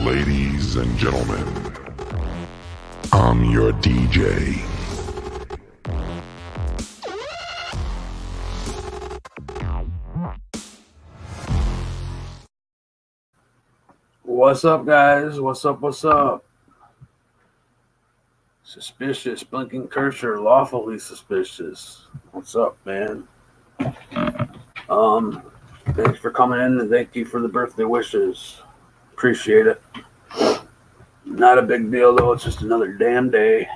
Ladies and gentlemen, I'm your DJ. What's up, guys? What's up? What's up? Suspicious, blinking cursor, lawfully suspicious. What's up, man? Thanks for coming in and thank you for the birthday wishes. Appreciate it. Not a big deal though, it's just another damn day.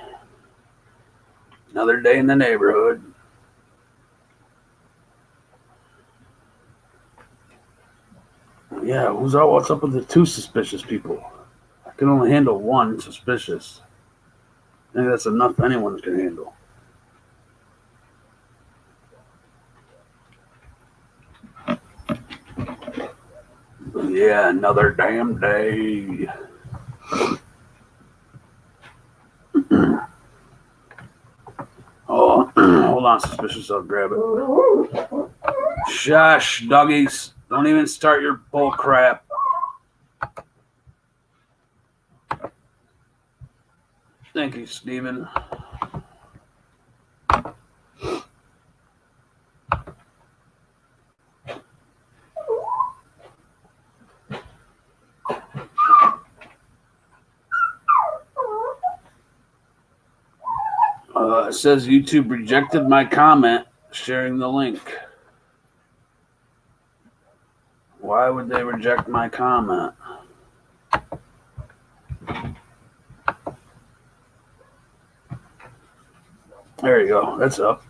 Another day in the neighborhood. Yeah, what's up with the two suspicious people? I can only handle one suspicious. I think that's enough anyone can handle. Yeah, another damn day. Oh, hold on, suspicious. I'll grab it. Shush, doggies. Don't even start your bull crap. Thank you, Steven. It says YouTube rejected my comment sharing the link. Why would they reject my comment? There you go. That's up.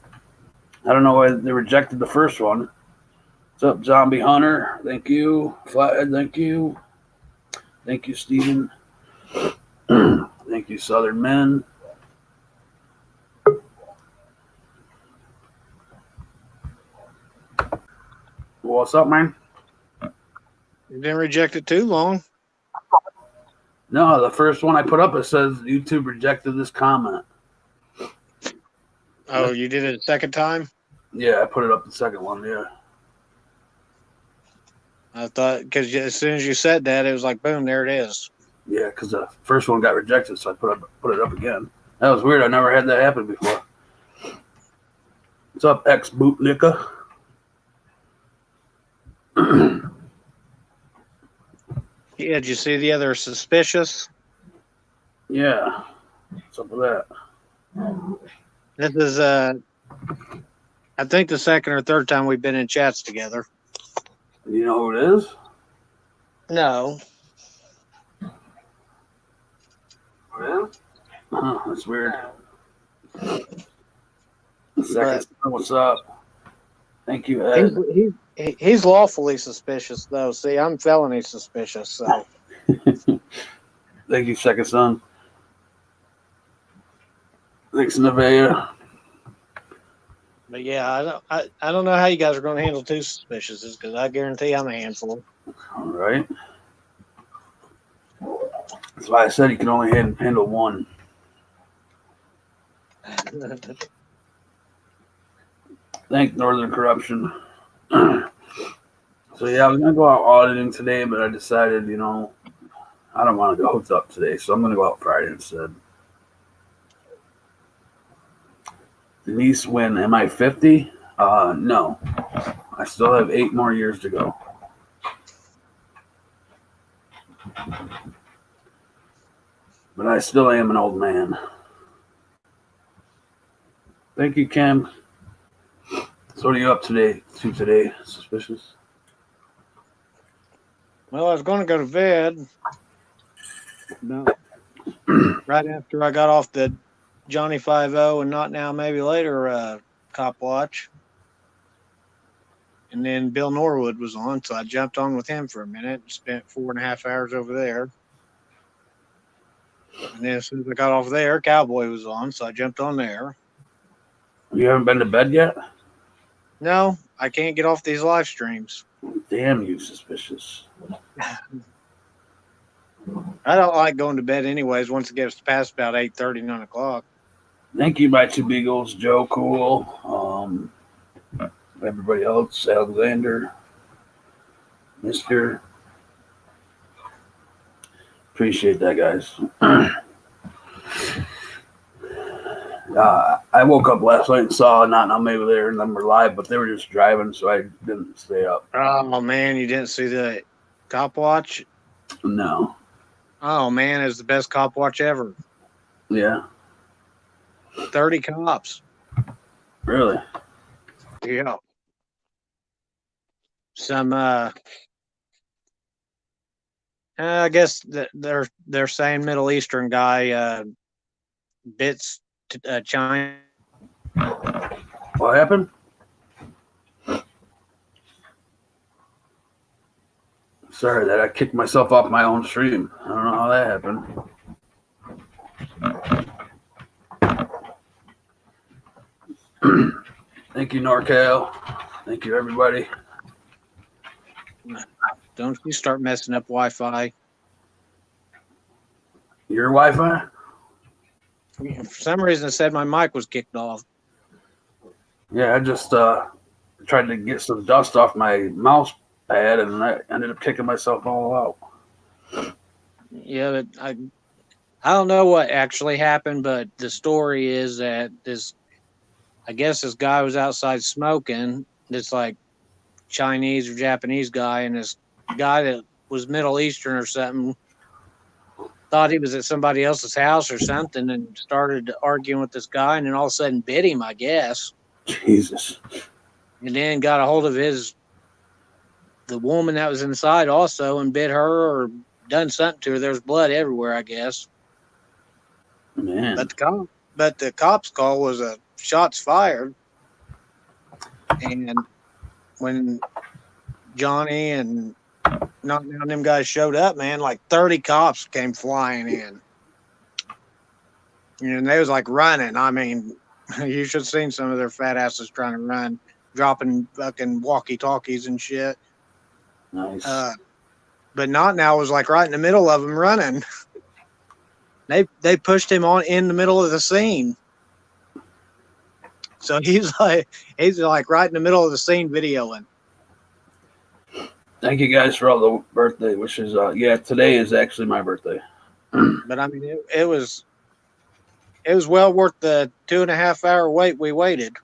I don't know why they rejected the first one. What's up, Zombie Hunter? Thank you. Flathead, thank you. Thank you, Steven. Thank you, Southern Men. What's up, man? You didn't reject it too long. No, the first one I put up, it says YouTube rejected this comment. Oh, you did it a second time? Yeah, I put it up the second one, yeah. I thought, because as soon as you said that, it was like, boom, there it is. Yeah, because the first one got rejected, so I put it up again. That was weird. I never had that happen before. What's up, ex-bootlicka? Yeah, did you see the other suspicious? Yeah. What's up with that? This is, I think the second or third time we've been in chats together. You know who it is? No. Well, that's weird. Second, what's up? Thank you, Ed. He's lawfully suspicious, though. See, I'm felony suspicious, so. Thank you, Second Son. Thanks, Nevaeh. But yeah, I don't know how you guys are going to handle two suspiciouses, because I guarantee I'm a handful. All right. That's why I said you can only handle one. Thank Northern Corruption. So yeah, I was gonna go out auditing today, but I decided, I don't want to go hooked up today, so I'm gonna go out Friday instead. Denise Wynn, am I 50? No. I still have 8 more years to go. But I still am an old man. Thank you, Kim. So what are you up today, Suspicious? Well, I was going to go to bed. No. Right after I got off the Johnny 5-0 and Not Now, Maybe Later cop watch. And then Bill Norwood was on, so I jumped on with him for a minute and spent 4.5 hours over there. And then as soon as I got off there, Cowboy was on, so I jumped on there. You haven't been to bed yet? No, I can't get off these live streams. Damn you, Suspicious. I don't like going to bed anyways once it gets past about 8:30, 9 o'clock. Thank you, my two beagles, Joe Cool, everybody else, Alexander, Mr. Appreciate that, guys. I woke up last night and saw not now maybe they were live, but they were just driving, so I didn't stay up. Oh man, you didn't see the cop watch? No. Oh man, it's the best cop watch ever. Yeah. 30 cops. Really? Yeah. Some I guess they're saying Middle Eastern guy bits China. What happened? Sorry that I kicked myself off my own stream. I don't know how that happened. Thank you, NorCal. Thank you, everybody. Don't you start messing up Wi-Fi. Your Wi-Fi? For some reason, it said my mic was kicked off. Yeah, I just tried to get some dust off my mouse pad, and I ended up kicking myself all out. Yeah, but I don't know what actually happened, but the story is that I guess this guy was outside smoking. This like Chinese or Japanese guy, and this guy that was Middle Eastern or something thought he was at somebody else's house or something and started arguing with this guy, and then all of a sudden bit him, I guess. Jesus. And then got a hold of the woman that was inside also and bit her or done something to her. There's blood everywhere, I guess. Man. But the cops call was a shots fired. And when Johnny and Knockdown them guys showed up, man, like 30 cops came flying in. And they was like running. I mean, you should have seen some of their fat asses trying to run, dropping fucking walkie-talkies and shit. Nice. But Not Now was like right in the middle of them running. They pushed him on in the middle of the scene. So he's like right in the middle of the scene videoing. Thank you guys for all the birthday wishes. Yeah, today is actually my birthday. But I mean, it was well worth the 2.5 hour wait we waited.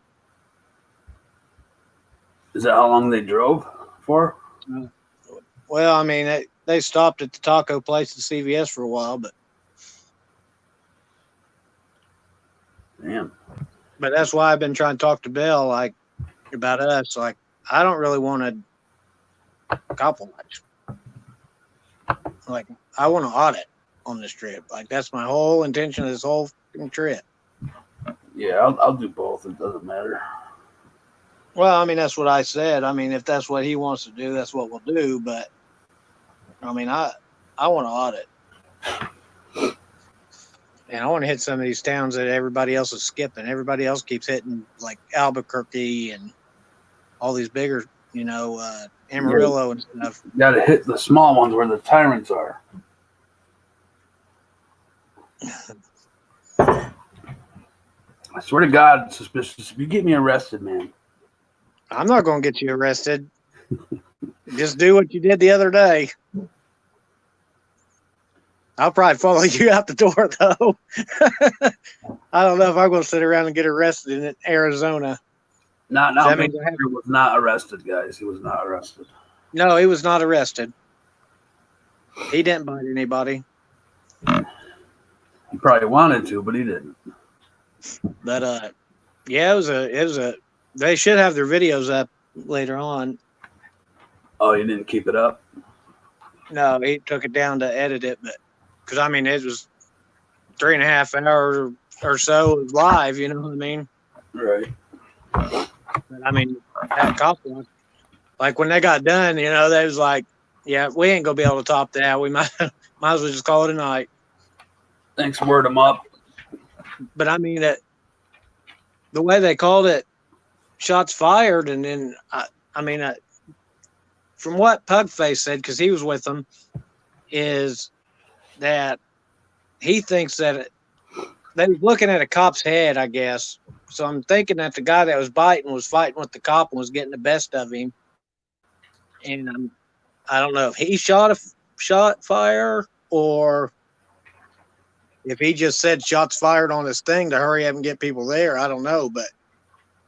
Is that how long they drove for? Well, I mean, they stopped at the taco place at CVS for a while, but Damn. But that's why I've been trying to talk to Bill like about us. Like, I don't really want a cop watch. Like, I want to audit on this trip. Like, that's my whole intention of this whole trip. Yeah, I'll do both. It doesn't matter. Well, I mean, that's what I said. I mean, if that's what he wants to do, that's what we'll do. But I mean, I want to audit. And I want to hit some of these towns that everybody else is skipping. Everybody else keeps hitting like Albuquerque and all these bigger, Amarillo and stuff. You got to hit the small ones where the tyrants are. I swear to God, suspicious. If you get me arrested, man. I'm not going to get you arrested. Just do what you did the other day. I'll probably follow you out the door, though. I don't know if I'm going to sit around and get arrested in Arizona. No, he was not arrested, guys. He was not arrested. No, he was not arrested. He didn't bite anybody. He probably wanted to, but he didn't. But yeah, it was a. They should have their videos up later on. Oh, you didn't keep it up? No, he took it down to edit it, but because I mean it was 3.5 hours or so live. You know what I mean? Right. But, I mean, that cop one, like when they got done, they was like, "Yeah, we ain't gonna be able to top that. We might as well just call it a night." Thanks, word them up. But I mean that the way they called it, shots fired, and then from what Pugface said, because he was with them, is that he thinks that they was looking at a cop's head, I guess. So I'm thinking that the guy that was biting was fighting with the cop and was getting the best of him. And I don't know if he shot fire or if he just said shots fired on his thing to hurry up and get people there. I don't know, but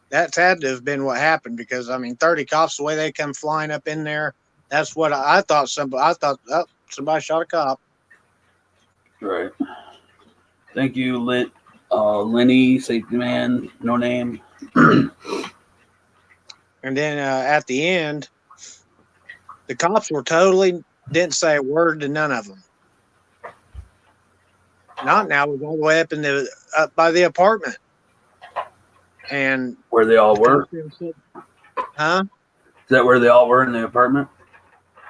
that's had to have been what happened because, I mean, 30 cops, the way they come flying up in there, that's what I thought. I thought, oh, somebody shot a cop. Right. Thank you, Lenny, safety man, no name. And then at the end, the cops were didn't say a word to none of them. Not now, we're all the way up by the apartment. And Where they all were? Huh? Is that where they all were in the apartment?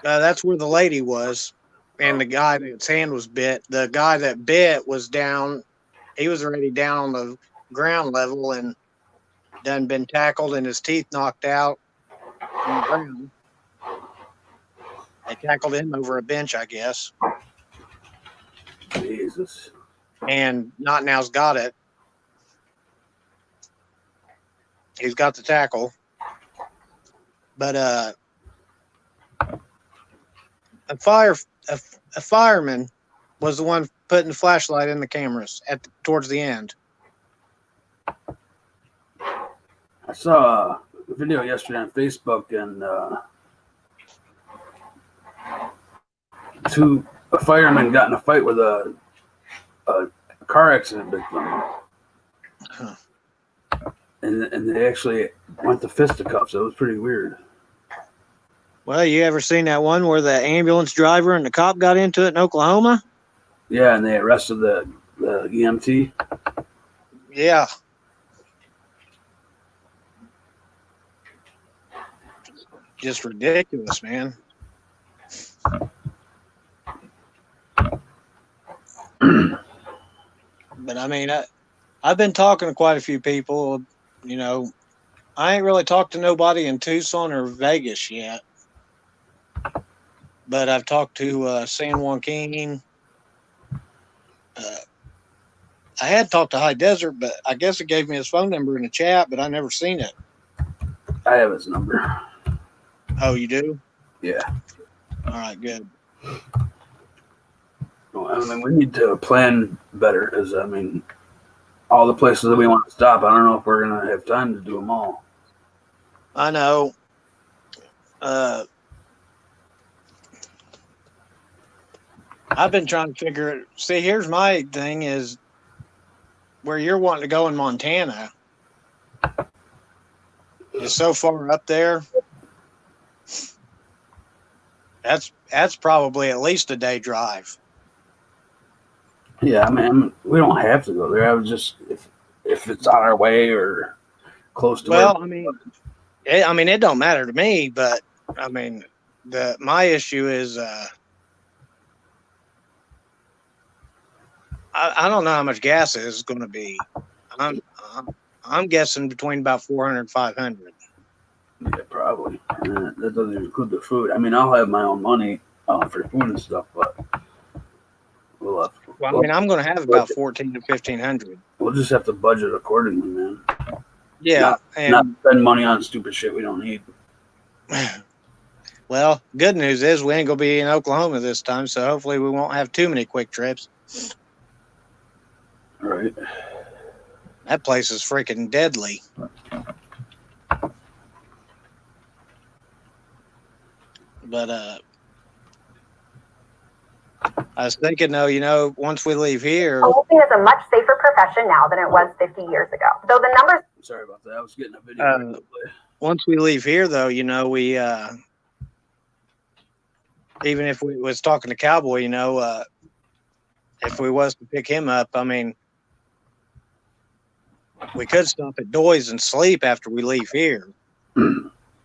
That's where the lady was. And the guy that's hand was bit. The guy that bit was down. He was already down on the ground level and done been tackled and his teeth knocked out on the ground. They tackled him over a bench, I guess. Jesus. And Not Now's got it. He's got the tackle. But a fireman was the one putting the flashlight in the cameras towards the end. I saw a video yesterday on Facebook, and a fireman got in a fight with a car accident victim. Huh. And they actually went to fisticuffs. It was pretty weird. Well, you ever seen that one where the ambulance driver and the cop got into it in Oklahoma? Yeah, and they arrested the EMT. Yeah. Just ridiculous, man. But I mean, I've been talking to quite a few people. You know, I ain't really talked to nobody in Tucson or Vegas yet. But I've talked to San Joaquin. I had talked to High Desert, but I guess it gave me his phone number in the chat, but I never seen it. I have his number. Oh, you do? Yeah. All right, good. Well, I mean, we need to plan better because, I mean, all the places that we want to stop, I don't know if we're going to have time to do them all. I know. I've been trying to figure it. See, here's my thing is where you're wanting to go in Montana is so far up there. That's probably at least a day drive. Yeah, I mean, we don't have to go there. I was just, if it's on our way or close to Well, I mean, it don't matter to me, but I mean, my issue is I don't know how much gas is going to be. I'm guessing between about 400 and 500. Yeah, probably. That doesn't even include the food. I mean, I'll have my own money for food and stuff, but Well, I mean, I'm going to have about 14 to 1,500. We'll just have to budget accordingly, man. Yeah, not spend money on stupid shit we don't need. Well, good news is we ain't going to be in Oklahoma this time, so hopefully we won't have too many quick trips. Right. That place is freaking deadly. But I was thinking, though, once we leave here. Policing is a much safer profession now than it was 50 years ago. Though the numbers. Sorry about that. I was getting a video. Once we leave here, though, we even if we was talking to Cowboy, if we was to pick him up, I mean, we could stop at Doy's and sleep after we leave here.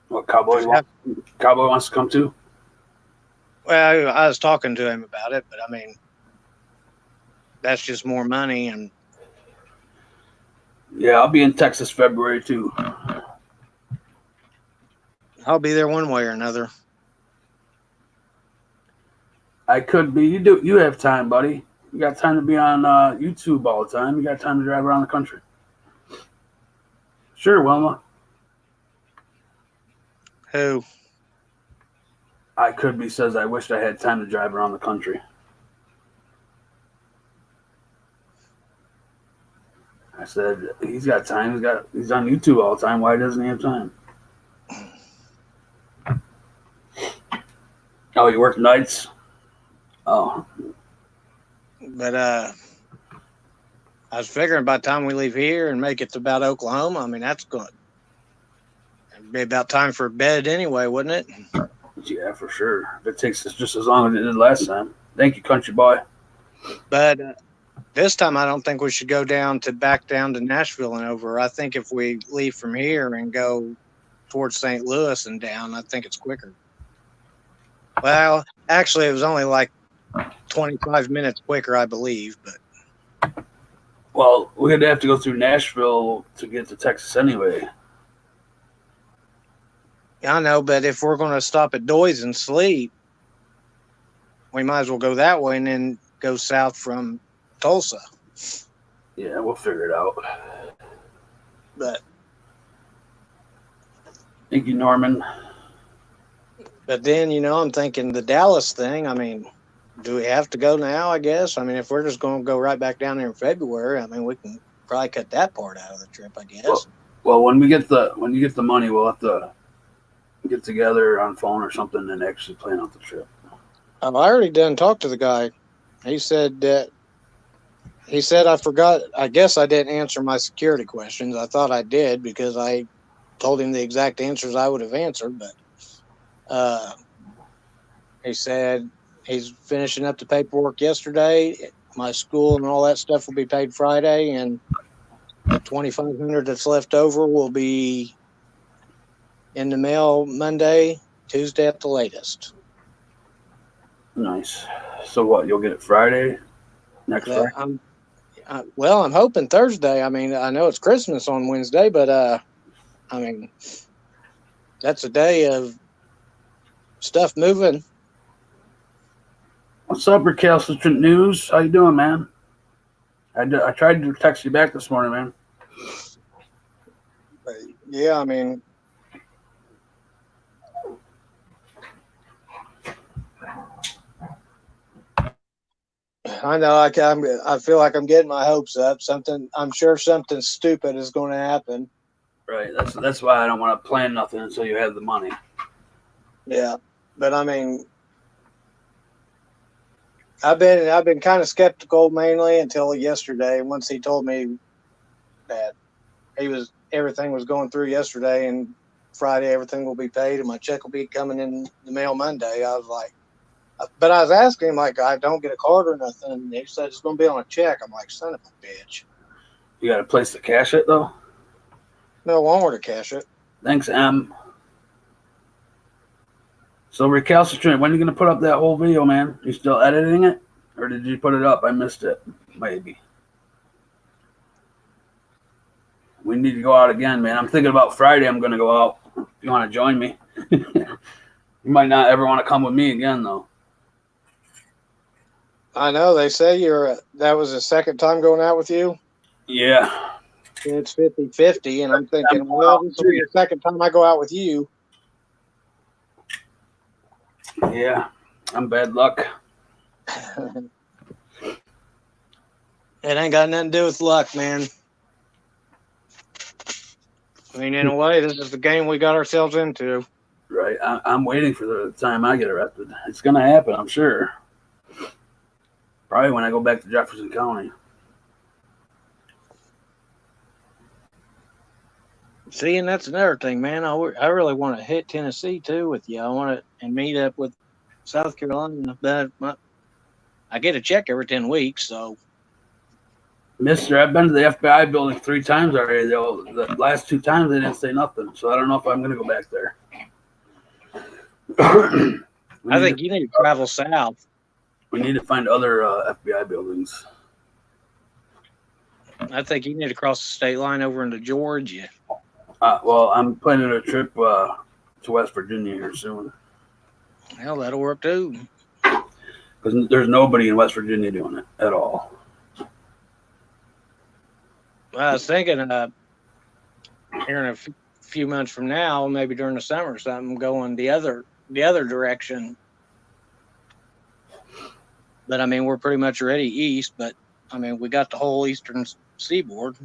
What, Cowboy wants to come too? Well, I was talking to him about it, but I mean, that's just more money. And yeah, I'll be in Texas February too. I'll be there one way or another. I could be. You have time, buddy. You got time to be on YouTube all the time. You got time to drive around the country. Sure, Wilma. Who? I could be says I wished I had time to drive around the country. said he's got time. He's on YouTube all the time. Why doesn't he have time? Oh, you work nights? Oh, But I was figuring by the time we leave here and make it to about Oklahoma, I mean, that's good. It'd be about time for bed anyway, wouldn't it? yeah, for sure. If it takes us just as long as it did last time. Thank you, country boy. But this time, I don't think we should go back down to Nashville and over. I think if we leave from here and go towards St. Louis and down, I think it's quicker. Well, actually, it was only like 25 minutes quicker, I believe. But Well, we're gonna have to go through Nashville to get to Texas anyway. I know, but if we're going to stop at Doy's and sleep, we might as well go that way and then go south from Tulsa. Yeah, we'll figure it out. But Thank you, Norman. then, I'm thinking the Dallas thing. I mean, do we have to go now? I guess. I mean, if we're just going to go right back down there in February, I mean, we can probably cut that part out of the trip, I guess. Well, when you get the money, we'll have to get together on phone or something and actually plan out the trip. I already done talked to the guy. He said I forgot. I guess I didn't answer my security questions. I thought I did because I told him the exact answers I would have answered. But he said he's finishing up the paperwork yesterday. My school and all that stuff will be paid Friday, and the $2,500 that's left over will be in the mail Monday, Tuesday at the latest. Nice. So what? You'll get it Friday? Next Friday? I'm hoping Thursday. I mean, I know it's Christmas on Wednesday, but I mean, that's a day of stuff moving. What's up, Recalcitrant News? How you doing, man? I tried to text you back this morning, man. Yeah, I mean, I know I feel like I'm getting my hopes up. I'm sure something stupid is going to happen. Right. That's why I don't want to plan nothing until you have the money. Yeah, but I mean, I've been kind of skeptical mainly until yesterday. Once he told me that everything was going through yesterday, and Friday everything will be paid and my check will be coming in the mail Monday. I was like, but I was asking him, like, I don't get a card or nothing. And he said it's going to be on a check. I'm like, son of a bitch. You got a place to cash it, though? No, I want to cash it. Thanks, M. So, Recalcitrant, when are you going to put up that whole video, man? You still editing it? Or did you put it up? I missed it. Maybe. We need to go out again, man. I'm thinking about Friday. I'm going to go out. If you want to join me. You might not ever want to come with me again, though. I know. They say that was the second time going out with you. Yeah. It's 50-50, and I'm thinking, well, this will be the second time I go out with you. Yeah. I'm bad luck. It ain't got nothing to do with luck, man. I mean, in a way, this is the game we got ourselves into. Right. I'm waiting for the time I get arrested. It's going to happen, I'm sure. Probably when I go back to Jefferson County. See, and that's another thing, man. I really want to hit Tennessee, too, with you. I want to and meet up with South Carolina. But I get a check every 10 weeks, so. Mister, I've been to the FBI building 3 times already. The last 2 times they didn't say nothing, so I don't know if I'm going to go back there. I think you need to travel south. We need to find other FBI buildings. I think you need to cross the state line over into Georgia. Well, I'm planning a trip to West Virginia here soon. Hell, that'll work too. Because there's nobody in West Virginia doing it at all. Well, I was thinking here in a few months from now, maybe during the summer or something, going the other direction. But I mean, we're pretty much already east. But I mean, we got the whole eastern seaboard.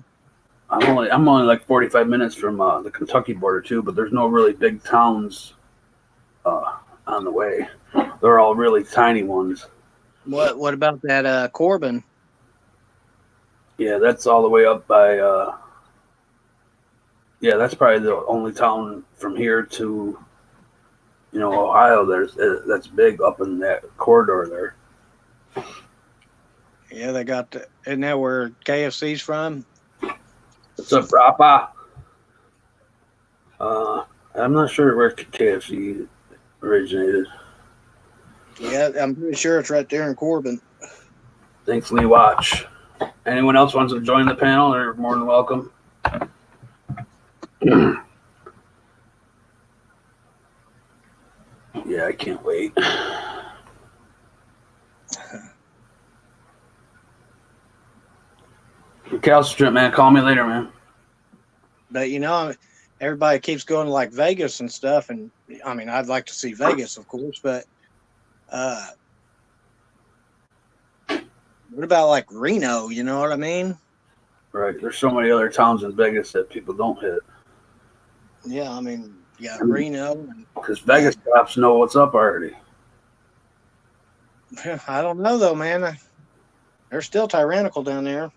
I'm only like 45 minutes from the Kentucky border too, but there's no really big towns on the way. They're all really tiny ones. What about that Corbin? Yeah, that's all the way up by. Yeah, that's probably the only town from here to, Ohio. That's big up in that corridor there. Yeah, they got isn't that where KFC's from? What's up, Rapa? I'm not sure where KFC originated. Yeah, I'm pretty sure it's right there in Corbin. Thanks, Lee Watch. Anyone else wants to join the panel? They're more than welcome. Yeah, I can't wait. Calcitrant, man. Call me later, man. But everybody keeps going to like Vegas and stuff, and I mean, I'd like to see Vegas, of course, but what about like Reno? You know what I mean? Right. There's so many other towns in Vegas that people don't hit. Yeah, I mean, you got Reno. Because Vegas cops know what's up already. I don't know, though, man. They're still tyrannical down there.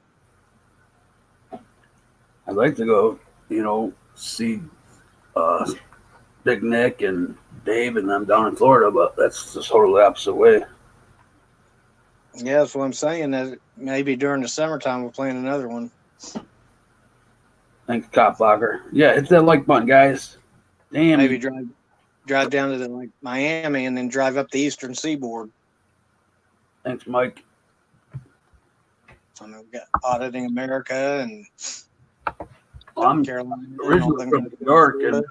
I'd like to go, see Big Nick and Dave and them down in Florida, but that's the totally opposite way. Yeah, that's what I'm saying. That maybe during the summertime we'll plan another one. Thanks, Cop Blocker. Yeah, hit that like button, guys. Damn. Maybe drive down to Miami and then drive up the Eastern Seaboard. Thanks, Mike. I mean, we got Auditing America and I'm Carolina. originally from New York, and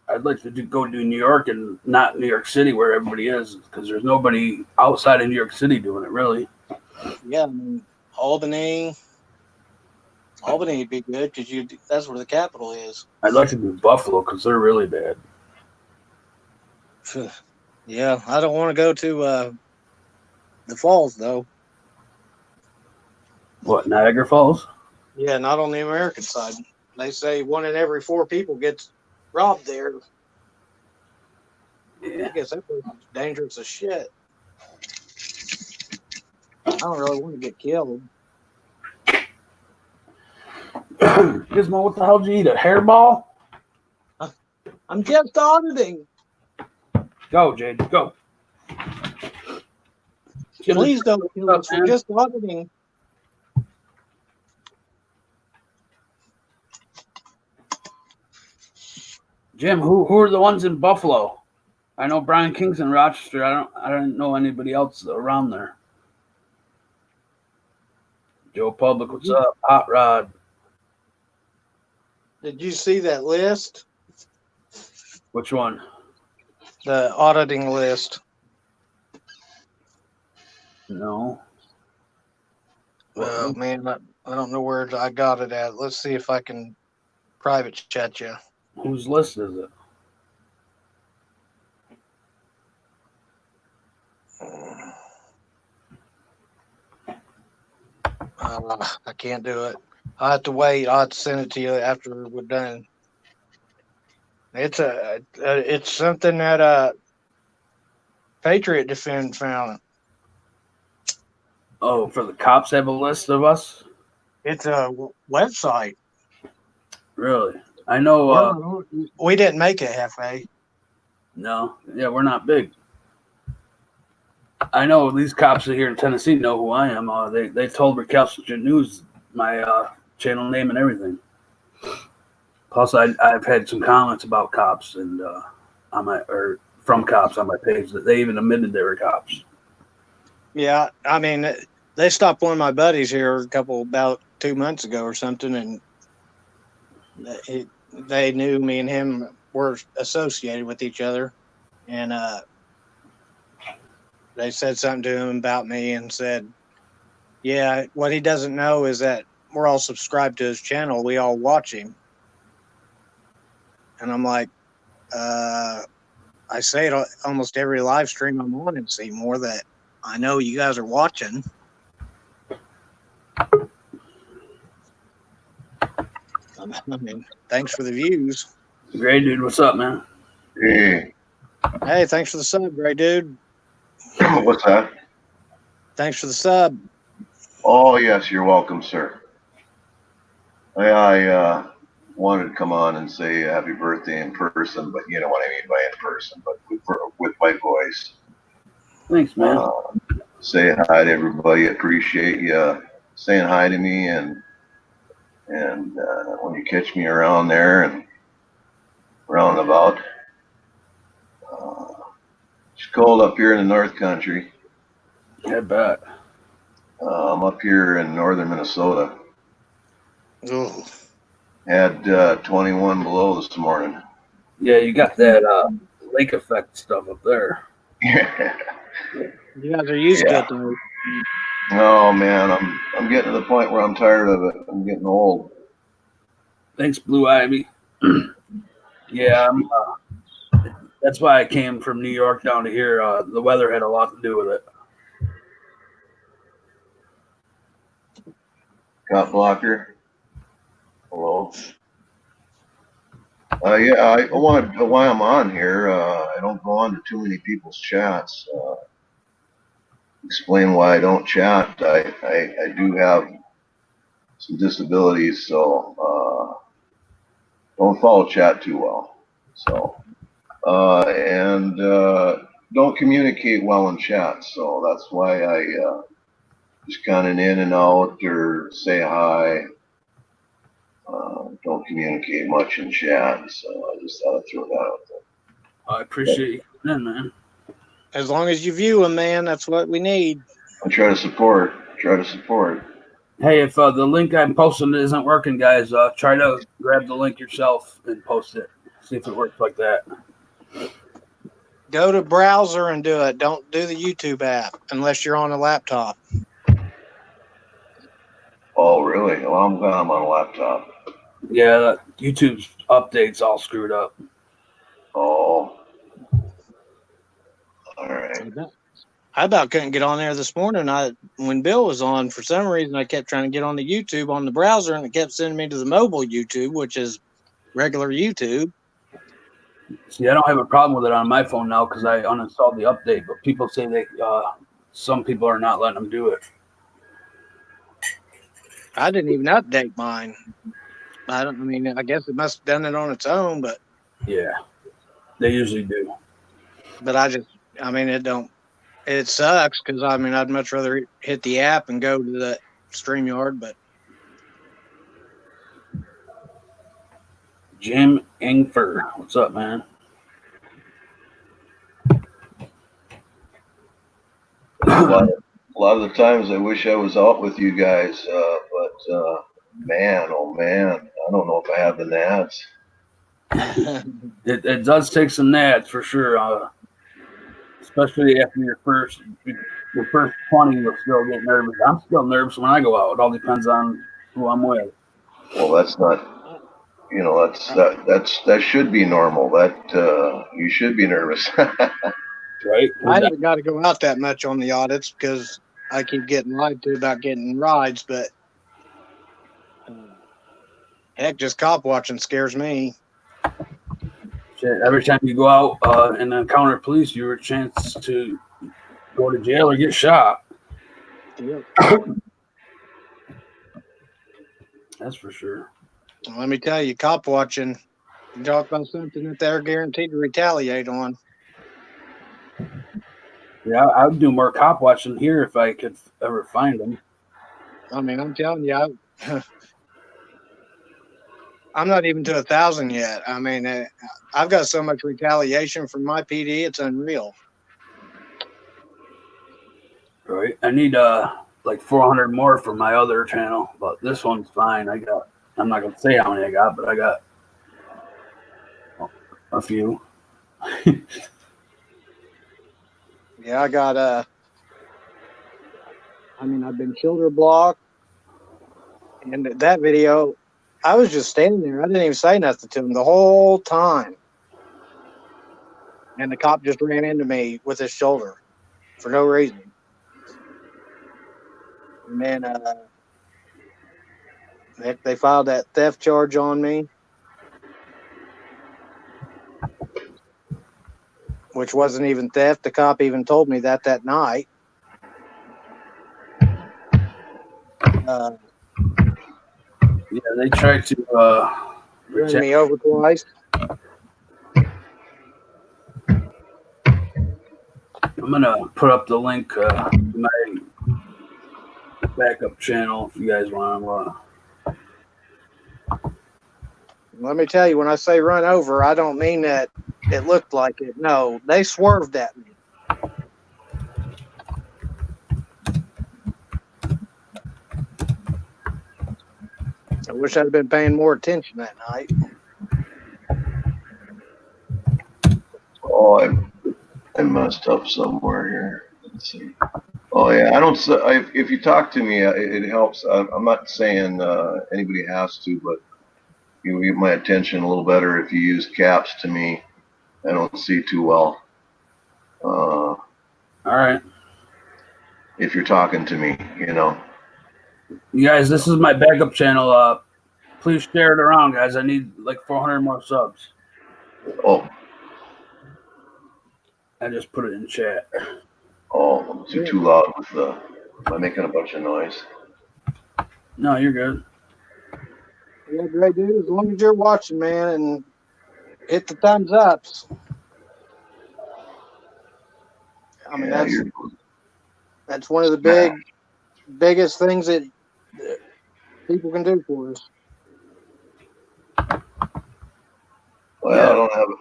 I'd like to go to New York and not New York City where everybody is, because there's nobody outside of New York City doing it, really. Yeah, I mean, Albany would be good because that's where the capital is. I'd like to do Buffalo because they're really bad. Yeah, I don't want to go to the falls, though. What, Niagara Falls? Yeah, not on the American side. They say 1 in every 4 people gets robbed there. Yeah. I guess that place is dangerous as shit. I don't really want to get killed. Gizmo, what the hell did you eat? A hairball? I'm just auditing. Go, Jade, go. Please don't kill us. We're just auditing. Jim, who are the ones in Buffalo? I know Brian King's in Rochester. I don't know anybody else around there. Joe Public, what's up? Hot Rod. Did you see that list? Which one? The auditing list. No. Oh, man, I don't know where I got it at. Let's see if I can private chat you. Whose list is it? I can't do it. I'll have to wait. I'll have to send it to you after we're done. It's something that Patriot Defend found. Oh, for the cops have a list of us? It's a website. Really? I know. We didn't make it, Hefe. No. Yeah, we're not big. I know these cops here in Tennessee know who I am. They told Recalcitrant News my channel name and everything. Plus, I've had some comments about cops and from cops on my page that they even admitted they were cops. Yeah, I mean, they stopped one of my buddies here about 2 months ago or something, and they knew me and him were associated with each other, and they said something to him about me and said, yeah, what he doesn't know is that we're all subscribed to his channel. We all watch him. And I'm like, I say it almost every live stream I'm on and see more that I know you guys are watching. I mean, thanks for the views. Great dude, what's up, man? Hey, Hey, thanks for the sub, great dude. what's that? Thanks for the sub. Oh, yes, you're welcome, sir. I wanted to come on and say happy birthday in person, but you know what I mean by in person, but with my voice. Thanks, man. Say hi to everybody. Appreciate you saying hi to me, and when you catch me around there and round about. It's cold up here in the North Country. I bet. I'm up here in northern Minnesota. Oh, Had 21 below this morning. Yeah, you got that lake effect stuff up there. Yeah. you guys are used to Yeah. it though. Oh man, I'm getting to the point where I'm tired of it. I'm getting old. Thanks, Blue Ivy. Yeah, that's why I came from New York down to here. The weather had a lot to do with it. Cop blocker. Hello. Yeah, I wanted why I'm on here. I don't go on to too many people's chats. Explain why I don't chat. I do have some disabilities, so don't follow chat too well. So and don't communicate well in chat. So that's why I just kind of in and out or say hi. Don't communicate much in chat, so I just thought I'd throw that out there. I appreciate you coming in, man. As long as you view them, man, that's what we need. I try to support. Hey, if the link I'm posting isn't working, guys, try to grab the link yourself and post it. See if it works like that. Go to browser and do it. Don't do the YouTube app unless you're on a laptop. Oh, really? Well, I'm glad I'm on a laptop. Yeah, YouTube's update's all screwed up. Oh. All right. I about couldn't get on there this morning. When Bill was on, for some reason, I kept trying to get on the YouTube on the browser, and it kept sending me to the mobile YouTube, which is regular YouTube. See, I don't have a problem with it on my phone now because I uninstalled the update. But people say some people are not letting them do it. I didn't even update mine. I guess it must have done it on its own, but Yeah, they usually do. it sucks because I'd much rather hit the app and go to the StreamYard, but Jim Ingfer, what's up, man? A lot of the times I wish I was out with you guys, but man, oh man, I don't know if I have the nads. It does take some nads for sure. Especially after your first 20, you'll still get nervous. I'm still nervous when I go out. It all depends on who I'm with. Well, that's not, that should be normal. That you should be nervous. Right? I haven't got to go out that much on the audits because I keep getting lied to about getting rides, but heck, just cop watching scares me. Shit, every time you go out and encounter police, you have a chance to go to jail or get shot. Yep. That's for sure. Let me tell you, cop watching, you talk about something that they're guaranteed to retaliate on. Yeah, I would do more cop watching here if I could ever find them. I'm telling you, I'm not even to 1,000 yet. I've got so much retaliation from my PD, it's unreal. Right. I need like 400 more for my other channel, but this one's fine. I'm not gonna say how many I got, but I got a few. Yeah, I got I've been shoulder blocked, and that video, I was just standing there. I didn't even say nothing to him the whole time, and the cop just ran into me with his shoulder for no reason. And then Heck, they filed that theft charge on me, which wasn't even theft. The cop even told me that night. Yeah, they tried to Ran me over twice. I'm gonna put up the link to my backup channel if you guys want to. Let me tell you, when I say run over, I don't mean that it looked like it. No, they swerved at me. I wish I'd been paying more attention that night. Oh, I messed up somewhere here. Let's see. Oh yeah, I don't. If you talk to me, it helps. I'm not saying anybody has to, but you get my attention a little better if you use caps to me. I don't see too well. All right, If you're talking to me, you know. you guys, this is my backup channel. Please share it around, guys. I need like 400 more subs. Oh, I just put it in chat. oh, too loud with the. Am I making a bunch of noise? No, you're good. Yeah, great dude. As long as you're watching, man, and hit the thumbs ups. I mean, Yeah, that's one of the biggest things that people can do for us. Well, Yeah. I don't have it.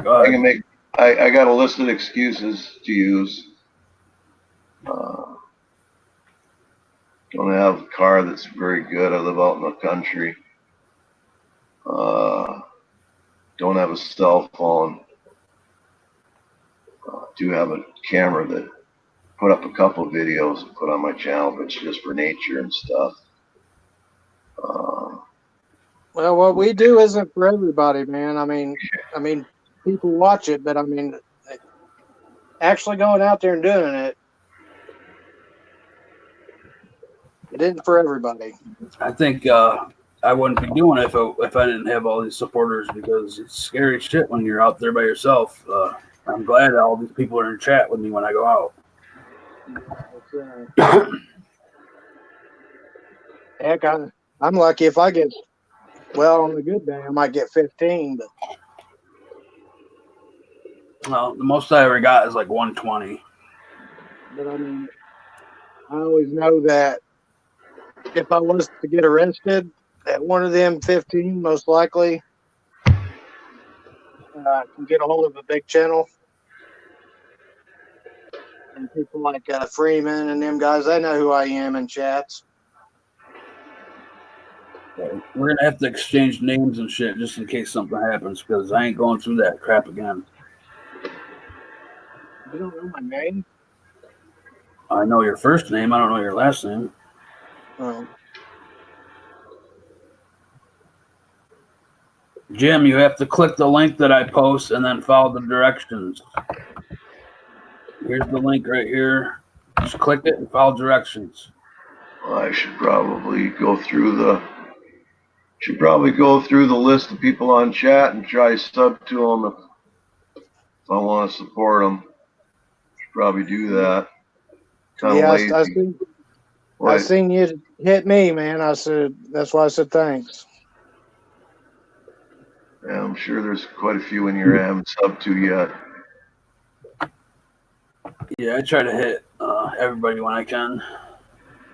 Go I ahead. can make. I got a list of excuses to use. Don't have a car that's very good. I live out in the country. Don't have a cell phone. Do have a camera that put up a couple videos and put on my channel, but it's just for nature and stuff. Well, what we do isn't for everybody, man. I mean, people watch it, but I mean, actually going out there and doing it, it isn't for everybody. I think I wouldn't be doing it if I didn't have all these supporters, because it's scary shit when you're out there by yourself. I'm glad all these people are in chat with me when I go out. Heck, I'm lucky if I get, well, on the good day, I might get 15, but Well, the most I ever got is like 120. I mean, I always know that if I was to get arrested, that one of them 15 most likely can get a hold of a big channel. And people like Freeman and them guys, they know who I am in chats. We're gonna have to exchange names and shit just in case something happens, because I ain't going through that crap again. You don't know my name? I know your first name. I don't know your last name. Oh. Jim, you have to click the link that I post and then follow the directions. Here's the link right here. Just click it and follow directions. I should probably go through the list of people on chat and try sub to them if I want to support them. Should probably do that. Kind of lazy. I seen you hit me, man. I said, that's why I said thanks. Yeah, I'm sure there's quite a few in here I haven't subbed to yet. Yeah, I try to hit everybody when I can.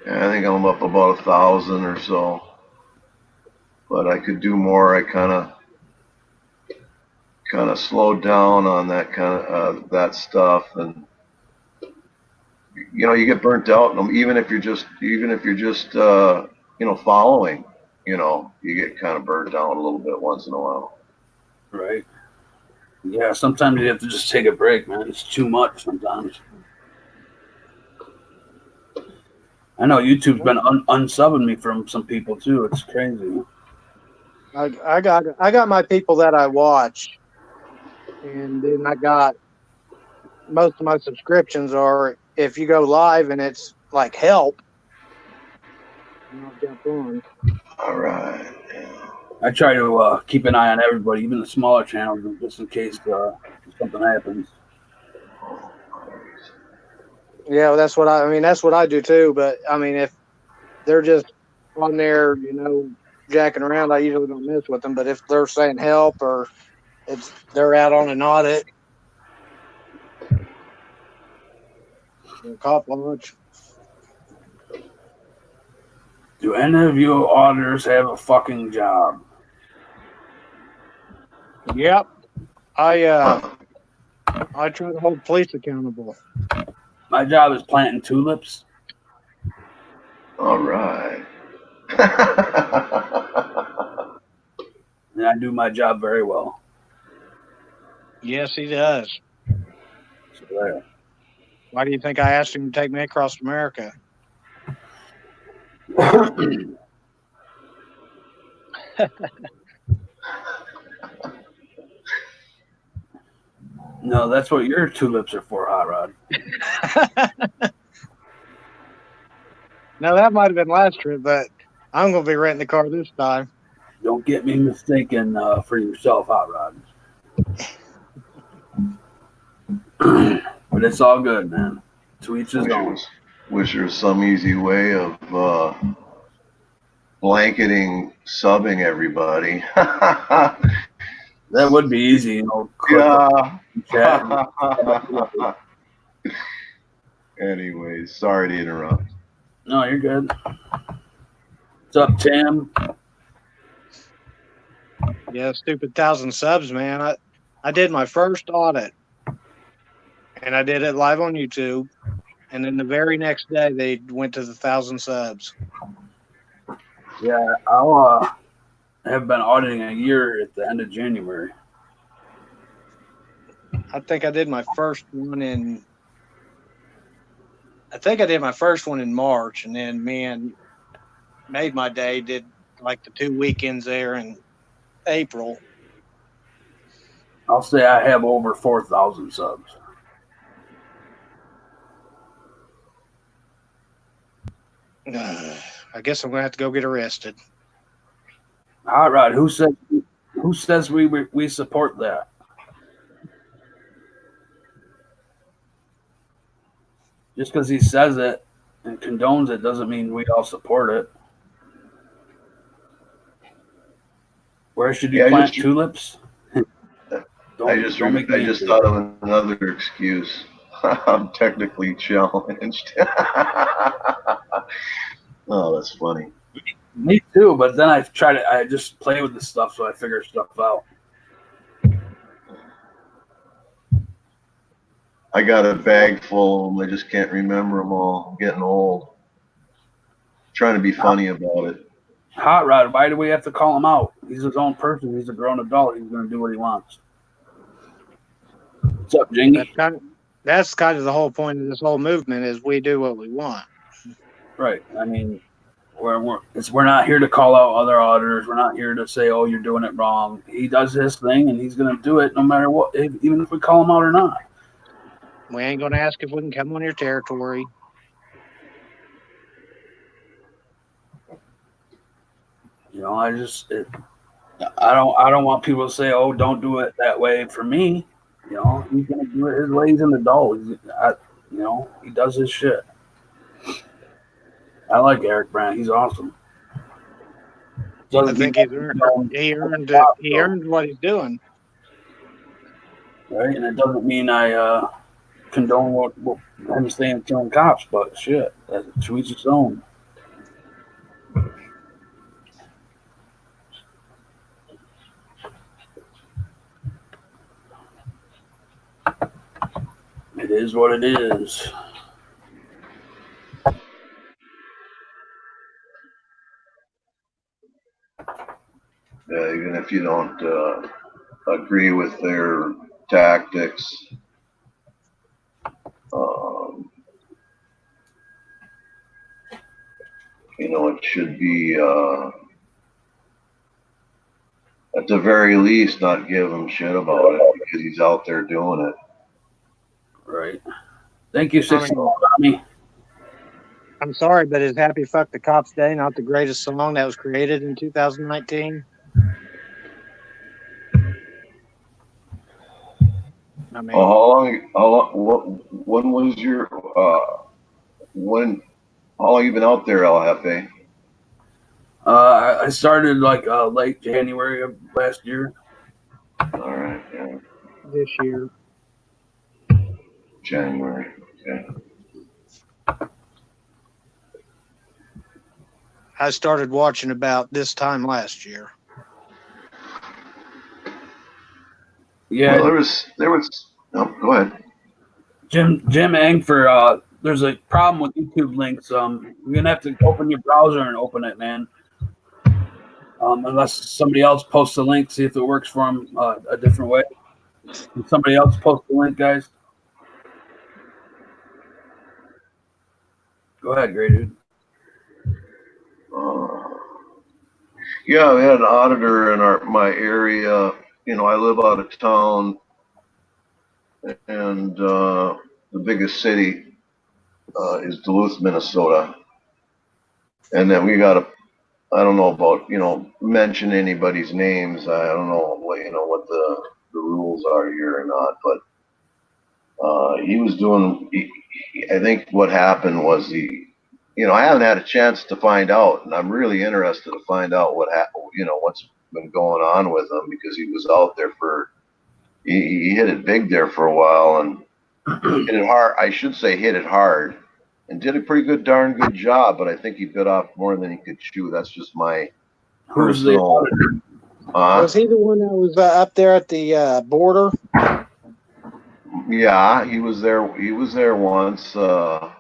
Yeah, I think I'm up about 1,000 or so. But I could do more. I kind of slowed down on that kind of that stuff, and you know, you get burnt out. And even if you're just following, you get kind of burnt out a little bit once in a while. Right. Yeah, sometimes you have to just take a break, man. It's too much sometimes. I know YouTube's been unsubbing me from some people too. It's crazy. I got my people that I watch, and then I got most of my subscriptions are if you go live and it's like help, and I'll jump on. All right. Yeah. I try to keep an eye on everybody, even the smaller channels, just in case something happens. Yeah, well, that's what I mean. That's what I do too. But I mean, if they're just on there, jacking around, I usually don't mess with them. But if they're saying help or they're out on an audit, cop lunch. Do any of you auditors have a fucking job? Yep. I try to hold police accountable. My job is planting tulips. All right. And I do my job very well. Yes, he does. So there. Why do you think I asked him to take me across America? No, that's what your tulips are for, Hot Rod. Now, that might have been last trip, but I'm going to be renting the car this time. Don't get me mistaken for yourself, Hot Rod. But it's all good, man. To each his own. Wish there was some easy way of blanketing subbing everybody. That would be easy, Chat. Anyways, sorry to interrupt. No, you're good. What's up, Tim? Yeah, stupid 1,000 subs, man. I did my first audit, and I did it live on YouTube. And then the very next day, they went to the 1,000 subs. Yeah, I'll have been auditing a year at the end of January. I think I did my first one in March, and then me and Made My Day did like the 2 weekends there in April. I'll say I have over 4,000 subs. I guess I'm gonna have to go get arrested. Hot Rod, who says we support that? Just because he says it and condones it doesn't mean we all support it. Where should you plant tulips? I just thought of another excuse. I'm technically challenged. Oh, that's funny. Me too, but then I just play with the stuff so I figure stuff out. I got a bag full of them. I just can't remember them all. I'm getting old. Trying to be funny about it. Hot Rod, why do we have to call him out? He's his own person. He's a grown adult. He's going to do what he wants. What's up, Jingy? That's kind of the whole point of this whole movement is we do what we want. Right. I mean, we're not here to call out other auditors. We're not here to say, oh, you're doing it wrong. He does his thing, and he's going to do it no matter what, even if we call him out or not. We ain't going to ask if we can come on your territory. I don't want people to say, oh, don't do it that way for me. He's going to do it his way. He's an adult. He does his shit. I like Eric Brandt. He's awesome. I think he earned what he's doing. Right, and it doesn't mean I condone what him saying killing cops, but shit, to each his own. It is what it is. Yeah, even if you don't agree with their tactics, it should be at the very least not give him shit about it because he's out there doing it. Right. Thank you, 60 Tommy. I'm sorry, but is Happy Fuck the Cops Day not the greatest song that was created in 2019? I mean, When was your, how long you been out there, LFA? I started like late January of last year. All right, yeah, this year. January, okay. I started watching about this time last year. Yeah, Well, there was, no, go ahead. Jim Angfer. There's a problem with YouTube links. You're gonna have to open your browser and open it, man. Unless somebody else posts a link, see if it works for them a different way. Can somebody else post the link, guys? Go ahead, Gray Dude. Yeah, we had an auditor in my area. You know, I live out of town, and the biggest city is Duluth, Minnesota. And then we got I don't know about, mention anybody's names. I don't know what the rules are here or not, but he was doing. I think what happened was I haven't had a chance to find out, and I'm really interested to find out what's been going on with him, because he was out there he hit it big there for a while, and hit it hard. I should say hit it hard, and did a darn good job, but I think he bit off more than he could chew. That's just my Who's the personal. Was he the one that was up there at the border? Yeah, he was there. He was there once. Yeah,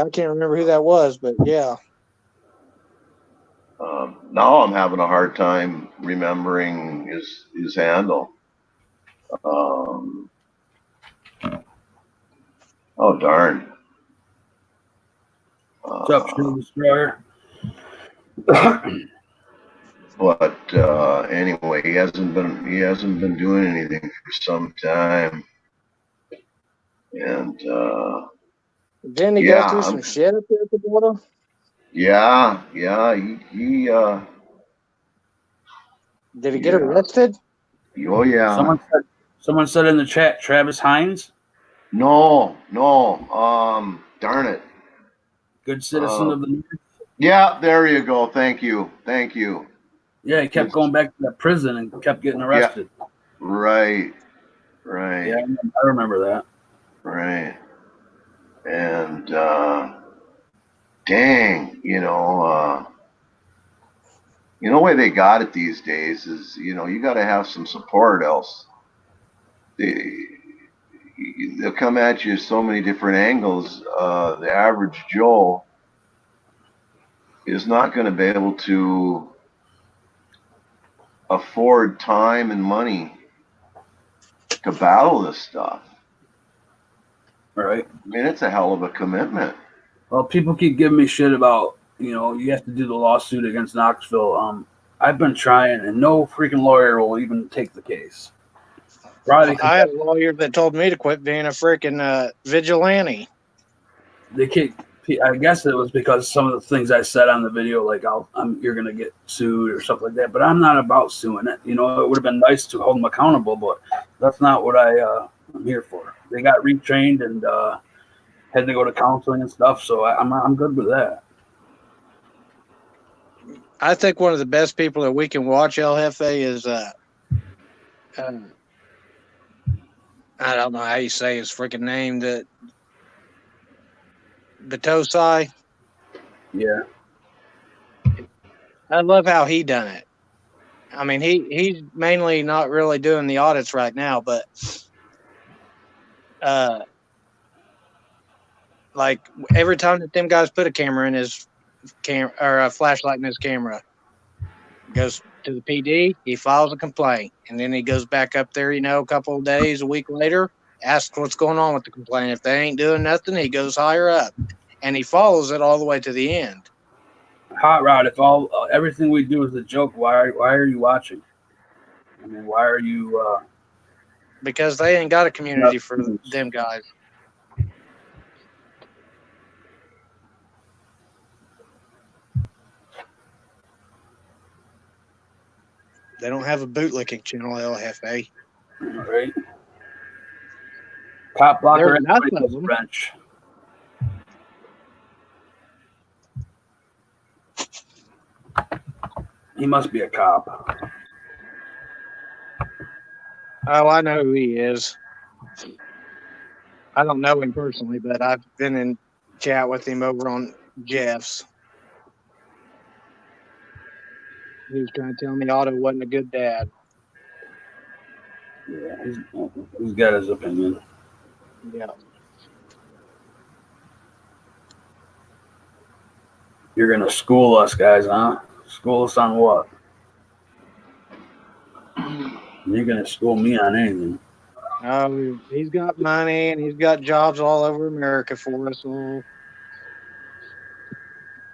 I can't remember who that was, but yeah. Now I'm having a hard time remembering his handle. Oh darn. What's up, Shoe Destroyer? But anyway, he hasn't been doing anything for some time, and Didn't he go through some shit up there at the border? yeah, he Did he get arrested? Oh yeah. Someone said in the chat, Travis Hines. No. Darn it. Good citizen of the North. Yeah, there you go. Thank you. Yeah, he kept going back to that prison and kept getting arrested. Yeah. Right. Yeah, I remember that. Right. And dang, the way they got it these days is, you got to have some support, else they'll come at you so many different angles. The average Joe is not going to be able to afford time and money to battle this stuff. Right. I mean, it's a hell of a commitment. Well, people keep giving me shit about, you have to do the lawsuit against Knoxville. I've been trying, and no freaking lawyer will even take the case. Probably I had a lawyer that told me to quit being a freaking vigilante. I guess it was because some of the things I said on the video, like you're gonna get sued or something like that. But I'm not about suing it. It would have been nice to hold them accountable, but that's not what I'm here for. They got retrained and had to go to counseling and stuff, so I'm good with that. I think one of the best people that we can watch, El Jefe, is I don't know how you say his freaking name. That Batosai. Yeah. I love how he done it. I mean, he's mainly not really doing the audits right now, but like every time that them guys put a camera in his or a flashlight in his camera, goes to the PD, he files a complaint, and then he goes back up there, a couple of days, a week later, asks what's going on with the complaint. If they ain't doing nothing, he goes higher up, and he follows it all the way to the end. Hot Rod, if everything we do is a joke, why are you watching? I mean, why are you? Because they ain't got a community for them guys. They don't have a bootlicking channel, LFA. Right? Cop blocker, There's enough everybody of does them. French. He must be a cop. Oh, I know who he is. I don't know him personally, but I've been in chat with him over on Jeff's. He was trying to tell me Otto wasn't a good dad. Yeah, he's got his opinion. Yeah. You're gonna school us guys, huh? School us on what? You're gonna school me on anything. Oh, he's got money and he's got jobs all over America for us all.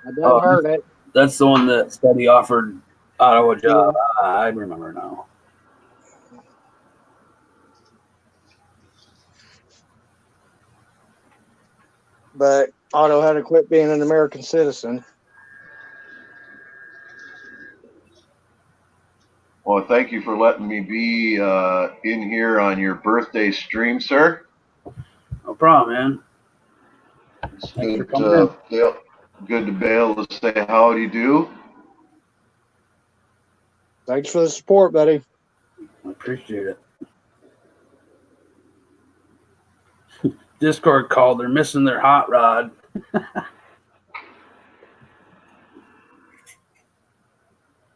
I don't hurt it. That's the one that said he offered Otto a job. I remember now. But Otto had to quit being an American citizen. Well, thank you for letting me be in here on your birthday stream, sir. No problem, man. It's Thanks for good, coming good to be able to say howdy do. Thanks for the support, buddy. I appreciate it. Discord called. They're missing their hot rod. I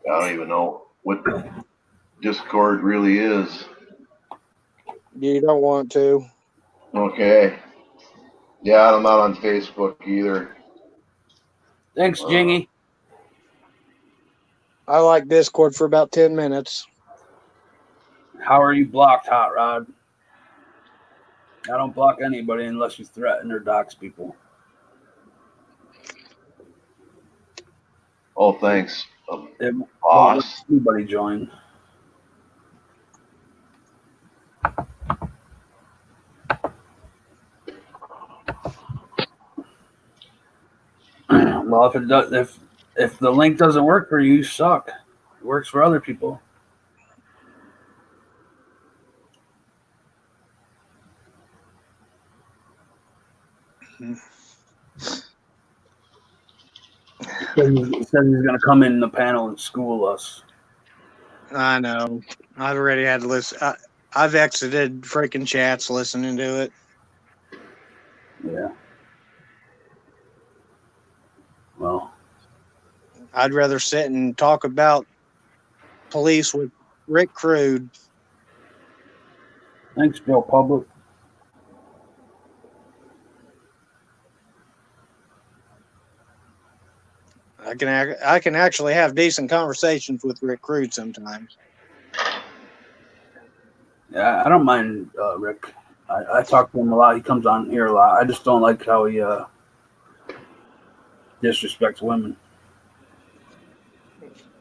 don't even know what Discord really is. You don't want to. Okay. Yeah, I'm not on Facebook either. Thanks, Jingy. I like Discord for about 10 minutes. How are you blocked, Hot Rod? I don't block anybody unless you threaten or dox people. Oh, thanks, It won't boss. let anybody join. Well, if it does, if the link doesn't work for you, you suck. It works for other people. He said he's going to come in the panel and school us. I know. I've already had to listen. I've exited freaking chats listening to it. Yeah. Well, I'd rather sit and talk about police with Rick Crude. thanks, Joe Public. I can actually have decent conversations with Rick Crude sometimes. Yeah, I don't mind Rick. I talk to him a lot. He comes on here a lot. I just don't like how he disrespects women.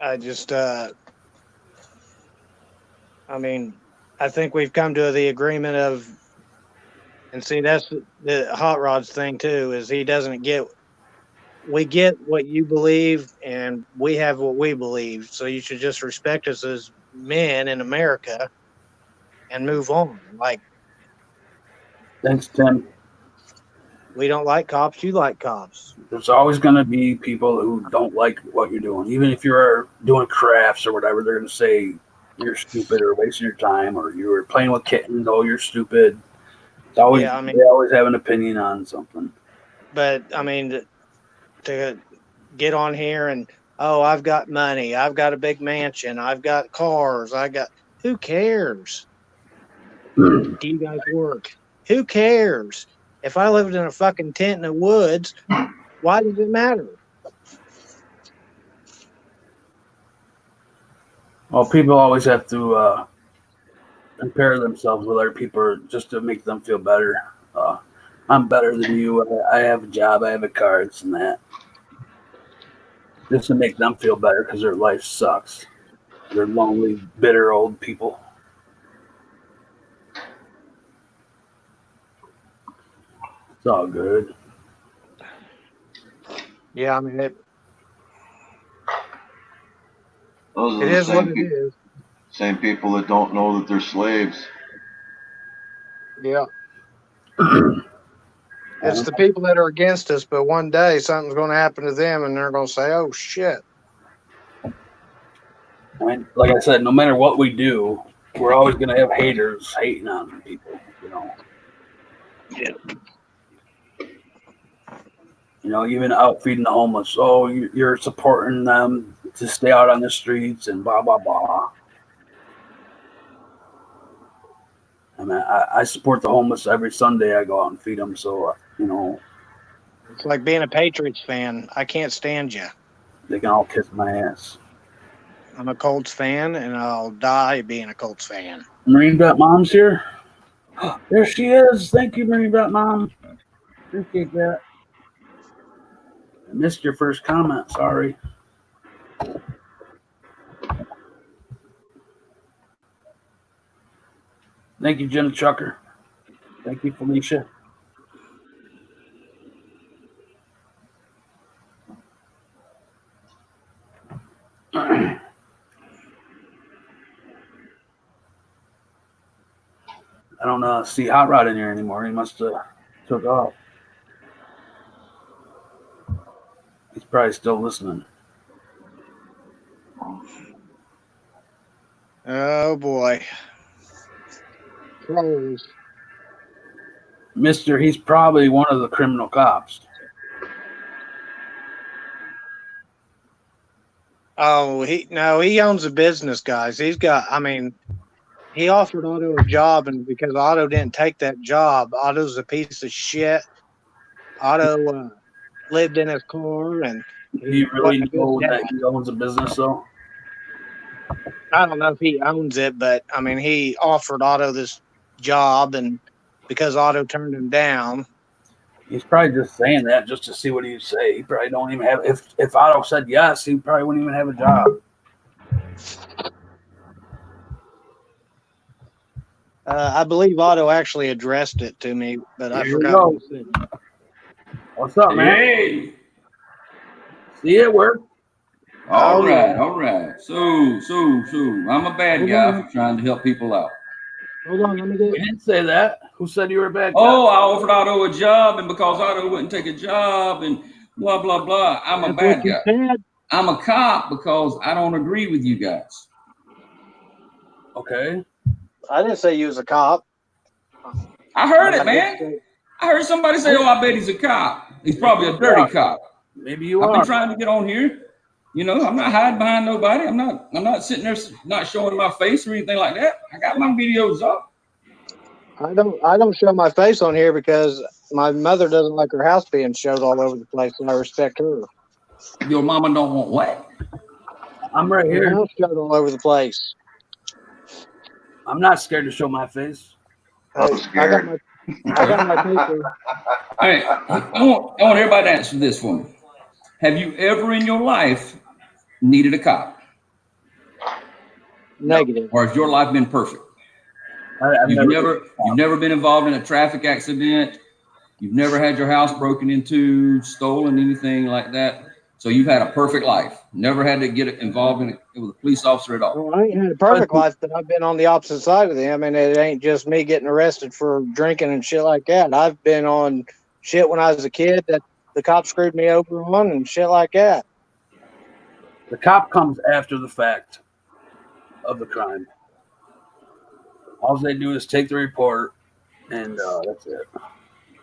I just, I mean, I think we've come to the agreement of, and see, that's the Hot Rod's thing too, is he doesn't get, we get what you believe and we have what we believe. So you should just respect us as men in America and move on. Like, Thanks, Tim. we don't like cops, you like cops. There's always going to be people who don't like what you're doing. Even if you're doing crafts or whatever, they're going to say you're stupid or wasting your time, or you were playing with kittens, oh, you're stupid. It's always, Yeah, I mean- they always have an opinion on something. But I mean, to get on here and, oh, I've got money, I've got a big mansion, I've got cars, who cares? Do you guys work? Who cares? If I lived in a fucking tent in the woods, why does it matter? Well, people always have to compare themselves with other people just to make them feel better. I'm better than you. I have a job. I have a car. This and that. Just to make them feel better because their life sucks. They're lonely, bitter old people. It's all good. Yeah, I mean, Those are it the is what same it is. Same people that don't know that they're slaves. Yeah. It's the people that are against us, but one day something's going to happen to them and they're going to say, oh, shit. I mean, like I said, no matter what we do, we're always going to have haters hating on people, you know. Yeah. You know, even out feeding the homeless. Oh, you're supporting them to stay out on the streets and blah, blah, blah. I mean, I support the homeless every Sunday. I go out and feed them. So, you know. It's like being a Patriots fan. I can't stand you. They can all kiss my ass. I'm a Colts fan, and I'll die being a Colts fan. Marine Vet Mom's here. There she is. Thank you, Marine Vet Mom. Appreciate that. I missed your first comment. Sorry. Thank you, Jim Chucker. Thank you, Felicia. I don't see Hot Rod in here anymore. He must have took off. He's probably still listening. Oh, boy. Trolls. Mister, he's probably one of the criminal cops. Oh, he owns a business, guys. He offered Otto a job, and because Otto didn't take that job, Otto's a piece of shit. Otto lived in his car, and He really knows that he owns a business, though. I don't know if he owns it, but I mean, he offered Otto this job, and because Otto turned him down, He's probably just saying that just to see what he'd say. He probably don't even have. If Otto said yes, he probably wouldn't even have a job. I believe Otto actually addressed it to me, but I Here we forgot. go. What he said. What's up, man? Hey, See it work? all Oh, right, yeah. all right. So, I'm a bad guy for trying to help people out. Hold on, let me get We didn't say that. Who said you were a bad guy? Oh, I offered Otto a job, and because Otto wouldn't take a job, and blah, blah, blah, I'm a That's bad what you guy. said. I'm a cop because I don't agree with you guys. Okay. I didn't say you was a cop. I heard it, man. I heard somebody say, oh, I bet he's a cop. He's probably a dirty cop. Maybe you I've are. been trying to get on here. You know, I'm not hiding behind nobody. I'm not sitting there not showing my face or anything like that. I got my videos up. I don't show my face on here because my mother doesn't like her house being showed all over the place, and I respect her. Your mama don't want what? I'm right Her here. house showed all over the place. I'm not scared to show my face. I'm scared. I got my paper. All right, I want everybody to answer this for me. Have you ever in your life needed a cop, Negative. or has your life been perfect? I've You've never been involved in a traffic accident. You've never had your house broken into, stolen, anything like that. So you've had a perfect life. Never had to get involved in it with a police officer at all. Well, I ain't had a perfect life, but I've been on the opposite side of them, and it ain't just me getting arrested for drinking and shit like that. I've been on shit when I was a kid that the cops screwed me over on and shit like that. The cop comes after the fact of the crime. All they do is take the report, and that's it.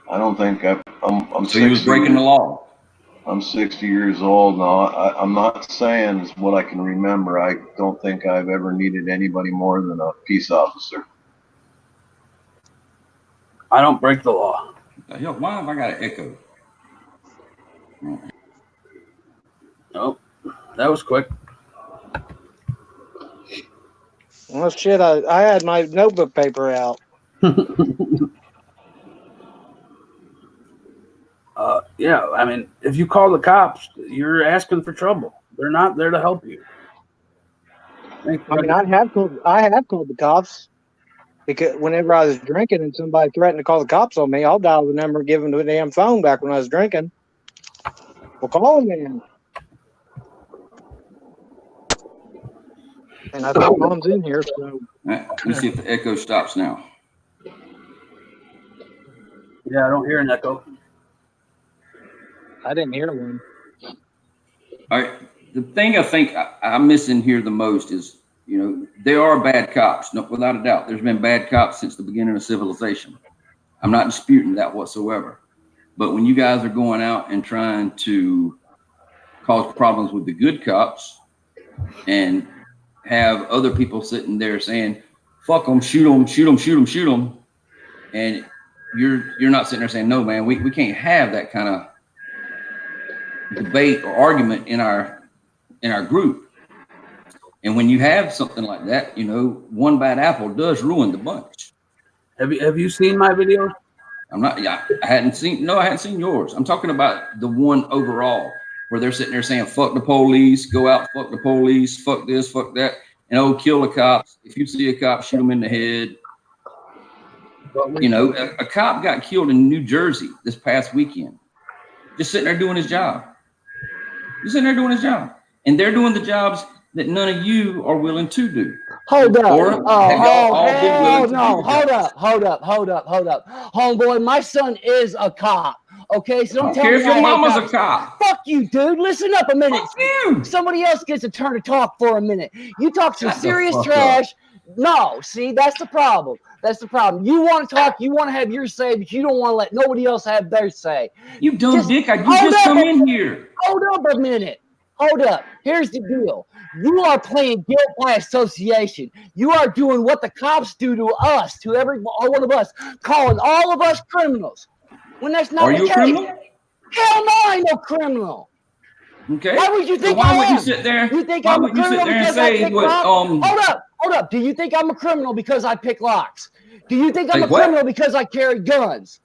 I don't think I'm So you was 60 breaking the law. I'm 60 years old now. I'm not saying is what I can remember. I don't think I've ever needed anybody more than a peace officer. I don't break the law. Yo, why have I got an echo? Nope. That was quick. Well, shit, I had my notebook paper out. Yeah, I mean, if you call the cops, you're asking for trouble. They're not there to help you. I mean, I have called the cops because whenever I was drinking and somebody threatened to call the cops on me, I'll dial the number and give them the damn phone back when I was drinking. Well, call them then. And I think Mom's in here, so All right, let me see if the echo stops now. Yeah, I don't hear an echo. I didn't hear one. All right. The thing I think I'm missing here the most is, there are bad cops, no, without a doubt. There's been bad cops since the beginning of civilization. I'm not disputing that whatsoever. But when you guys are going out and trying to cause problems with the good cops and have other people sitting there saying, fuck them, shoot them, shoot them, shoot them, shoot them, and you're not sitting there saying, no, man, we can't have that kind of debate or argument in our group. And when you have something like that, one bad apple does ruin the bunch. Have you seen my videos? I hadn't seen yours. I'm talking about the one overall where they're sitting there saying, fuck the police, go out, fuck the police, fuck this, fuck that, and kill the cops. If you see a cop, shoot him in the head. A cop got killed in New Jersey this past weekend, just sitting there doing his job. And they're doing the jobs that none of you are willing to do. Hold up. Or have y'all all been willing to do the jobs? Hold up. Homeboy, my son is a cop. Okay, so don't tell care me if your I hate mama's cops. a cop. Fuck you, dude. Listen up a minute. Fuck you. Somebody else gets a turn to talk for a minute. You talk some Shut the serious fuck trash. No, see, that's the problem. You want to talk, you want to have your say, but you don't want to let nobody else have their say. You dumb dick. You hold just up come a- in here. Hold up a minute. Hold up. Here's the deal. You are playing guilt by association. You are doing what the cops do to us, to every one of us, calling all of us criminals. When that's not Are the you a case. criminal? Hell no, I ain't no criminal. Okay. Why would you think why I would am? you sit there? You think why I'm a would you sit criminal there and because I say pick what? locks? Hold up. Do you think I'm a criminal because I pick locks? Do you think I'm Say a what? criminal because I carry guns?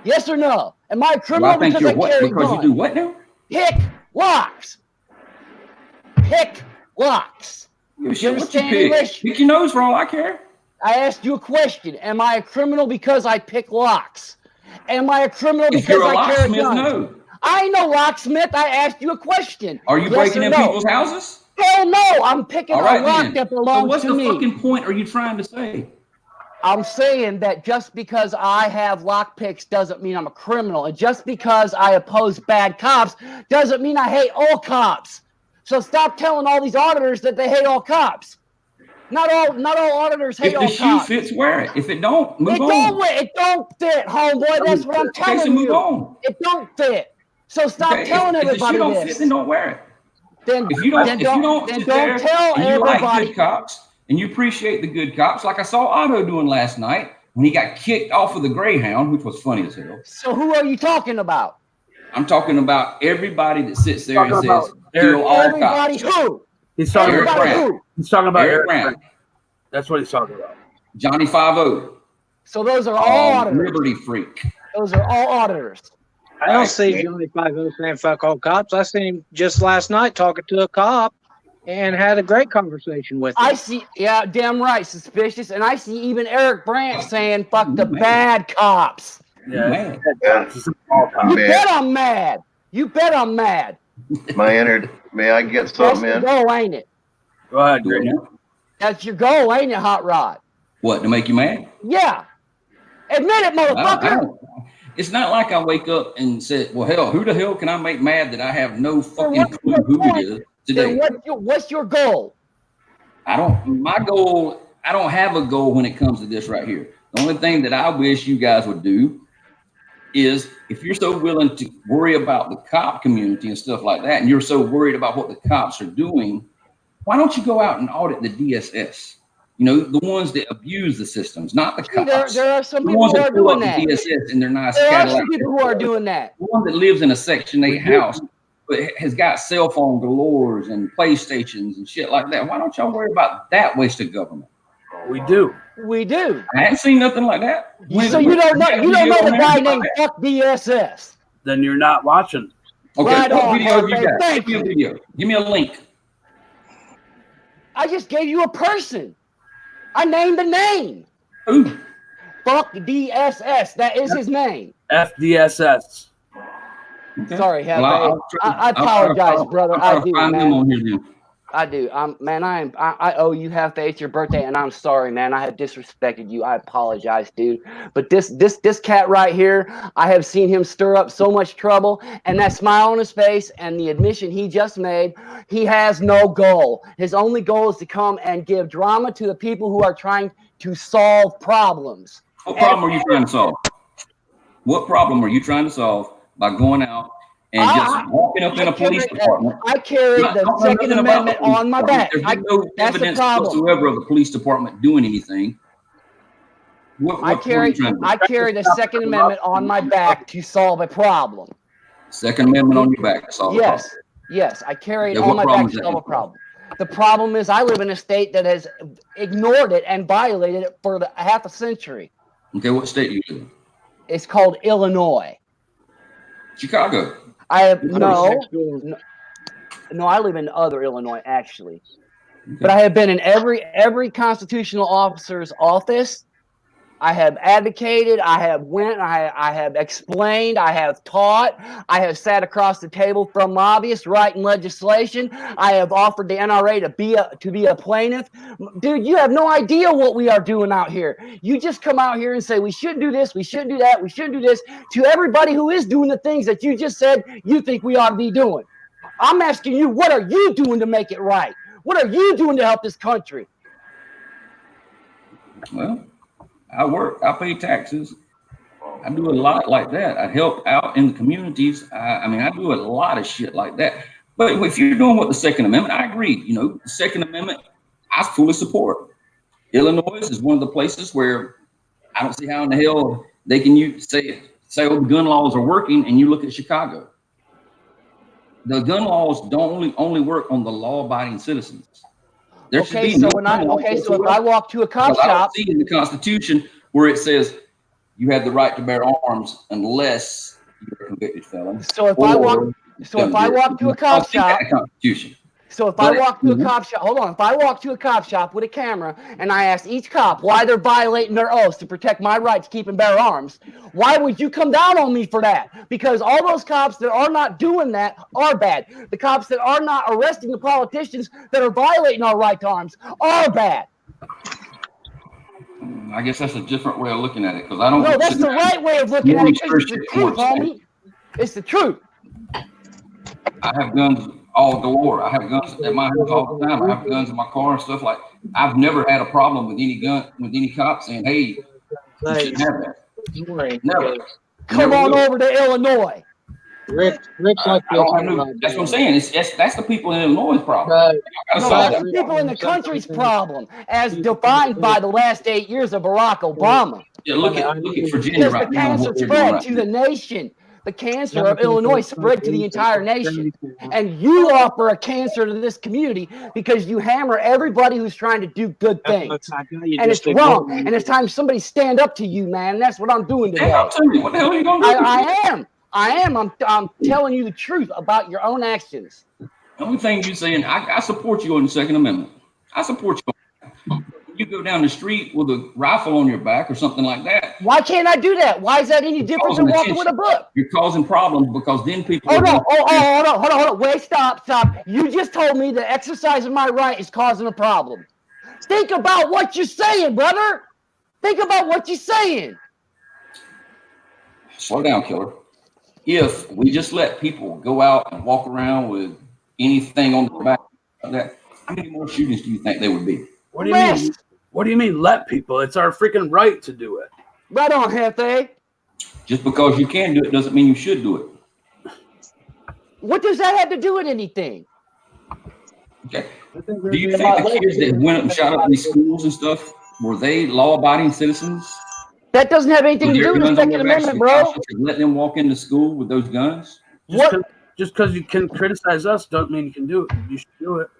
Yes or no? Am I a criminal I think because you're I what? carry Because guns? you do what now? Pick locks. Pick locks. You You shit, what you understand pick? English? Pick your nose for all I care. I asked you a question. Am I a criminal because I pick locks? Am I a criminal If because you're a I carry locksmith, guns? no. I ain't no locksmith. I asked you a question. Are you Yes breaking or in no? people's houses? Hell no. I'm picking All a right, lock then. that So belongs what's to the me. fucking point are you trying to say? I'm saying that just because I have lock picks doesn't mean I'm a criminal. And just because I oppose bad cops doesn't mean I hate all cops. So stop telling all these auditors that they hate all cops. Not all auditors hate If all the shoe cops. fits, wear it. If it don't, move It on. don't fit, homeboy. That's what I'm Okay, telling so move you. on. It don't fit. So stop Okay, telling if the everybody shoe don't this. fit, then don't wear it. Then If you don't, then if you don't then sit don't there tell and you like everybody. good cops and you appreciate the good cops, like I saw Otto doing last night when he got kicked off of the Greyhound, which was funny as hell. So who are you talking about? I'm talking about everybody that sits there and Talking says, about Eric. "Kill all Everybody cops." who? He's talking Eric about Everybody Brown. who? he's talking about Eric Eric Brown, Brown. That's what he's talking about. Johnny 5-0, So those are all auditors. Liberty Freak. Those are all auditors. I don't see Johnny 5-0 saying fuck all cops. I seen him just last night talking to a cop and had a great conversation with him. I see, yeah, damn right, suspicious. And I see even Eric Brandt saying fuck the Man. bad cops. Yeah, Man. it's all You time. Man. bet I'm mad. You bet I'm mad. May I get That's something your in? goal, ain't it? Go ahead, Do it Greg. now. That's your goal, ain't it, Hot Rod? What, to make you mad? Yeah. Admit it, I motherfucker. don't. It's not like I wake up and said, well, hell, who the hell can I make mad that I have no fucking clue who it is Then today? what's your goal? I don't have a goal when it comes to this right here. The only thing that I wish you guys would do is if you're so willing to worry about the cop community and stuff like that, and you're so worried about what the cops are doing, why don't you go out and audit the DSS? You know, the ones that abuse the systems, not the cops. There are some The people ones who are that pull doing up the that. DSS in their nice There are Cadillac. some people who are doing that. The one that lives in a Section 8 house but has got cell phone galores and PlayStations and shit like that. Why don't y'all worry about that waste of government? We do. We do. I haven't seen nothing like that. So you don't know the guy named Fuck DSS. Then you're not watching. Okay, Right what on, video have you Jose. got? Thank Give me a video. Give me a link. I just gave you a person. I named the name. Ooh. Fuck DSS. That is his name. FDSS. Okay. Sorry, Hefe. Well, I apologize, brother. I do, find man. him on here then. I do. Man, I owe you half day. It's your birthday, and I'm sorry, man. I have disrespected you. I apologize, dude. But this cat right here, I have seen him stir up so much trouble, and that smile on his face and the admission he just made, he has no goal. His only goal is to come and give drama to the people who are trying to solve problems. What problem are you trying to solve? What problem are you trying to solve by going out and just walking up in a police department? I carry the Second Amendment on my back. There's no evidence whatsoever of the police department doing anything. I carry the Second Amendment on my back to solve a problem. Second Amendment on your back to solve a problem. Yes, I carry it on my back to solve a problem. The problem is I live in a state that has ignored it and violated it for half a century. Okay, what state do you live in? It's called Illinois. Chicago. I have no, I live in other Illinois actually, but I have been in every constitutional officer's office. I have advocated. I have went. I have explained. I have taught. I have sat across the table from lobbyists writing legislation. I have offered the NRA to be a plaintiff. Dude, you have no idea what we are doing out here. You just come out here and say we shouldn't do this, we shouldn't do that, we shouldn't do this to everybody who is doing the things that you just said you think we ought to be doing. I'm asking you, what are you doing to make it right? What are you doing to help this country? Well, I work, I pay taxes. I do a lot like that. I help out in the communities. I mean, I do a lot of shit like that. But if you're doing what the Second Amendment, I agree. You know, the Second Amendment, I fully support. Illinois is one of the places where I don't see how in the hell they can say, oh, the gun laws are working, and you look at Chicago. The gun laws don't only work on the law-abiding citizens. There should be so if I walk to a cop shop, I don't see in the Constitution where it says you have the right to bear arms unless you're a convicted felon. So if I walk to a cop shop, Constitution. So if I walk to a cop shop, hold on. If I walk to a cop shop with a camera and I ask each cop why they're violating their oaths to protect my right to keep and bear arms, why would you come down on me for that? Because all those cops that are not doing that are bad. The cops that are not arresting the politicians that are violating our right to arms are bad. I guess that's a different way of looking at it, because I don't. No, that's the right way of looking at it. It's the truth, homie. It's the truth. I have guns all galore. I have guns at my house all the time. I have guns in my car and stuff like. I've never had a problem with any cop saying, "Hey, you shouldn't have that." Never. Come on over to Illinois. Rick that's what I'm saying. That's the people in Illinois' problem. That's the people in the country's problem, as defined by the last 8 years of Barack Obama. Yeah, look at Virginia right now. Because the cancer spread to the nation. The cancer of Illinois spread to the entire nation. And you offer a cancer to this community because you hammer everybody who's trying to do good things. And it's wrong. And it's time somebody stand up to you, man. That's what I'm doing today. What the hell are you going to do? I am. I'm telling you the truth about your own actions. The only thing you're saying, I support you on the Second Amendment. I support you. You go down the street with a rifle on your back or something like that. Why can't I do that? Why is that any different than walking with a book? You're causing problems because then people. Hold on. Wait, stop. You just told me the exercise of my right is causing a problem. Think about what you're saying, brother. Think about what you're saying. Slow down, killer. If we just let people go out and walk around with anything on their back like that, how many more shootings do you think there would be? What do you mean? What do you mean let people? It's our freaking right to do it. Right on, Hefe. Just because you can do it doesn't mean you should do it. What does that have to do with anything? Okay. Do you think the kids that went up and shot up these schools and stuff, were they law-abiding citizens? That doesn't have anything to do with the Second Amendment, bro. Let them walk into school with those guns? Just because you can criticize us doesn't mean you can do it. You should do it.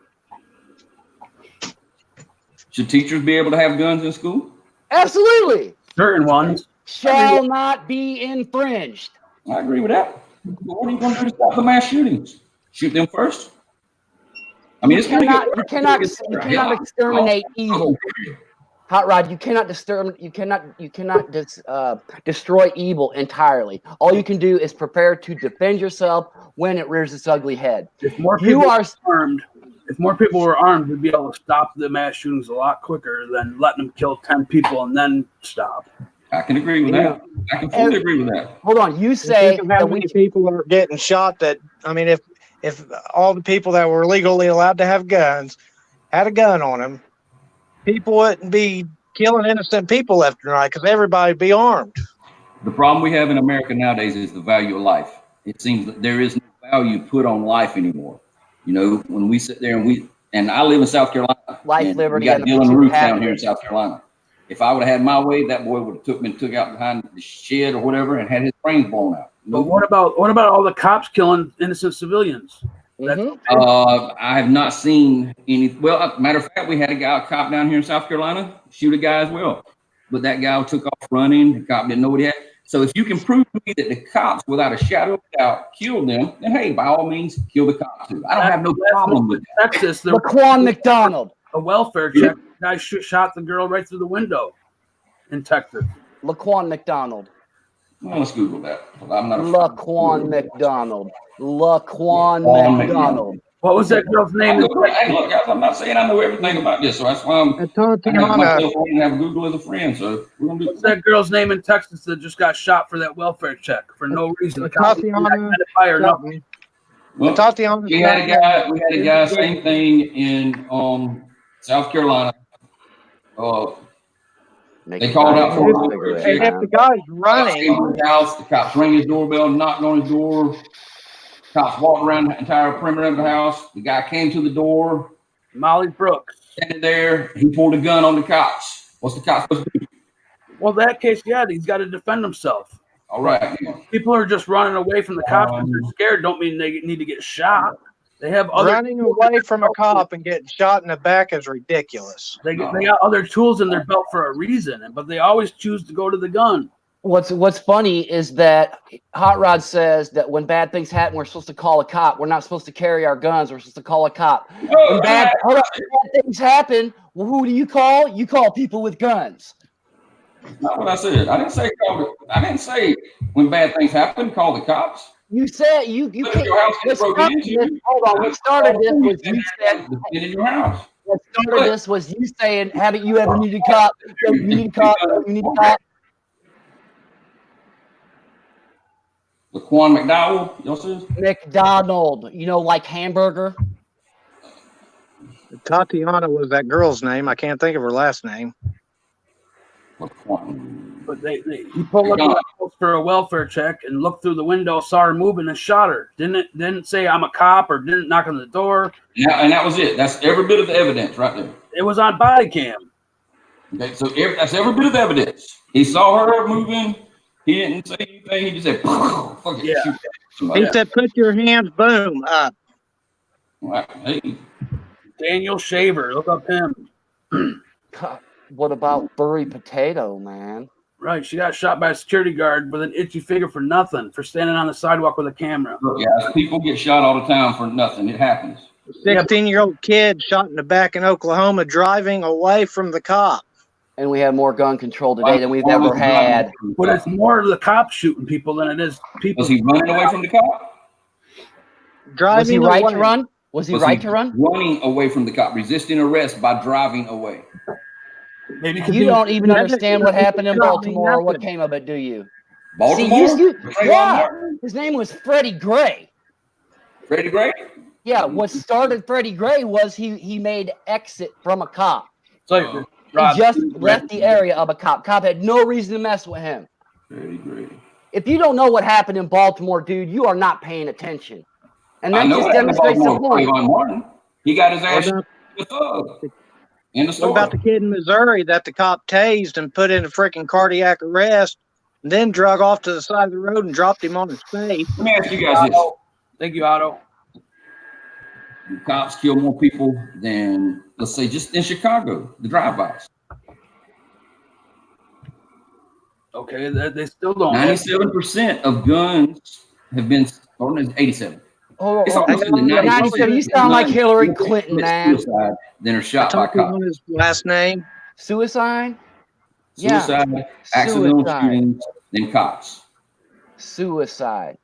Should teachers be able to have guns in school? Absolutely. Certain ones. Shall not be infringed. I agree with that. But what are you going to do to stop the mass shootings? Shoot them first? I mean, you cannot exterminate evil. Hot Rod, you cannot destroy evil entirely. All you can do is prepare to defend yourself when it rears its ugly head. If more people are armed, if more people were armed, we'd be able to stop the mass shootings a lot quicker than letting them kill 10 people and then stop. I can agree with that. I can fully agree with that. Hold on. You And say think of how that many people are getting shot. That I mean, if all the people that were legally allowed to have guns had a gun on them, people wouldn't be killing innocent people left and right because everybody'd be armed. The problem we have in America nowadays is the value of life. It seems that there is no value put on life anymore. You know, when we sit there and I live in South Carolina. life, and liberty, we got and the Dylan pursuit of Roof down happiness. here in South Carolina. If I would have had my way, that boy would have took me and took out behind the shed or whatever and had his brains blown out. But what about all the cops killing innocent civilians? Mhm. I have not seen any. Well, matter of fact, we had a cop down here in South Carolina shoot a guy as well, but that guy took off running. The cop didn't know what he had. So if you can prove to me that the cops, without a shadow of a doubt, killed them, then hey, by all means, kill the cops too. I don't have no problem with that. Texas, there was Laquan McDonald. a welfare check. Guy shot the girl right through the window in Texas. Laquan McDonald. Well, let's Google that. I'm not. Laquan McDonald. Laquan Laquan McDonald. What was that girl's name? Hey, look, guys, I'm not saying I know everything about this, so that's why I have my Tatiana, cell phone and have Google as a friend. So we're gonna do. What's that girl's name in Texas that just got shot for that welfare check for no reason? The cops didn't Tatiana, identify or nothing. Well, Tatiana. we had a guy, same thing in South Carolina. They called out for a And if the guy's Came running, to the house, the cops rang his doorbell, knocked on his door. Cops walked around the entire perimeter of the house. The guy came to the door, Molly Brooks. standing there. He pulled a gun on the cops. What's the cops supposed to do? Well, that case, yeah, he's got to defend himself. All right. People are just running away from the cops because they're scared. Don't mean they need to get shot. They have other. running away from a cop and getting shot in the back is ridiculous. They got other tools in their belt for a reason, but they always choose to go to the gun. What's funny is that Hot Rod says that when bad things happen, we're supposed to call a cop. We're not supposed to carry our guns. We're supposed to call a cop. When bad things happen, well, who do you call? You call people with guns. Not what I said. I didn't say when bad things happen, call the cops. You said you If can't. your house gets What broken started into, this, hold on. What started this was you said. in your house. What started this was you saying, "Haven't you ever needed a cop? You need a cop. You need a cop." Laquan McDowell, y'all says? McDonald, like hamburger. Tatiana was that girl's name. I can't think of her last name. Laquan. But he pulled up to the house for a welfare check and looked through the window, saw her moving, and shot her. Didn't say I'm a cop or didn't knock on the door. Yeah, and that was it. That's every bit of the evidence right there. It was on body cam. Okay, so that's every bit of evidence. He saw her moving. He didn't say anything. He just said, "Fuck it, Yeah. shoot somebody." He said, "Put your hands, boom, up." Right. Hey, Daniel Shaver, look up him. What about Burry Potato, man? Right, she got shot by a security guard with an itchy finger for nothing, for standing on the sidewalk with a camera. look, guys, people get shot all the time for nothing. It happens. 16-year-old kid shot in the back in Oklahoma driving away from the cop. And we have more gun control today than we've ever had. But it's more the cops shooting people than it is people. Was he running away from the cop? Driving Was he right away. to run? Was he right to run? Running away from the cop, resisting arrest by driving away. Maybe because You don't even That understand doesn't what happened in tell me Baltimore or what nothing. came of it, do you? Baltimore? See, Trayvon yeah, Martin? his name was Freddie Gray. Freddie Gray? Yeah, what started Freddie Gray was he made exit from a cop. So, He just left the area of a cop. Cop had no reason to mess with him. Freddie Gray. If you don't know what happened in Baltimore, dude, you are not paying attention. And I that know just what happened to demonstrates the Baltimore with point. Trayvon Martin. He got his ass What shot with a thug in the What store. about the kid in Missouri that the cop tased and put in a freaking cardiac arrest, and then drug off to the side of the road and dropped him on his face? Let me ask you guys this. thank you, Otto. Do cops kill more people than, let's say, just in Chicago, the drive-bys? Okay, they still don't. 97% of guns have been, or no, 87. Oh, It's oh, almost in the 97, you sound like Hillary Clinton, man. Suicide than are shot by Talking cops. on his last name. Suicide? Yeah. Suicide, accidental Suicide. shootings, than cops. Suicide.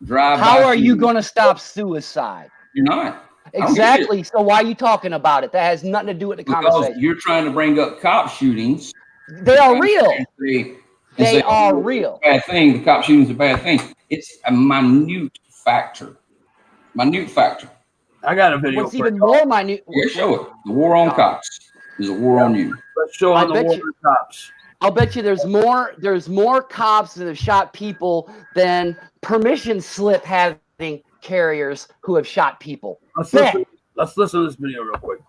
Drive. How are you going to stop suicide? You're not. Exactly. So why are you talking about it? That has nothing to do with the Because conversation. you're trying to bring up cop shootings. They are real. They They are real. Bad thing. The cop shooting's a bad thing. It's a minute factor. Minute factor. I got a video. What's for even you. more minute? Yeah, show it. The war on cops is a war on you. Let's show I on the bet war you- on cops. I'll bet you there's more cops that have shot people than permission slip having carriers who have shot people. Let's Bet. listen to this video real quick.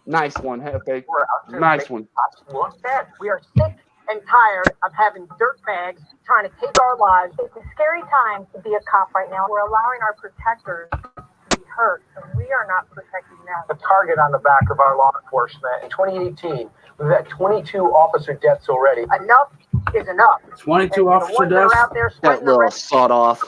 Nice one. Hey, okay. We're out there Nice making one. cops look bad. We are sick and tired of having dirtbags trying to take our lives. It's a scary time to be a cop right now. We're allowing our protectors to be hurt, and we are not protecting them. The target on the back of our law enforcement. In 2018, we've had 22 officer deaths already. Enough is enough. 22 And officer the ones that deaths. are out there That spreading the little red sawed off.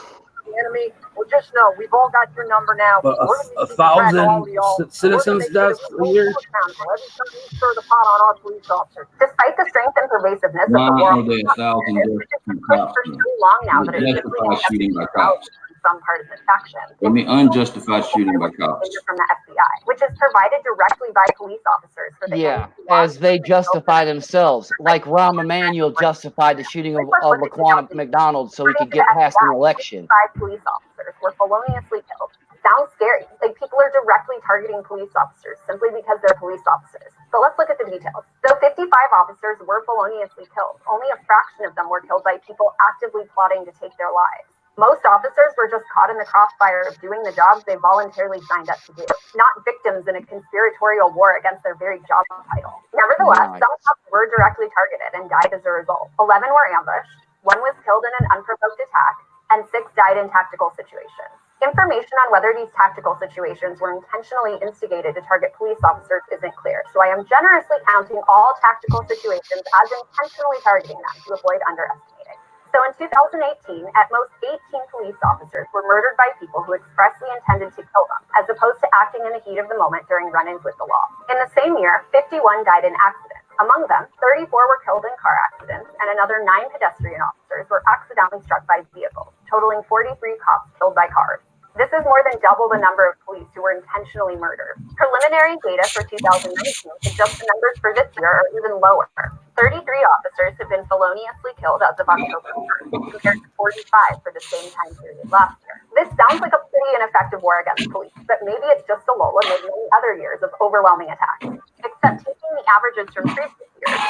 the enemy. Well, just know we've all got your number now. But We're gonna be a keeping track of all thousand of y'all. citizens We're gonna make deaths sure a that we year. hold you accountable every time you stir the pot on our police officers. Despite the strength and pervasiveness of Why the war are there 1,000 deaths from cops? for so long now that it's simply Unjustified shooting by cops. some partisan faction. I mean, unjustified shooting by cops. From the FBI, which is provided directly by police officers for the Yeah, end of as they justify themselves. Like Rahm Emanuel justified the shooting of Laquan McDonald so he could get past an election. 5 police officers were feloniously killed. Sounds scary. Like people are directly targeting police officers simply because they're police officers. But let's look at the details. Though 55 officers were feloniously killed, only a fraction of them were killed by people actively plotting to take their lives. Most officers were just caught in the crossfire of doing the jobs they voluntarily signed up to do, not victims in a conspiratorial war against their very job title. Nevertheless, Nice. some cops were directly targeted and died as a result. 11 were ambushed, 1 was killed in an unprovoked attack, and 6 died in tactical situations. Information on whether these tactical situations were intentionally instigated to target police officers isn't clear, so I am generously counting all tactical situations as intentionally targeting them to avoid underestimating. So in 2018, at most 18 police officers were murdered by people who expressly intended to kill them, as opposed to acting in the heat of the moment during run-ins with the law. In the same year, 51 died in accidents. Among them, 34 were killed in car accidents, and another 9 pedestrian officers were accidentally struck by vehicles, totaling 43 cops killed by cars. This is more than double the number of police who were intentionally murdered. Preliminary data for 2019 suggests the numbers for this year are even lower. 33 officers have been feloniously killed as of October 1st, compared to 45 for the same time period last year. This sounds like a pretty ineffective war against police, but maybe it's just a lull amid many other years of overwhelming attacks. Except taking the averages from previous years,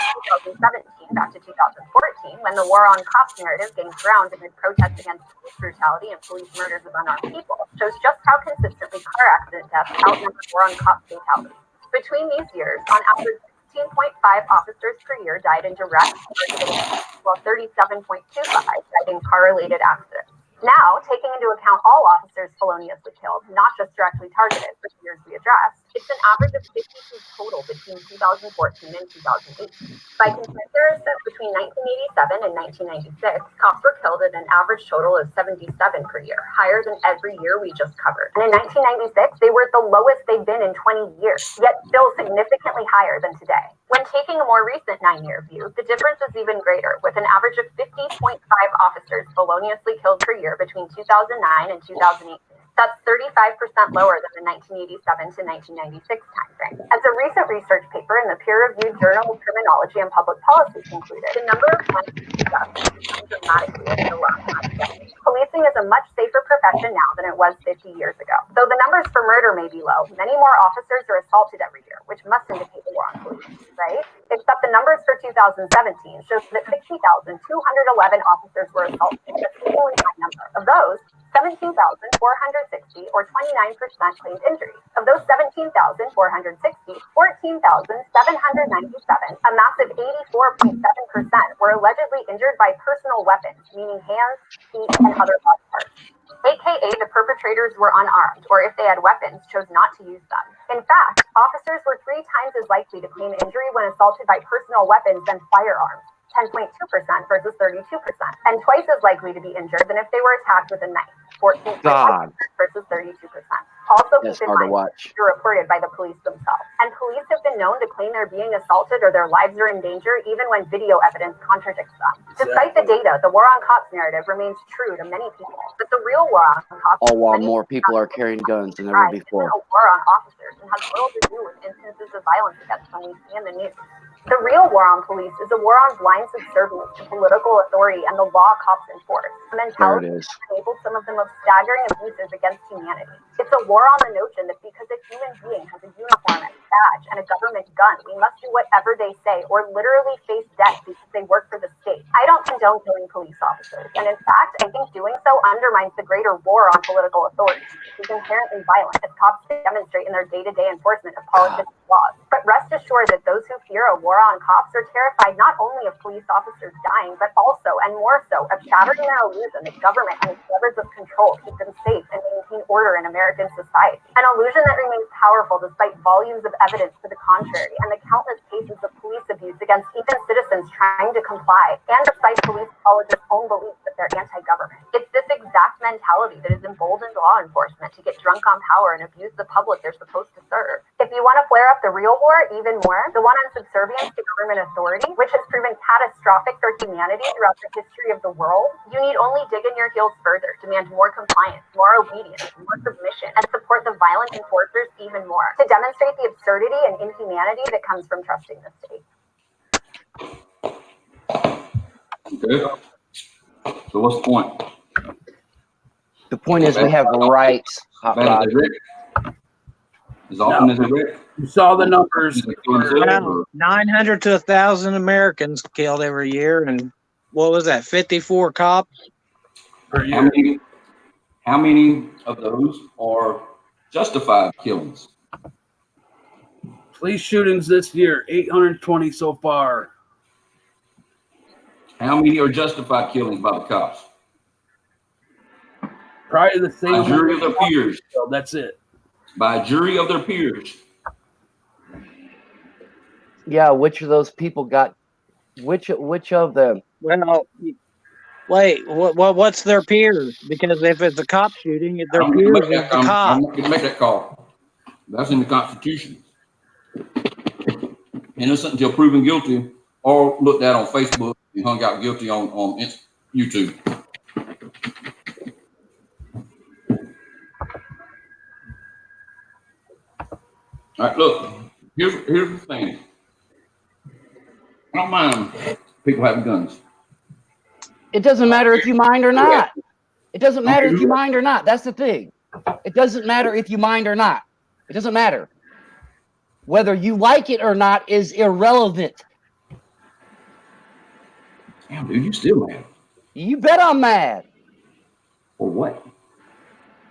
2017 back to 2014, when the war on cops narrative gained ground amid protests against police brutality and police murders of unarmed people, shows just how consistently car accident deaths outnumber war on cops fatalities. Between these years, on average, 16.5 officers per year died in direct car-related, while 37.25 died in car-related accidents. Now, taking into account all officers feloniously killed, not just directly targeted for the years we addressed, it's an average of 52 total between 2014 and 2018. By comparison, between 1987 and 1996, cops were killed at an average total of 77 per year, higher than every year we just covered. And in 1996, they were at the lowest they've been in 20 years, yet still significantly higher than today. When taking a more recent 9-year view, the difference is even greater, with an average of 50.5 officers feloniously killed per year between 2009 and 2018. That's 35% lower than the 1987 to 1996 timeframe. As a recent research paper in the peer-reviewed Journal of Criminology and Public Policy concluded, the number of crimes discussed has dramatically over the last 5 decades. Policing is a much safer profession now than it was 50 years ago. Though the numbers for murder may be low, many more officers are assaulted every year, which must indicate the war on police, right? Except the numbers for 2017 shows that 60,211 officers were assaulted, a seemingly high number. Of those, 17,460, or 29%, claimed injuries. Of those 17,460, 14,797, a massive 84.7%, were allegedly injured by personal weapons, meaning hands, feet, and other body parts. AKA, the perpetrators were unarmed, or if they had weapons, chose not to use them. In fact, officers were 3 times as likely to claim injury when assaulted by personal weapons than firearms, 10.2% versus 32%, and twice as likely to be injured than if they were attacked with a knife, 14% God. versus 32%. Also, That's keep in hard to mind, watch. they're reported by the police themselves. And police have been known to claim they're being assaulted or their lives are in danger, even when video evidence contradicts them. Despite the data, the war on cops narrative remains true to many people. But the real war on cops, All while many more people are carrying guns than ever before. isn't a war on officers and has little to do with instances of violence against them we see in the news. The real war on police is a war on blind subservience to political authority and the law cops enforce. A mentality There it is. that enables some of the most staggering abuses against humanity. It's a war on the notion that because a human being has a uniform and a badge and a government gun, we must do whatever they say or literally face death because they work for the state. I don't condone killing police officers, and in fact, I think doing so undermines the greater war on political authority. It's inherently violent, as cops demonstrate in their day-to-day enforcement of politics' laws. But rest assured that those who fear a war on cops are terrified not only of police officers dying, but also, and more so, of shattering their illusion that government and its levers of control keep them safe and maintain order in American society. An illusion that remains powerful despite volumes of evidence to the contrary and the countless cases of police abuse against even citizens trying to comply, and despite police apologists' own belief that they're anti-government. It's this exact mentality that has emboldened law enforcement to get drunk on power and abuse the public they're supposed to serve. If you want to flare up the real war even more, the one on subservience to government authority, which has proven catastrophic for humanity throughout the history of the world, you need only dig in your heels further, demand more compliance, more obedience, more submission, and support the violent enforcers even more to demonstrate the absurdity and inhumanity that comes from trusting the state. Okay. So what's the point? The point is we have rights. Hot Bad Rod. as they wreck? As often as they wreck? You saw the numbers. Well, 900 to 1,000 Americans killed every year, and what was that? 54 cops per year. How many of those are justified killings? Police shootings this year, 820 so far. How many are justified killings by the cops? Probably the same. By a jury of their peers. So that's it. By a jury of their peers. Yeah, which of those people got which of them? Well, wait, what's their peers? Because if it's a cop shooting, their I'm peers not is the going cop. to make that call. That's in the Constitution. Innocent until proven guilty, or looked at on Facebook and hung out guilty on YouTube. All right, look, here's the thing. I don't mind people having guns. It doesn't matter if you mind or not. It doesn't matter if you mind or not. That's the thing. It doesn't matter if you mind or not. It doesn't matter. Whether you like it or not is irrelevant. Damn, dude, you still mad. You bet I'm mad. For what?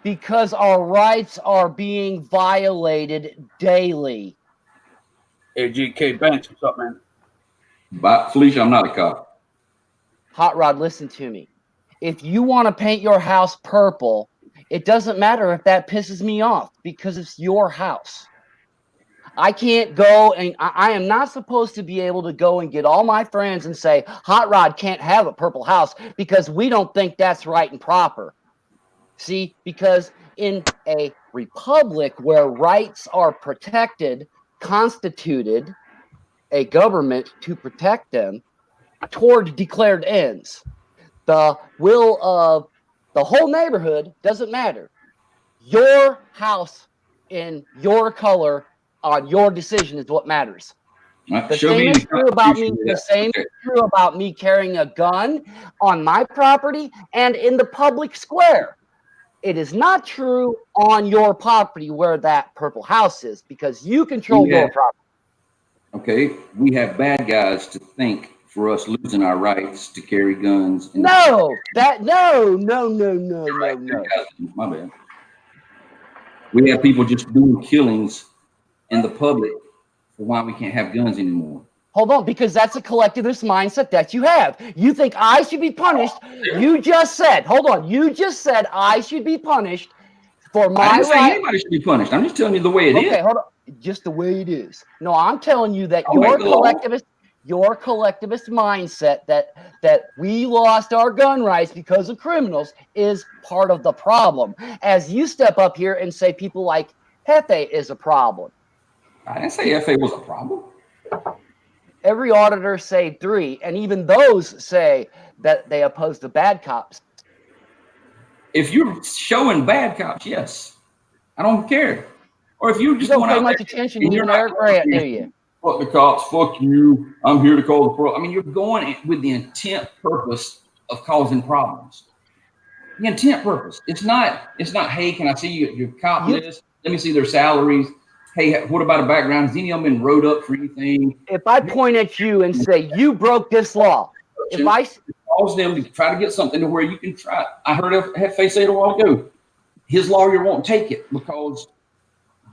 Because our rights are being violated daily. AGK Banks, what's up, man? But Felicia, I'm not a cop. Hot Rod, listen to me. If you want to paint your house purple, it doesn't matter if that pisses me off because it's your house. I can't go and I am not supposed to be able to go and get all my friends and say, Hot Rod can't have a purple house because we don't think that's right and proper. See, because in a republic where rights are protected, constituted a government to protect them toward declared ends. The will of the whole neighborhood doesn't matter. Your house in your color on your decision is what matters. The same is true about me. The same is true about me carrying a gun on my property and in the public square. It is not true on your property where that purple house is because you control your property. Okay, we have bad guys to think for us losing our rights to carry guns. No. My bad. We have people just doing killings in the public for why we can't have guns anymore. Hold on, because that's a collectivist mindset that you have. You think I should be punished. You just said I should be punished for my I didn't say right. anybody should be punished. I'm just telling you the way it is. Okay, hold on. Just the way it is. No, I'm telling you that your collectivist, your collectivist mindset that we lost our gun rights because of criminals is part of the problem. As you step up here and say people like Hefe is a problem. I didn't say Hefe was a problem. Every auditor say 3, and even those say that they oppose the bad cops. If you're showing bad cops, yes, I don't care. Or if you You just don't going pay out much there attention and to you're Eric not Grant, do you? fuck the cops, fuck you, I'm here to call the pro. I mean, you're going with the intent purpose of causing problems. The intent purpose. It's not, hey, can I see your cop list? Let me see their salaries. Hey, what about a background? Has any of them been wrote up for anything? If I point at you and say, you broke this law, if I cause them to try to get something to where you can try. I heard Hefe say it a while ago. His lawyer won't take it because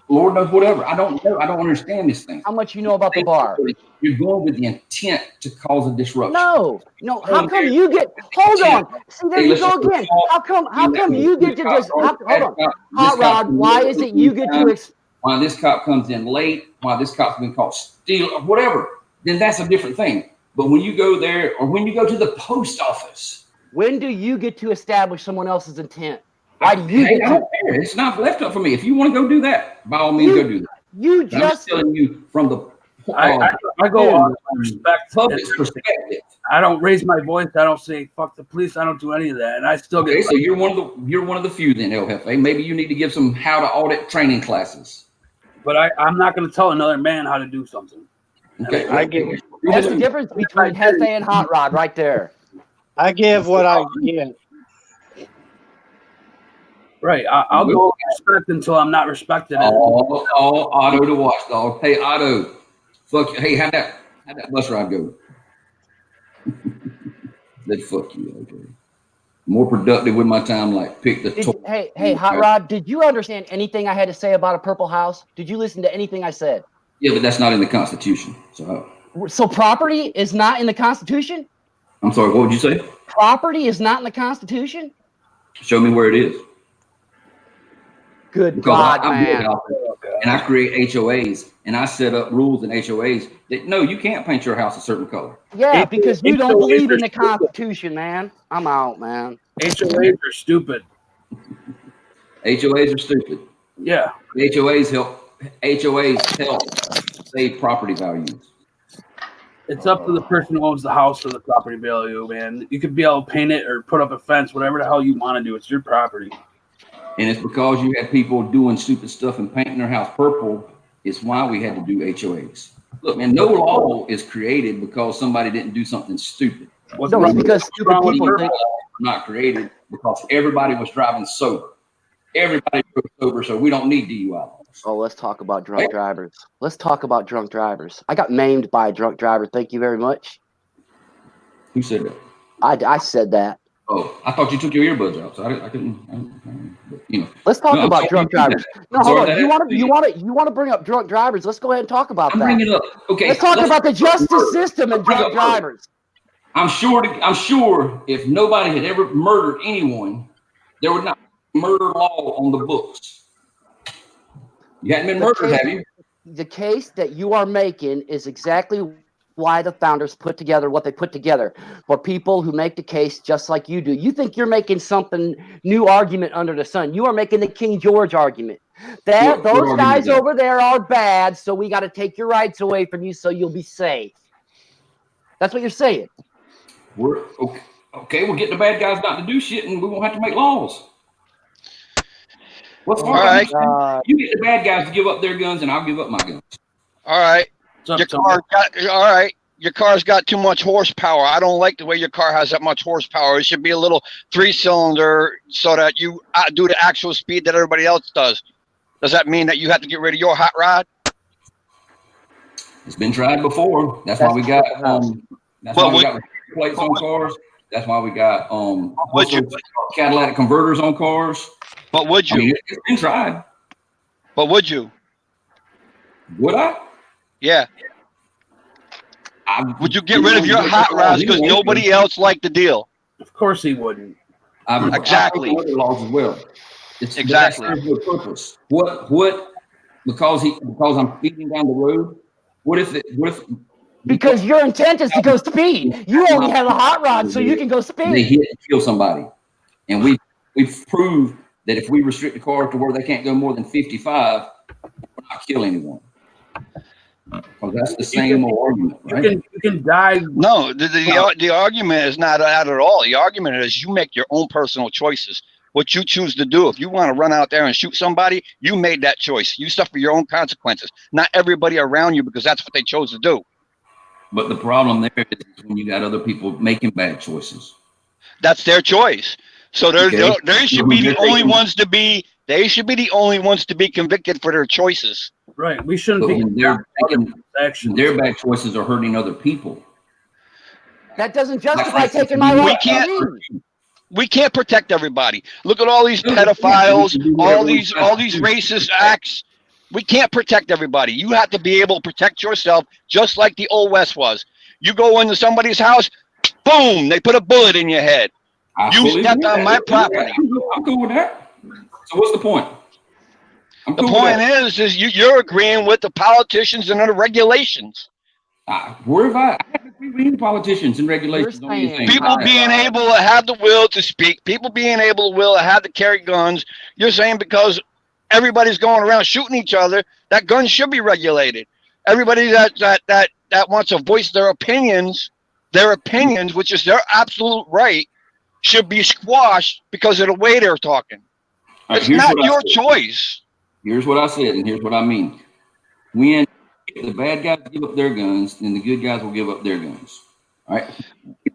Lord knows whatever. I don't know. I don't understand this thing. How much you know about the bar? You're going with the intent to cause a disruption. No. How come you get? Hold on. See, there you go again. How come you get to just? Hold on. Hot Rod, why is it you get to? Why this cop comes in late? Why this cop's been caught stealing or whatever? Then that's a different thing. But when you go there, or when you go to the post office, when do you get to establish someone else's intent? Why do you? I don't care. It's not left up for me. If you want to go do that, by all means, go do that. You I'm just telling you from the I go on respect. public's perspective. I don't raise my voice. I don't say fuck the police. I don't do any of that, and I still get. Okay, so you're one of the few then, El Jefe. Maybe you need to give some how to audit training classes. But I'm not going to tell another man how to do something. Okay, I get it. That's the difference between Hefe and Hot Rod, right there. I give what I get. Right. I'll go respect until I'm not respected. All Otto to watch, dog. Hey, Otto. Fuck you. Hey, how'd that bus ride go? Then fuck you, OJ. More productive with my time, like pick the toy. Hey, Hot Rod, did you understand anything I had to say about a purple house? Did you listen to anything I said? Yeah, but that's not in the Constitution. So property is not in the Constitution? I'm sorry, what would you say? Property is not in the Constitution? Show me where it is. Good Because God, I'm man. and I create HOAs and I set up rules in HOAs that no, you can't paint your house a certain color. Yeah, because you don't believe in the Constitution, man. I'm out, man. HOAs are stupid. HOAs are stupid. Yeah. HOAs help save property values. It's up to the person who owns the house for the property value, man. You could be able to paint it or put up a fence, whatever the hell you want to do. It's your property. And it's because you had people doing stupid stuff and painting their house purple. It's why we had to do HOAs. Look, man, no law is created because somebody didn't do something stupid. No, it's because stupid people think. Not created because everybody was driving sober. Everybody drove sober, so we don't need DUI laws. Oh, let's talk about drunk drivers. Let's talk about drunk drivers. I got maimed by a drunk driver. Thank you very much. Who said that? I said that. Oh, I thought you took your earbuds out, so I couldn't. You know. Let's talk about drunk drivers. No, hold on. You want to bring up drunk drivers? Let's go ahead and talk about that. Bring it up. Okay. Let's talk about the justice system and drunk drivers. I'm sure if nobody had ever murdered anyone, there would not be murder law on the books. You hadn't been murdered, have you? The case that you are making is exactly why the founders put together what they put together for people who make the case just like you do. You think you're making something new argument under the sun. You are making the King George argument. Those guys over there are bad, so we got to take your rights away from you so you'll be safe. That's what you're saying. We're okay. We'll get the bad guys not to do shit, and we won't have to make laws. What's all right? You get the bad guys to give up their guns, and I'll give up my guns. All right. Your car's got too much horsepower. I don't like the way your car has that much horsepower. It should be a little 3-cylinder so that you do the actual speed that everybody else does. Does that mean that you have to get rid of your hot rod? It's been tried before. That's why we got plates on cars. That's why we got catalytic converters on cars. But would you? I mean, it's been tried. But would you? Would I? Yeah. Would you get rid of your hot rods because nobody else liked the deal? Of course he wouldn't. Exactly. Other laws as well. It's exactly the purpose. What? Because I'm speeding down the road. What if Because your intent is to go speed. You only have a hot rod, so you can go They speed. hit and kill somebody. And we've proved that if we restrict the car to where they can't go more than 55, we're not kill anyone. Well, that's the same old argument, right? You can die. No, the argument is not that at all. The argument is you make your own personal choices. What you choose to do. If you want to run out there and shoot somebody, you made that choice. You suffer your own consequences. Not everybody around you, because that's what they chose to do. But the problem there is when you got other people making bad choices. That's their choice. So they should be the only ones to be. They should be the only ones to be convicted for their choices. Right. We shouldn't But be. when they're making Action. their bad choices are hurting other people. That doesn't justify taking my right. We can't protect everybody. Look at all these pedophiles, all these racist acts. We can't protect everybody. You have to be able to protect yourself, just like the old West was. You go into somebody's house, boom, they put a bullet in your head. You stepped on my property. I'm cool with that. So what's the point? The point is you're agreeing with the politicians and the regulations. Where have I have to agree with politicians and regulations on anything. People being able to have the will to speak, people being able to have to carry guns. You're saying because everybody's going around shooting each other, that guns should be regulated. Everybody that wants to voice their opinions, which is their absolute right, should be squashed because of the way they're talking. It's not your choice. Here's what I said, and here's what I mean. When the bad guys give up their guns, then the good guys will give up their guns. All right?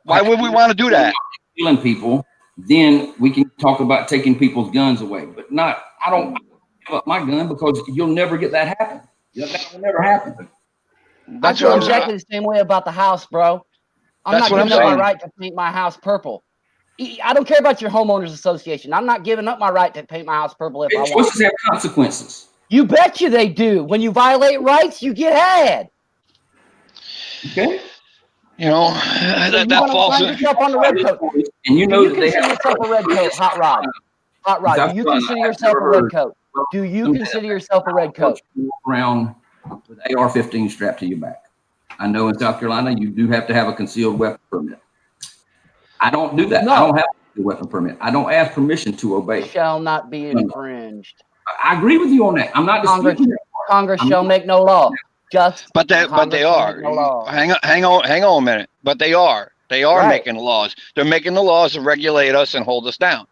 Why would we want to do that? Killing people, then we can talk about taking people's guns away. But not, I don't give up my gun because you'll never get that happen. That will never happen. I feel exactly the same way about the house, bro. I'm not giving up my right to paint my house purple. I don't care about your homeowners association. I'm not giving up my right to paint my house purple if I want. Choices have consequences. You bet you they do. When you violate rights, you get had. Okay. You know, that falls in. Yourself on the red coat. And you know you that they consider have yourself a red coat, Hot Rod. Hot Rod, do you consider yourself a red coat? Do you consider yourself a red coat? Around with AR-15 strapped to your back. I know in South Carolina you do have to have a concealed weapon permit. I don't do that. No. I don't have a weapon permit. I don't ask permission to obey. Shall not be infringed. I agree with you on that. I'm not disputing that. Congress shall make no law. But they are. Hang on a minute. But they are right. Making laws. They're making the laws to regulate us and hold us down.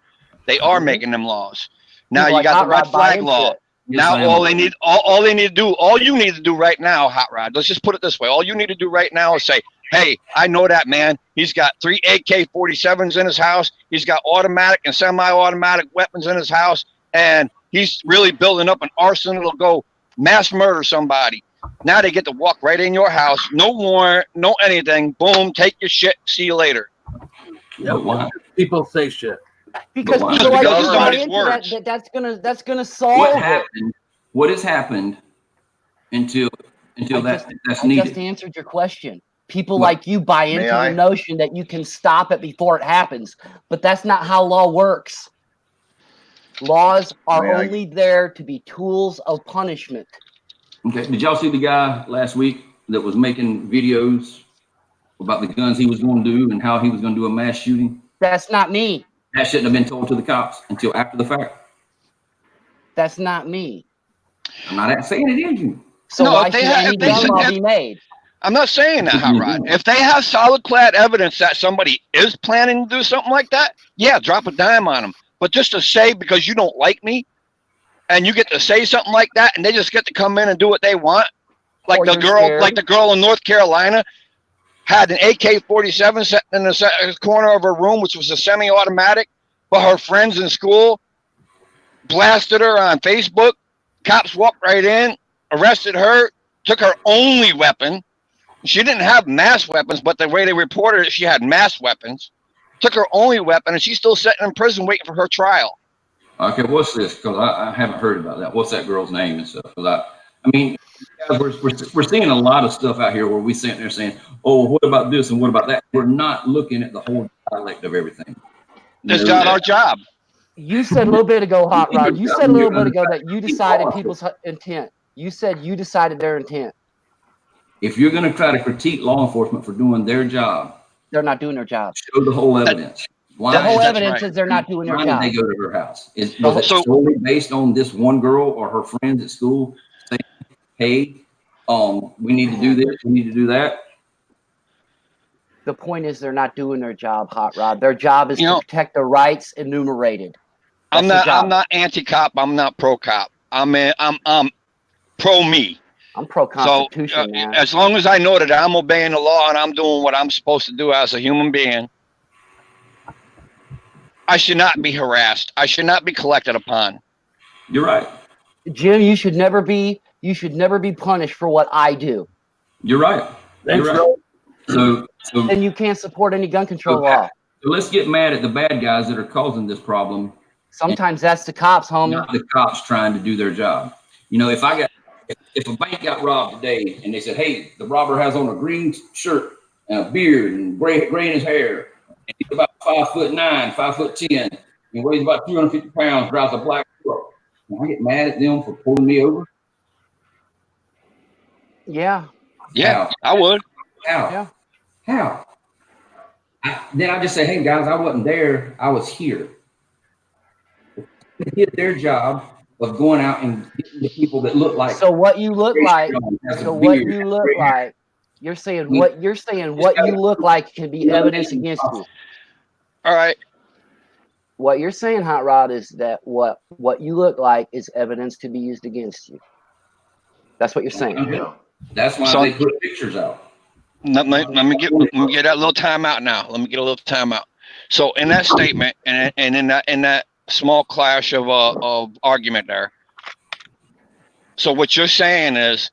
They are making them laws. Now you got the red flag law. Now all you need to do right now, Hot Rod, let's just put it this way. All you need to do right now is say, hey, I know that man. He's got 3 AK-47s in his house. He's got automatic and semi-automatic weapons in his house. And he's really building up an arsenal to go mass murder somebody. Now they get to walk right in your house. No warrant, no anything. Boom, take your shit. See you later. Yeah, people say shit. Because people like you buy into that's gonna solve it. What has happened until that's needed? I just answered your question. People like you buy into the notion that you can stop it before it happens, but that's not how law works. Laws are only there to be tools of punishment. Okay. Did y'all see the guy last week that was making videos about the guns he was going to do and how he was going to do a mass shooting? That's not me. That shouldn't have been told to the cops until after the fact. That's not me. I'm not saying it is you. So why should any gun law be made? I'm not saying that, Hot Rod. If they have solid clad evidence that somebody is planning to do something like that, yeah, drop a dime on them. But just to say because you don't like me, and you get to say something like that, and they just get to come in and do what they want, like the girl in North Carolina had an AK-47 set in the corner of her room, which was a semi-automatic, but her friends in school blasted her on Facebook. Cops walked right in, arrested her, took her only weapon. She didn't have mass weapons, but the way they reported it, she had mass weapons. Took her only weapon, and she's still sitting in prison waiting for her trial. Okay, what's this? Because I haven't heard about that. What's that girl's name and stuff? I mean, we're seeing a lot of stuff out here where we sitting there saying, "Oh, what about this and what about that?" We're not looking at the whole dialect of everything. It's not our job. You said a little bit ago, Hot Rod. You said a little bit ago that you decided people's intent. You said you decided their intent. if you're going to try to critique law enforcement for doing their job, They're not doing their job. show the whole evidence. Why The whole That's evidence right. is they're not doing their why did job. they go to her house? Was it So- solely based on this one girl or her friends at school saying, hey, we need to do this, we need to do that? The point is they're not doing their job, Hot Rod. Their job is You to know- protect the rights enumerated. I'm That's their not. job. I'm not anti-cop. I'm not pro-cop. I'm pro me. I'm pro So Constitution, man. as long as I know that I'm obeying the law and I'm doing what I'm supposed to do as a human being, I should not be harassed. I should not be collected upon. You're right. Jim, you should never be punished for what I do. You're right. Thanks, You're right. bro. So Then you can't support any gun control Okay. law. let's get mad at the bad guys that are causing this problem, Sometimes that's the cops, homie. not the cops trying to do their job. You know, if a bank got robbed today and they said, hey, the robber has on a green shirt and a beard and gray in his hair, and he's about 5'9", 5'10", and weighs about 250 pounds, drives a black truck, can I get mad at them for pulling me over? Yeah. Yeah, How? I would. How? Yeah. How? Then I just say, hey guys, I wasn't there. I was here. They did their job of going out and getting the people that look like. So what you look like, Has a so what beard, you look gray hair. like, you're saying what you look like can be evidence against you. All right. What you're saying, Hot Rod, is that what you look like is evidence to be used against you. That's what you're saying. Yeah. That's why So- they put pictures out. Let me get that little time out now. Let me get a little time out. So in that statement and in that small clash of argument there. So what you're saying is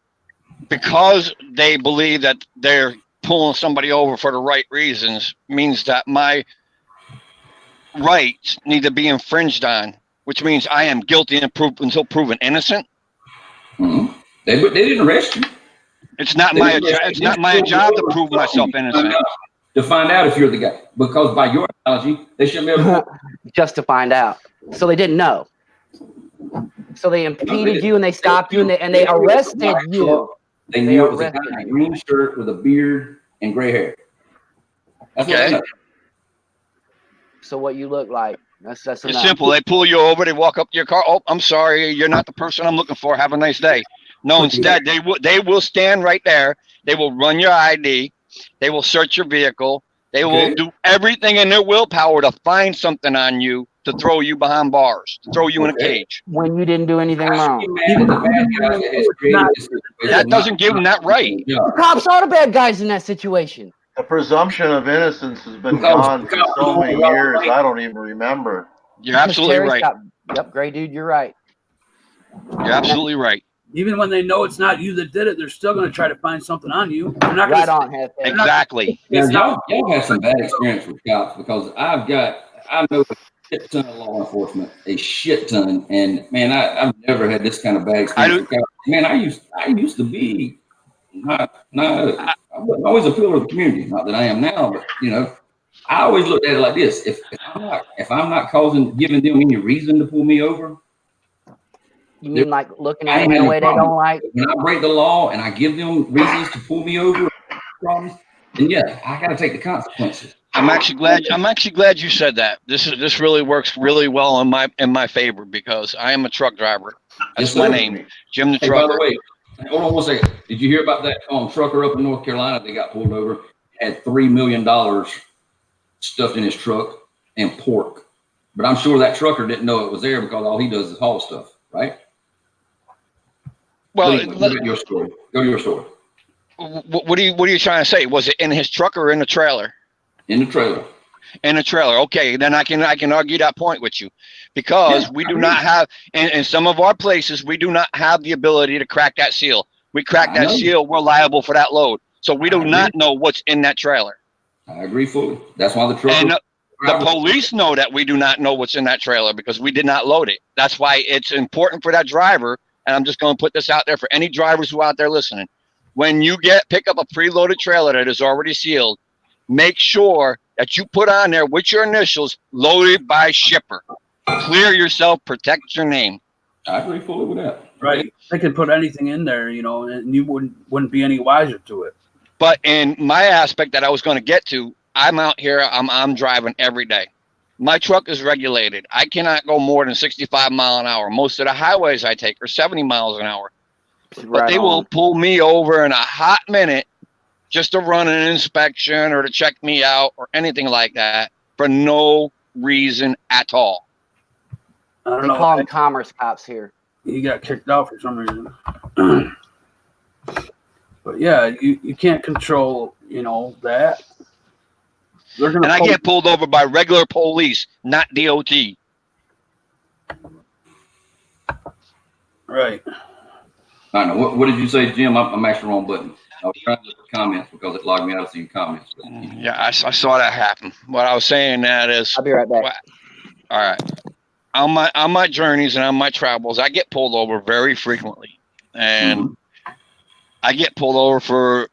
because they believe that they're pulling somebody over for the right reasons means that my rights need to be infringed on, which means I am guilty until proven innocent. Mhm. They didn't arrest you. It's not my job to prove myself innocent. To find out if you're the guy, because by your analogy, they should be able to. Just to find out. So they didn't know. So they impeded you and they stopped you and they arrested you. They knew it was a arrested guy in a you. green shirt with a beard and gray hair. That's what Okay. they know. So what you look like. That's It's enough. simple. They pull you over. They walk up to your car. Oh, I'm sorry. You're not the person I'm looking for. Have a nice day. No, instead, they will stand right there. They will run your ID. They will search your vehicle. They will Okay. do everything in their willpower to find something on you to throw you behind bars, to throw you in a Okay. cage. When you didn't do anything I should wrong. be mad at the bad guy that has created this situation. That doesn't give them that right. Yeah. The cops are the bad guys in that situation. The presumption of innocence has been Because- gone for so many years, I don't even remember. You're absolutely Terry right. stopped- Yep, Gray dude, you're right. You're absolutely right. Even when they know it's not you that did it, they're still going to try to find something on you. They're not Right going on, Hefe. Exactly. Yeah, It's not- y'all have some bad experience with cops because I know a shit ton of law enforcement, a shit ton, and man, I've never had this kind of bad experience with cops. Man, I used to be I wasn't always a pillar of the community, not that I am now, but you know, I always looked at it like this: if I'm not giving them any reason to pull me over, You mean like looking I at ain't them in a had way no they don't like? when I break the law and I give them reasons to pull me over, problems, then yeah, I got to take the consequences. I'm actually glad you said that. This really works really well in my favor because I am a truck driver. That's Yes, my sir. name, Jim the Hey, by the Trucker. way, hold on one second. Did you hear about that trucker up in North Carolina that got pulled over? Had $3 million stuffed in his truck and pork. But I'm sure that trucker didn't know it was there because all he does is haul stuff, right? Well, Anyway, go to your story. Go to your story. what are you trying to say? Was it in his truck or in the trailer? In the trailer. In the trailer. Okay, then I can argue that point with you, because Yeah, we I do agree. not have in some of our places we do not have the ability to crack that seal. We crack I that know. seal, we're liable for that load. So we do I not know what's in that trailer. I agree fully. That's why the trucker. And the police know that we do not know what's in that trailer because we did not load it. That's why it's important for that driver. And I'm just going to put this out there for any drivers who are out there listening. When you pick up a preloaded trailer that is already sealed, make sure that you put on there with your initials, loaded by shipper. Clear yourself, protect your name. I agree fully with that. Right. They could put anything in there, you know, and you wouldn't be any wiser to it. But in my aspect that I was going to get to, I'm out here, I'm driving every day. My truck is regulated. I cannot go more than 65 mile an hour. Most of the highways I take are 70 miles an hour. But they will pull me over in a hot minute just to run an inspection or to check me out or anything like that for no reason at all. I don't They know. call them commerce cops here. He got kicked out for some reason. But yeah, you can't control, you know, that. They're gonna And I get pulled over by regular police, not DOT. Right. I don't know. What did you say, Jim? I mashed the wrong button. I was trying to look at comments because it logged me out of seeing comments. Yeah, I saw that happen. What I was saying that is, I'll be right back. all right. On my journeys and on my travels, I get pulled over very frequently, and I get pulled over for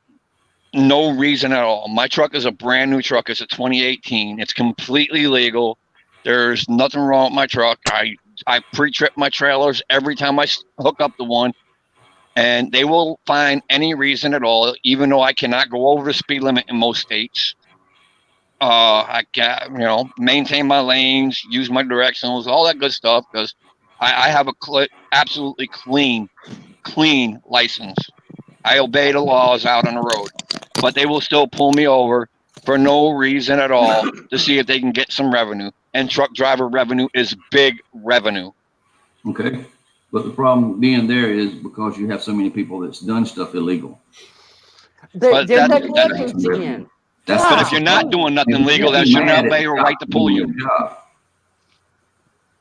no reason at all. My truck is a brand new truck. It's a 2018. It's completely legal. There's nothing wrong with my truck. I pre-trip my trailers every time I hook up the one, and they will find any reason at all, even though I cannot go over the speed limit in most states. I can, you know, maintain my lanes, use my directionals, all that good stuff, because I have a absolutely clean license. I obey the laws out on the road, but they will still pull me over for no reason at all to see if they can get some revenue. And truck driver revenue is big revenue. Okay. But the problem being there is because you have so many people that's done stuff illegal. They're that- negligence again. That's But if you're not doing nothing legal, that should not be a right to pull you.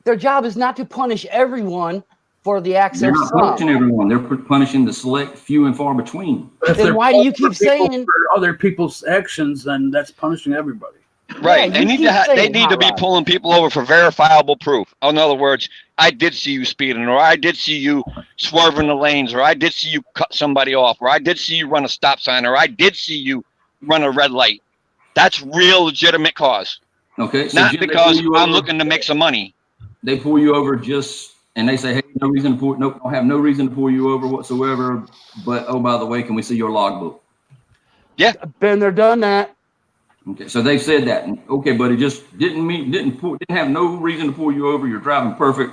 Their job is not to punish everyone for the acts They're of not some. punishing everyone. They're punishing the select few and far between. But if Then they're why do you pulling keep people saying- for other people's actions? Then that's punishing everybody. Right. Yeah, They you need keep to they saying need to be hot rod. pulling people over for verifiable proof. In other words, I did see you speeding, or I did see you swerving the lanes, or I did see you cut somebody off, or I did see you run a stop sign, or I did see you run a red light. That's real legitimate cause. Okay. So Not Jim, they because pull you I'm over- looking to make some money. They pull you over and they say, hey, no reason to pull, nope, don't have no reason to pull you over whatsoever. But oh, by the way, can we see your logbook? Been there, done that. Okay, so they've said that. Okay, but it just didn't have no reason to pull you over. You're driving perfect.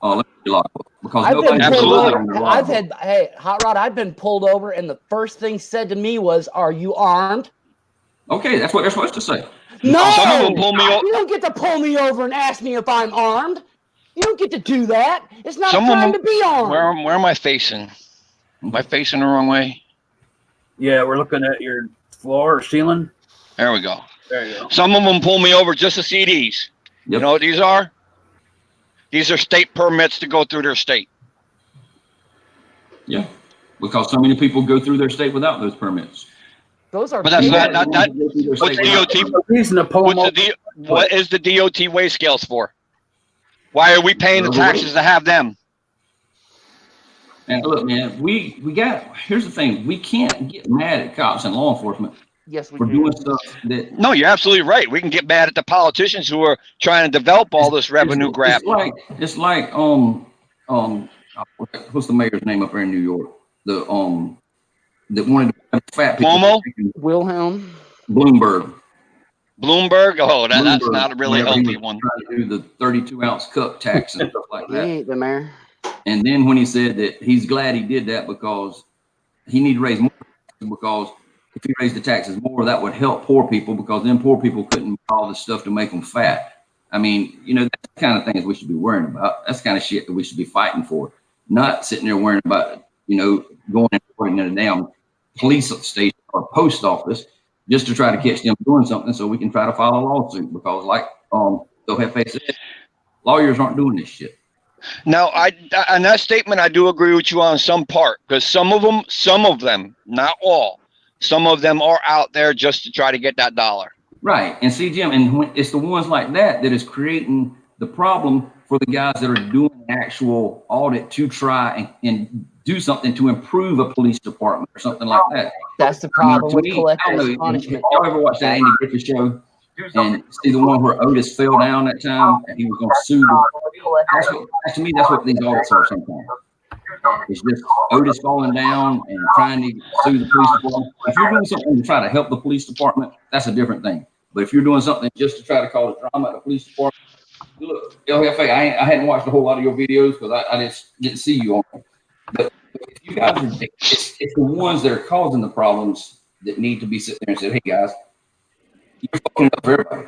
Let me see your logbook because I've been nobody pulled Absolutely. on over. your I've logbook. had, hey, Hot Rod, I've been pulled over, and the first thing said to me was, "Are you armed?" Okay, that's what they're supposed to say. No, Some of them pull me over. you don't get to pull me over and ask me if I'm armed. You don't get to do that. It's not Some a of crime them- to be armed. Where am I facing? Am I facing the wrong way? Yeah, we're looking at your floor or ceiling. There we go. There you go. Some of them pull me over just to see these. You Yep. know what these are? These are state permits to go through their state. Yeah, because so many people go through their state without those permits. Those are But that's paid- not what's DOT? The reason to pull them What's over. what is the DOT weigh scales for? Why are we paying the taxes to have them? And look, man, here's the thing. We can't get mad at cops and law enforcement Yes, we for do. doing stuff that No, you're absolutely right. We can get mad at the politicians who are trying to develop all this revenue grab. It's like what's the mayor's name up there in New York? That wanted to have fat people. Cuomo? Wilhelm. Bloomberg. Bloomberg? Oh, that's Bloomberg, not a really whenever he healthy was one. Trying to do the 32-ounce cup tax and stuff like He that. ain't the mayor. And then when he said that he's glad he did that because he need to raise more, because if he raised the taxes more, that would help poor people because then poor people couldn't buy all this stuff to make them fat. I mean, that's the kind of things we should be worrying about. That's the kind of shit that we should be fighting for, not sitting there worrying about, going and working in a damn police station or post office just to try to catch them doing something so we can try to file a lawsuit because like Hefe said, lawyers aren't doing this shit. Now, on that statement, I do agree with you on some part because some of them, not all, some of them are out there just to try to get that dollar. Right. And see, Jim, and when it's the ones like that is creating the problem for the guys that are doing an actual audit to try and do something to improve a police department or something like that. That's the I mean, problem to with me, I collective don't know, punishment. y'all ever watch that Andy Griffith show and see the one where Otis fell down that time and he was going to sue? To me, that's what these audits are sometimes. It's just Otis falling down and trying to sue the police department. If you're doing something to try to help the police department, that's a different thing. But if you're doing something just to try to cause drama at the police department, look, LFA, I hadn't watched a whole lot of your videos because I just didn't see you on them. But if you guys are, it's the ones that are causing the problems that need to be sitting there and said, hey guys, you're fucking up for everybody.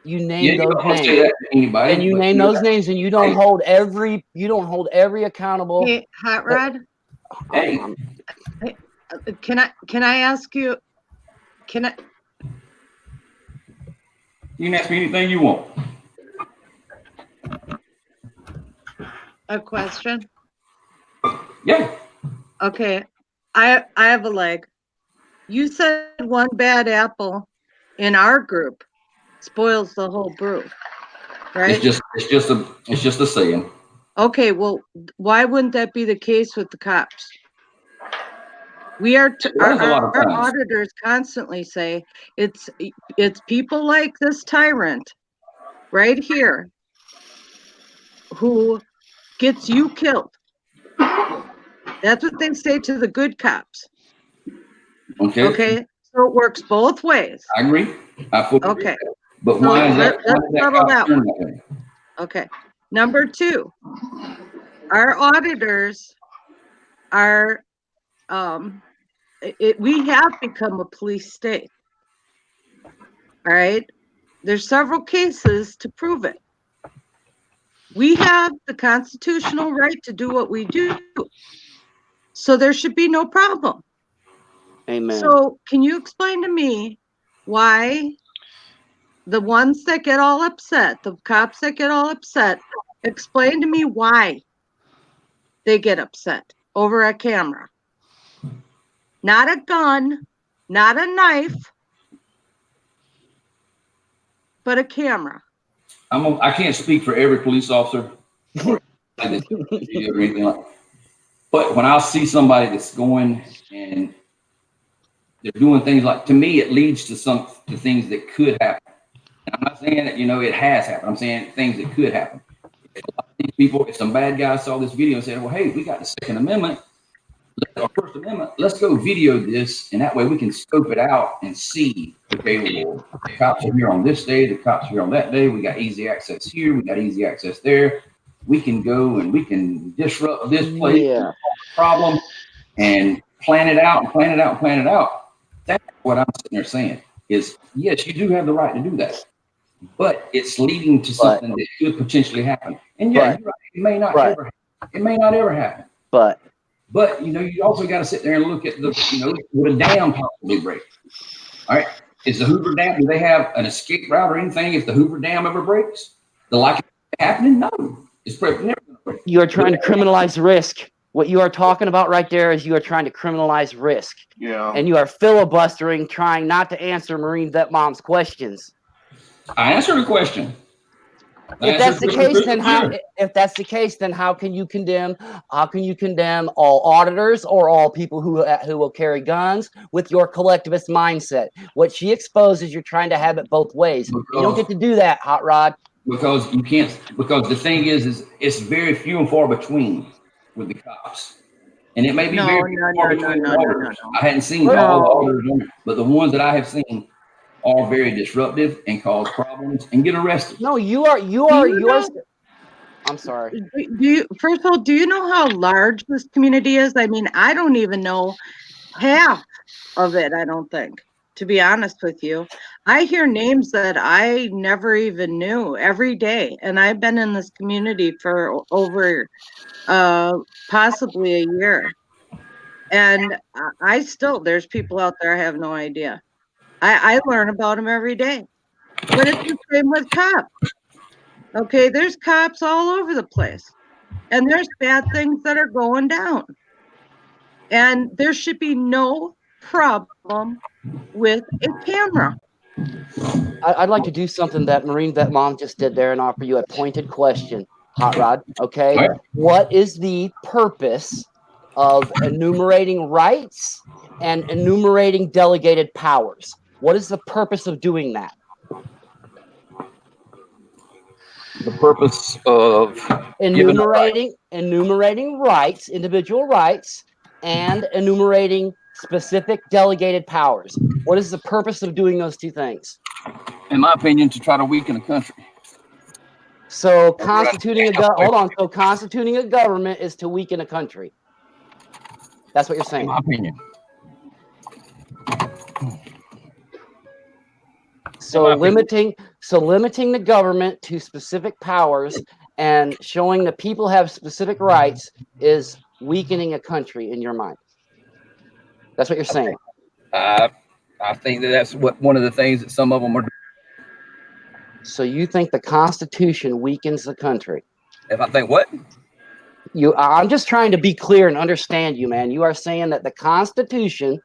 You name those don't say names, that to anybody, and you but name know those that. names, and you don't hold every accountable. Hey, Hot Rod, Hey, can I ask you? Can I? you can ask me anything you want. A question? Yeah. Okay, I have a leg. You said one bad apple in our group spoils the whole brew, right? It's just a saying. Okay, well, why wouldn't that be the case with the cops? We are our auditors constantly say it's people like this tyrant right here who gets you killed. That's what they say to the good cops. Okay. Okay, so it works both ways. I agree. I fully agree. Okay. But why is that? Let's settle that one. Okay. Number two, our auditors are, we have become a police state. All right. There's several cases to prove it. We have the constitutional right to do what we do. So there should be no problem. Amen. So can you explain to me why the ones that get all upset, the cops that get all upset, explain to me why they get upset over a camera? Not a gun, not a knife, but a camera. I can't speak for every police officer or anything like that. But when I see somebody that's going and they're doing things like, to me, it leads to things that could happen. And I'm not saying that, it has happened. I'm saying things that could happen. If a lot of these people, if some bad guys saw this video and said, well, hey, we got the Second Amendment, or First Amendment, let's go video this. And that way we can scope it out and see, okay, well, the cops are here on this day, the cops are here on that day. We got easy access here. We got easy access there. We can go and we can disrupt this place, problem, and plan it out and plan it out and plan it out. That's what I'm sitting there saying is, yes, you do have the right to do that, but it's leading to something that could potentially happen. And yeah, you're right, it may not ever happen. But you also got to sit there and look at would a dam possibly break? All right, is the Hoover Dam? Do they have an escape route or anything if the Hoover Dam ever breaks? The likelihood of happening? No, it's probably never going to break. You are trying to criminalize risk. What you are talking about right there is you are trying to criminalize risk. Yeah. And you are filibustering, trying not to answer Marine Vet Mom's questions. I answered the question. If that's the case, then how? If that's the case, then how can you condemn? How can you condemn all auditors or all people who will carry guns with your collectivist mindset? What she exposes, you're trying to have it both ways. You don't get to do that, Hot Rod. Because you can't. Because the thing is it's very few and far between with the cops, and it may be very far between auditors. I hadn't seen all the auditors on it, but the ones that I have seen are very disruptive and cause problems and get arrested. No, you are. I'm sorry. First of all, do you know how large this community is? I mean, I don't even know half of it, I don't think, to be honest with you. I hear names that I never even knew every day. And I've been in this community for over possibly a year. And there's people out there I have no idea. I learn about them every day. But it's the same with cops. Okay, there's cops all over the place. And there's bad things that are going down. And there should be no problem with a camera. I'd like to do something that Marine Vet Mom just did there and offer you a pointed question, Hot Rod. Okay, all right. What is the purpose of enumerating rights and enumerating delegated powers? What is the purpose of doing that? The purpose of giving the right. enumerating rights, individual rights, and enumerating specific delegated powers. What is the purpose of doing those two things? In my opinion, to try to weaken the country. So constituting a government is to weaken a country. That's what you're saying. In my opinion. So limiting the government to specific powers and showing the people have specific rights is weakening a country in your mind. That's what you're saying. I think that's what one of the things that some of them are doing. So you think the Constitution weakens the country? If I think what? I'm just trying to be clear and understand you, man. You are saying that the Constitution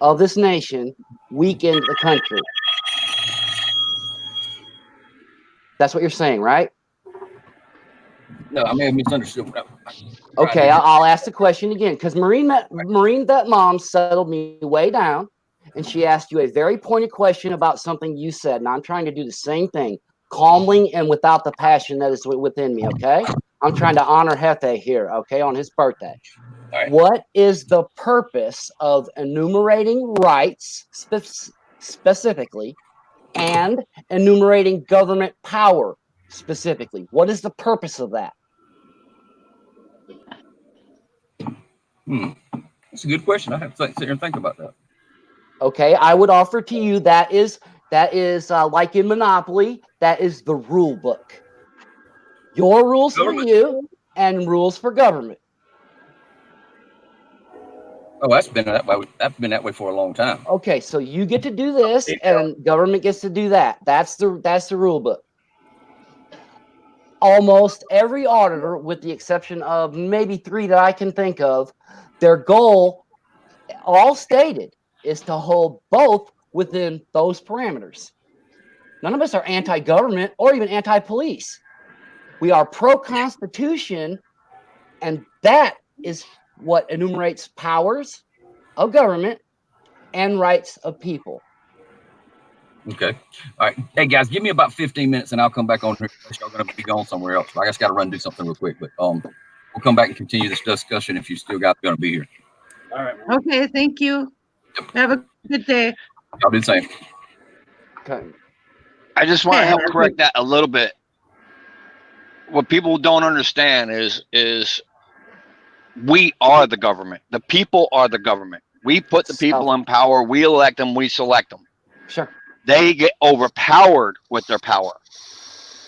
of this nation weakened the country. That's what you're saying, right? No, I may have misunderstood. Okay, I'll ask the question again because Marine Vet Mom settled me way down, and she asked you a very pointed question about something you said, and I'm trying to do the same thing, calmly and without the passion that is within me. Okay, I'm trying to honor Hefe here. Okay, on his birthday. All right. What is the purpose of enumerating rights specifically, and enumerating government power specifically? What is the purpose of that? That's a good question. I have to sit here and think about that. Okay, I would offer to you that is like in Monopoly, that is the rule book. Your rules for you and rules for government. Oh, that's been that way. That's been that way for a long time. Okay, so you get to do this, and government gets to do that. That's the rule book. Almost every auditor, with the exception of maybe 3 that I can think of, their goal, all stated, is to hold both within those parameters. None of us are anti-government or even anti-police. We are pro-Constitution, and that is what enumerates powers of government and rights of people. Okay. All right. Hey, guys, give me about 15 minutes, and I'll come back on here. Y'all going to be going somewhere else. I just got to run and do something real quick, but we'll come back and continue this discussion if you still got going to be here. All right. Okay, thank you. Have a good day. Y'all do the same. Okay. I just want to help correct that a little bit. What people don't understand is we are the government. The people are the government. We put the people in power. We elect them. We select them. Sure. They get overpowered with their power.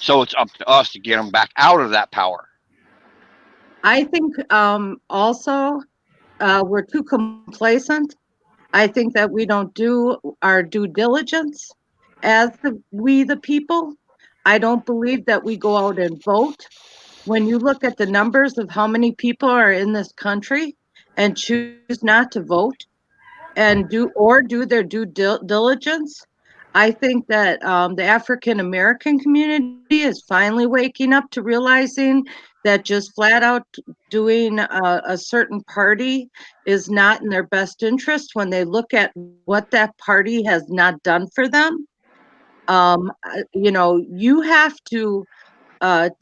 So it's up to us to get them back out of that power. I think also we're too complacent. I think that we don't do our due diligence as we the people. I don't believe that we go out and vote. When you look at the numbers of how many people are in this country and choose not to vote and do their due diligence, I think that the African American community is finally waking up to realizing that just flat out doing a certain party is not in their best interest when they look at what that party has not done for them. You have to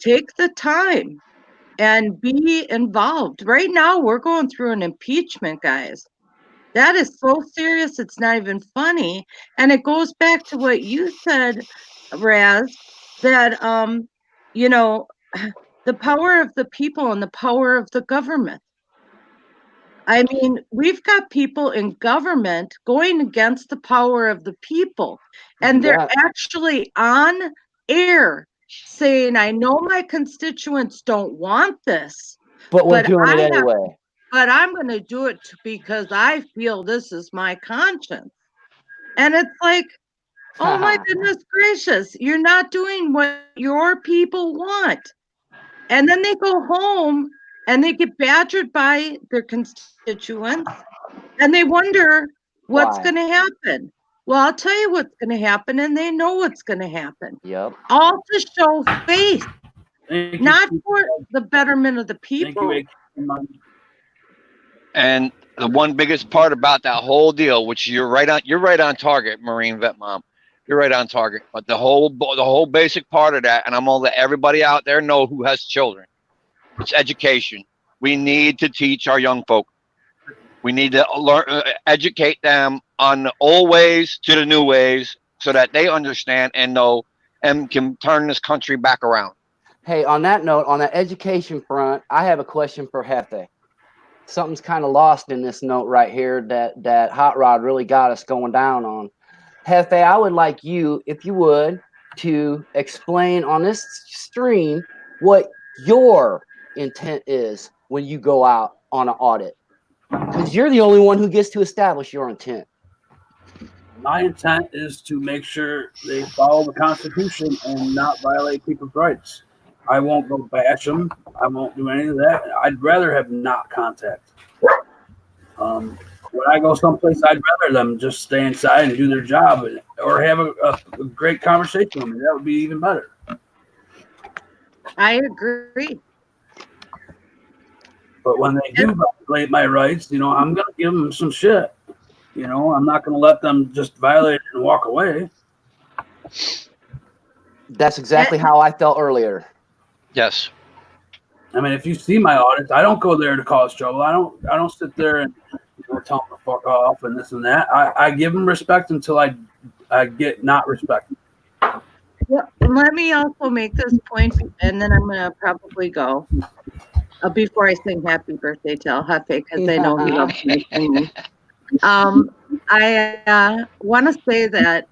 take the time and be involved. Right now, we're going through an impeachment, guys. That is so serious, it's not even funny. And it goes back to what you said, Raz, that, the power of the people and the power of the government. I mean, we've got people in government going against the power of the people, and they're actually on air saying, I know my constituents don't want this, but we're doing it anyway. But I'm going to do it because I feel this is my conscience. And it's like, oh my goodness gracious, you're not doing what your people want. And then they go home and they get badgered by their constituents and they wonder what's going to happen. Well, I'll tell you what's going to happen, and they know what's going to happen. Yep. All to show faith, not for the betterment of the people. And the one biggest part about that whole deal, which you're right on target, Marine Vet Mom, You're right on target. But the whole basic part of that, and I'm gonna let everybody out there know who has children. It's education. We need to teach our young folk. We need to educate them on the old ways to the new ways, so that they understand and know and can turn this country back around. Hey, on that note, on the education front, I have a question for Hefe. Something's kind of lost in this note right here that Hot Rod really got us going down on. Hefe, I would like you, if you would, to explain on this stream what your intent is when you go out on an audit. Because you're the only one who gets to establish your intent. My intent is to make sure they follow the Constitution and not violate people's rights. I won't go bash them. I won't do any of that. I'd rather have not contact. When I go someplace, I'd rather them just stay inside and do their job, or have a great conversation with me. That would be even better. I agree. But when they do violate my rights, I'm going to give them some shit. I'm not going to let them just violate it and walk away. That's exactly how I felt earlier. Yes. I mean, if you see my audits, I don't go there to cause trouble. I don't sit there and tell them to fuck off and this and that. I give them respect until I get not respected. Well, let me also make this point, and then I'm gonna probably go before I sing "Happy Birthday" to El Jefe, because I know he loves me singing. I want to say that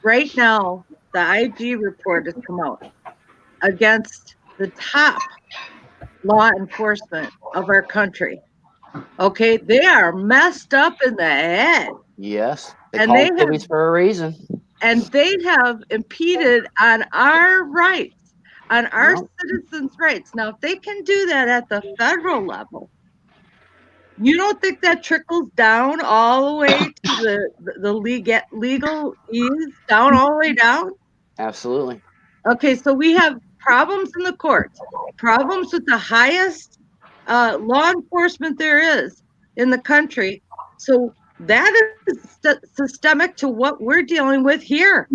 right now the IG report has come out against the top law enforcement of our country. Okay, they are messed up in the head. Yes, And call they them kibbies for a reason. And they have impeded on our rights, on our citizens' rights. Now, if they can do that at the federal level, you don't think that trickles down all the way to the legal ease, down all the way down? Absolutely. Okay, so we have problems in the courts, problems with the highest law enforcement there is in the country. So that is systemic to what we're dealing with here.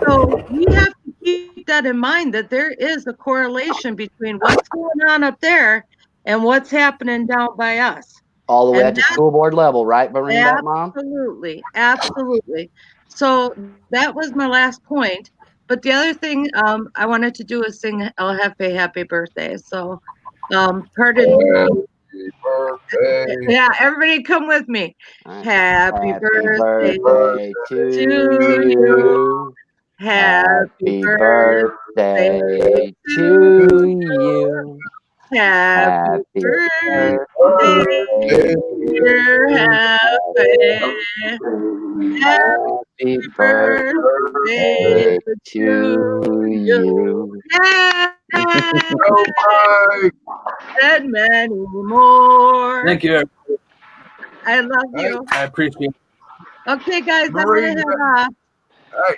So we have to keep that in mind, that there is a correlation between what's going on up there and what's happening down by us. All the way at the school board level, right, Marina, Mom? Absolutely, absolutely. So that was my last point. But the other thing I wanted to do is sing El Jefe happy birthday. So pardon me. Birthday. Yeah, everybody come with me. Happy birthday to you. Happy birthday to you. Happy birthday, dear Happy. Happy birthday to you. And many more. Thank you. I love you. I appreciate it. Okay, guys, I'm gonna head off. Hey,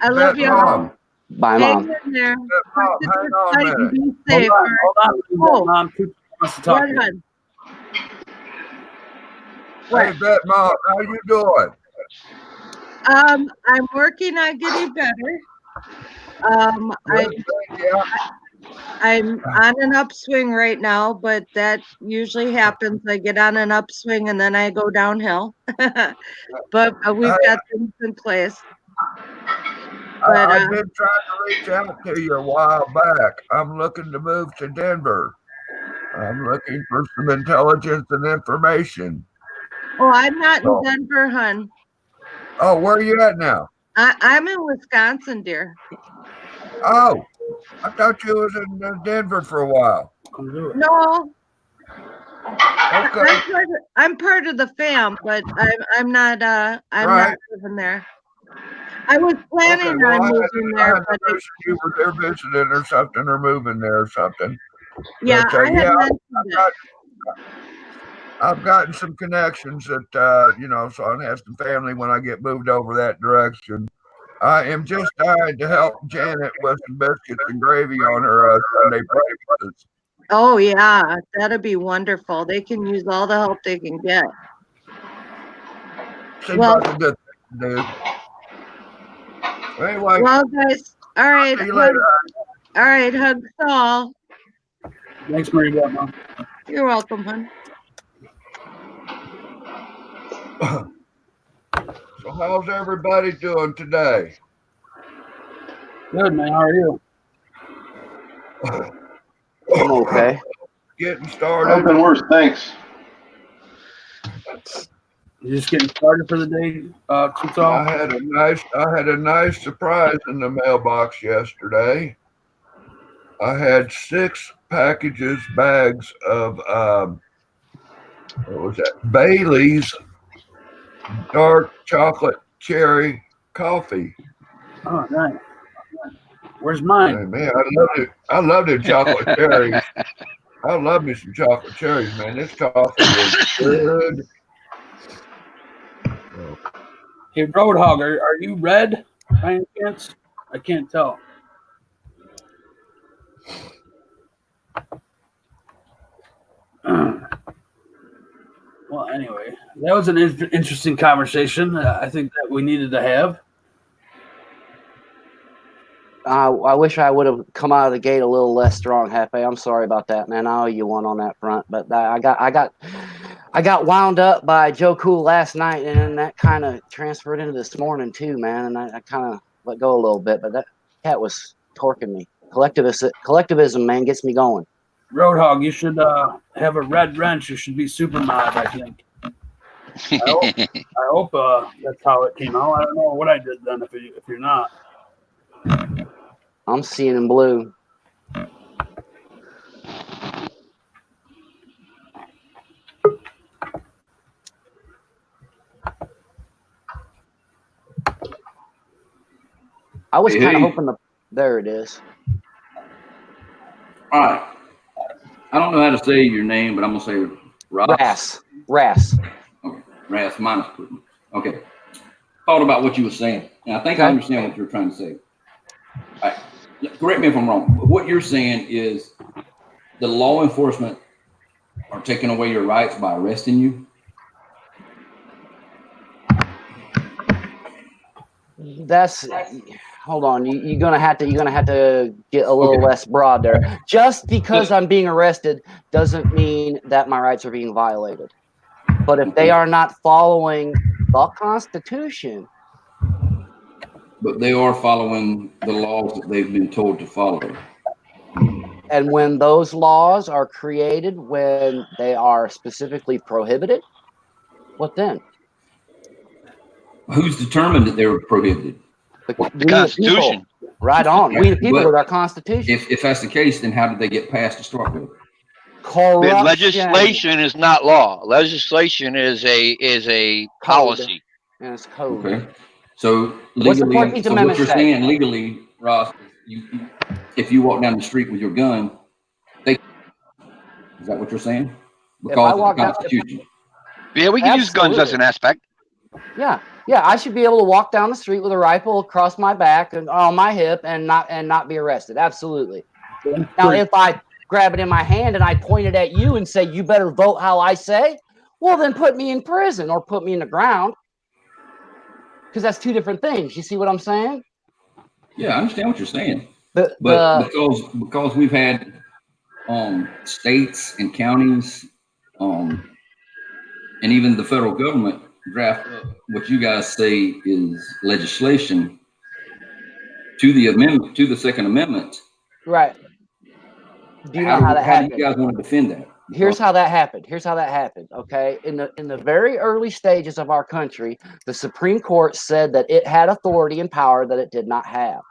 I love you. Mom. Bye, Hang Mom. in there. Mom, hang on a minute. Be safe. Hold on. Mom, who wants to talk to you? Hey, Bet Mom, how you doing? I'm working on getting better. I'm on an upswing right now, but that usually happens. I get on an upswing and then I go downhill. But we've got things in place. But, I've been trying to reach out to you a while back. I'm looking to move to Denver. I'm looking for some intelligence and information. Oh, I'm not in Denver, hon. Oh, where are you at now? I'm in Wisconsin, dear. Oh, I thought you was in Denver for a while. No. Okay. I'm part of the fam, but I'm not not living there. I was planning on moving there, but you were there visiting or something, or moving there or something. Yeah, but, I had mentioned it. I've gotten some connections that so I have some family when I get moved over that direction. I am just trying to help Janet with some biscuits and gravy on her Sunday breakfast. Oh yeah, that'd be wonderful. They can use all the help they can get. Seems like a good thing to do. Anyway, Well, guys, all right. see you later. All right, hug Saul. Thanks, Marie Beth, Mom. You're welcome, hon. So how's everybody doing today? Good, man. How are you? I'm okay. Getting started. Nothing worse, thanks. You just getting started for the day, Tutal? I had a nice surprise in the mailbox yesterday. I had 6 bags of what was that? Bailey's dark chocolate cherry coffee. Oh, nice. Where's mine? Hey, man, I loved it chocolate cherries. I love me some chocolate cherries, man. This coffee is good. Hey, Roadhog, are you red by any chance? I can't tell. Well, anyway, that was an interesting conversation. I think that we needed to have. I wish I would have come out of the gate a little less strong, Hefe. I'm sorry about that, man. I owe you one on that front, but I got wound up by Joe Cool last night, and then that kind of transferred into this morning too, man. And I kind of let go a little bit, but that cat was torquing me. Collectivism, man, gets me going. Roadhog, you should have a red wrench. You should be super mod, I think. I hope that's how it came out. I don't know what I did then if you're not. I'm seeing in blue. I was kind of hoping there it is. All right. I don't know how to say your name, but I'm gonna say Ross. Ras. Okay. Ras minus Putin. Okay. Thought about what you were saying, and I think I understand what you're trying to say. All right. Correct me if I'm wrong. But what you're saying is the law enforcement are taking away your rights by arresting you. Hold on. You're gonna have to get a little less broad there. Just because I'm being arrested doesn't mean that my rights are being violated. But if they are not following the Constitution. But they are following the laws that they've been told to follow. And when those laws are created, when they are specifically prohibited, what then? Who's determined that they were prohibited? The Constitution. Right on. We the people with our Constitution. If that's the case, then how did they get passed to start with? Corruption. Legislation is not law. Legislation is a policy. And it's code. Okay. So legally, what you're saying legally, Ross, if you walk down the street with your gun, is that what you're saying? Because of the Constitution. Yeah, we can use guns as an aspect. Yeah, I should be able to walk down the street with a rifle across my back and on my hip and not be arrested. Absolutely. Now, if I grab it in my hand and I point it at you and say, you better vote how I say, well, then put me in prison or put me in the ground. Because that's two different things. You see what I'm saying? Yeah, I understand what you're saying. But because we've had states and counties and even the federal government draft up what you guys say is legislation to the amendment, to the Second Amendment. Right. Do you know how that happened? How do you guys want to defend that? Here's how that happened. Okay. In the very early stages of our country, the Supreme Court said that it had authority and power that it did not have.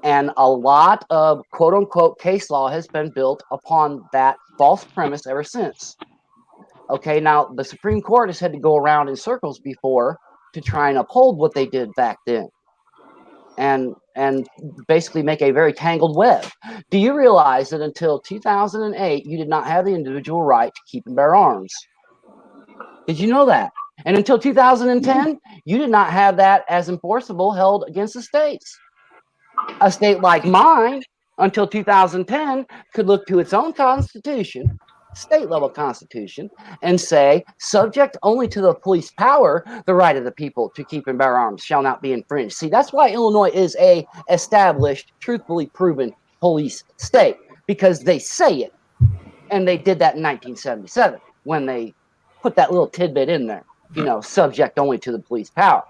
And a lot of quote unquote case law has been built upon that false premise ever since. Okay, now the Supreme Court has had to go around in circles before to try and uphold what they did back then. And basically make a very tangled web. Do you realize that until 2008, you did not have the individual right to keep and bear arms? Did you know that? And until 2010, you did not have that as enforceable held against the states. A state like mine, until 2010, could look to its own constitution state level constitution and say, subject only to the police power, the right of the people to keep and bear arms shall not be infringed. See, that's why Illinois is a established, truthfully proven police state, because they say it. And they did that in 1977 when they put that little tidbit in there, you know, subject only to the police power.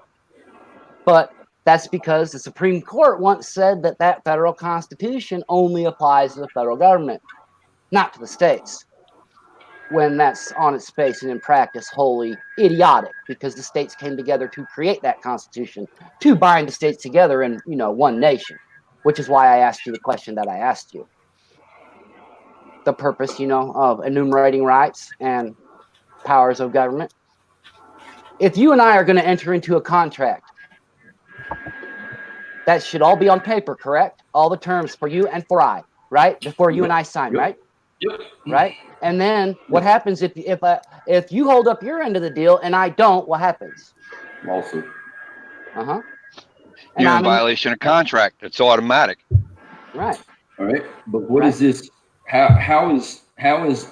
But that's because the Supreme Court once said that that federal constitution only applies to the federal government, not to the states, when that's on its face and in practice wholly idiotic, because the states came together to create that constitution, to bind the states together in, you know, one nation, which is why I asked you the question that I asked you. The purpose, you know, of enumerating rights and powers of government. If you and I are going to enter into a contract, that should all be on paper, correct? All the terms for you and for I, right? Before you and I sign, right? Yep. Right? And then what happens if you hold up your end of the deal and I don't? What happens? Lawsuit. And You're in I'm violation of contract. It's automatic. right. All right. But what is this? How is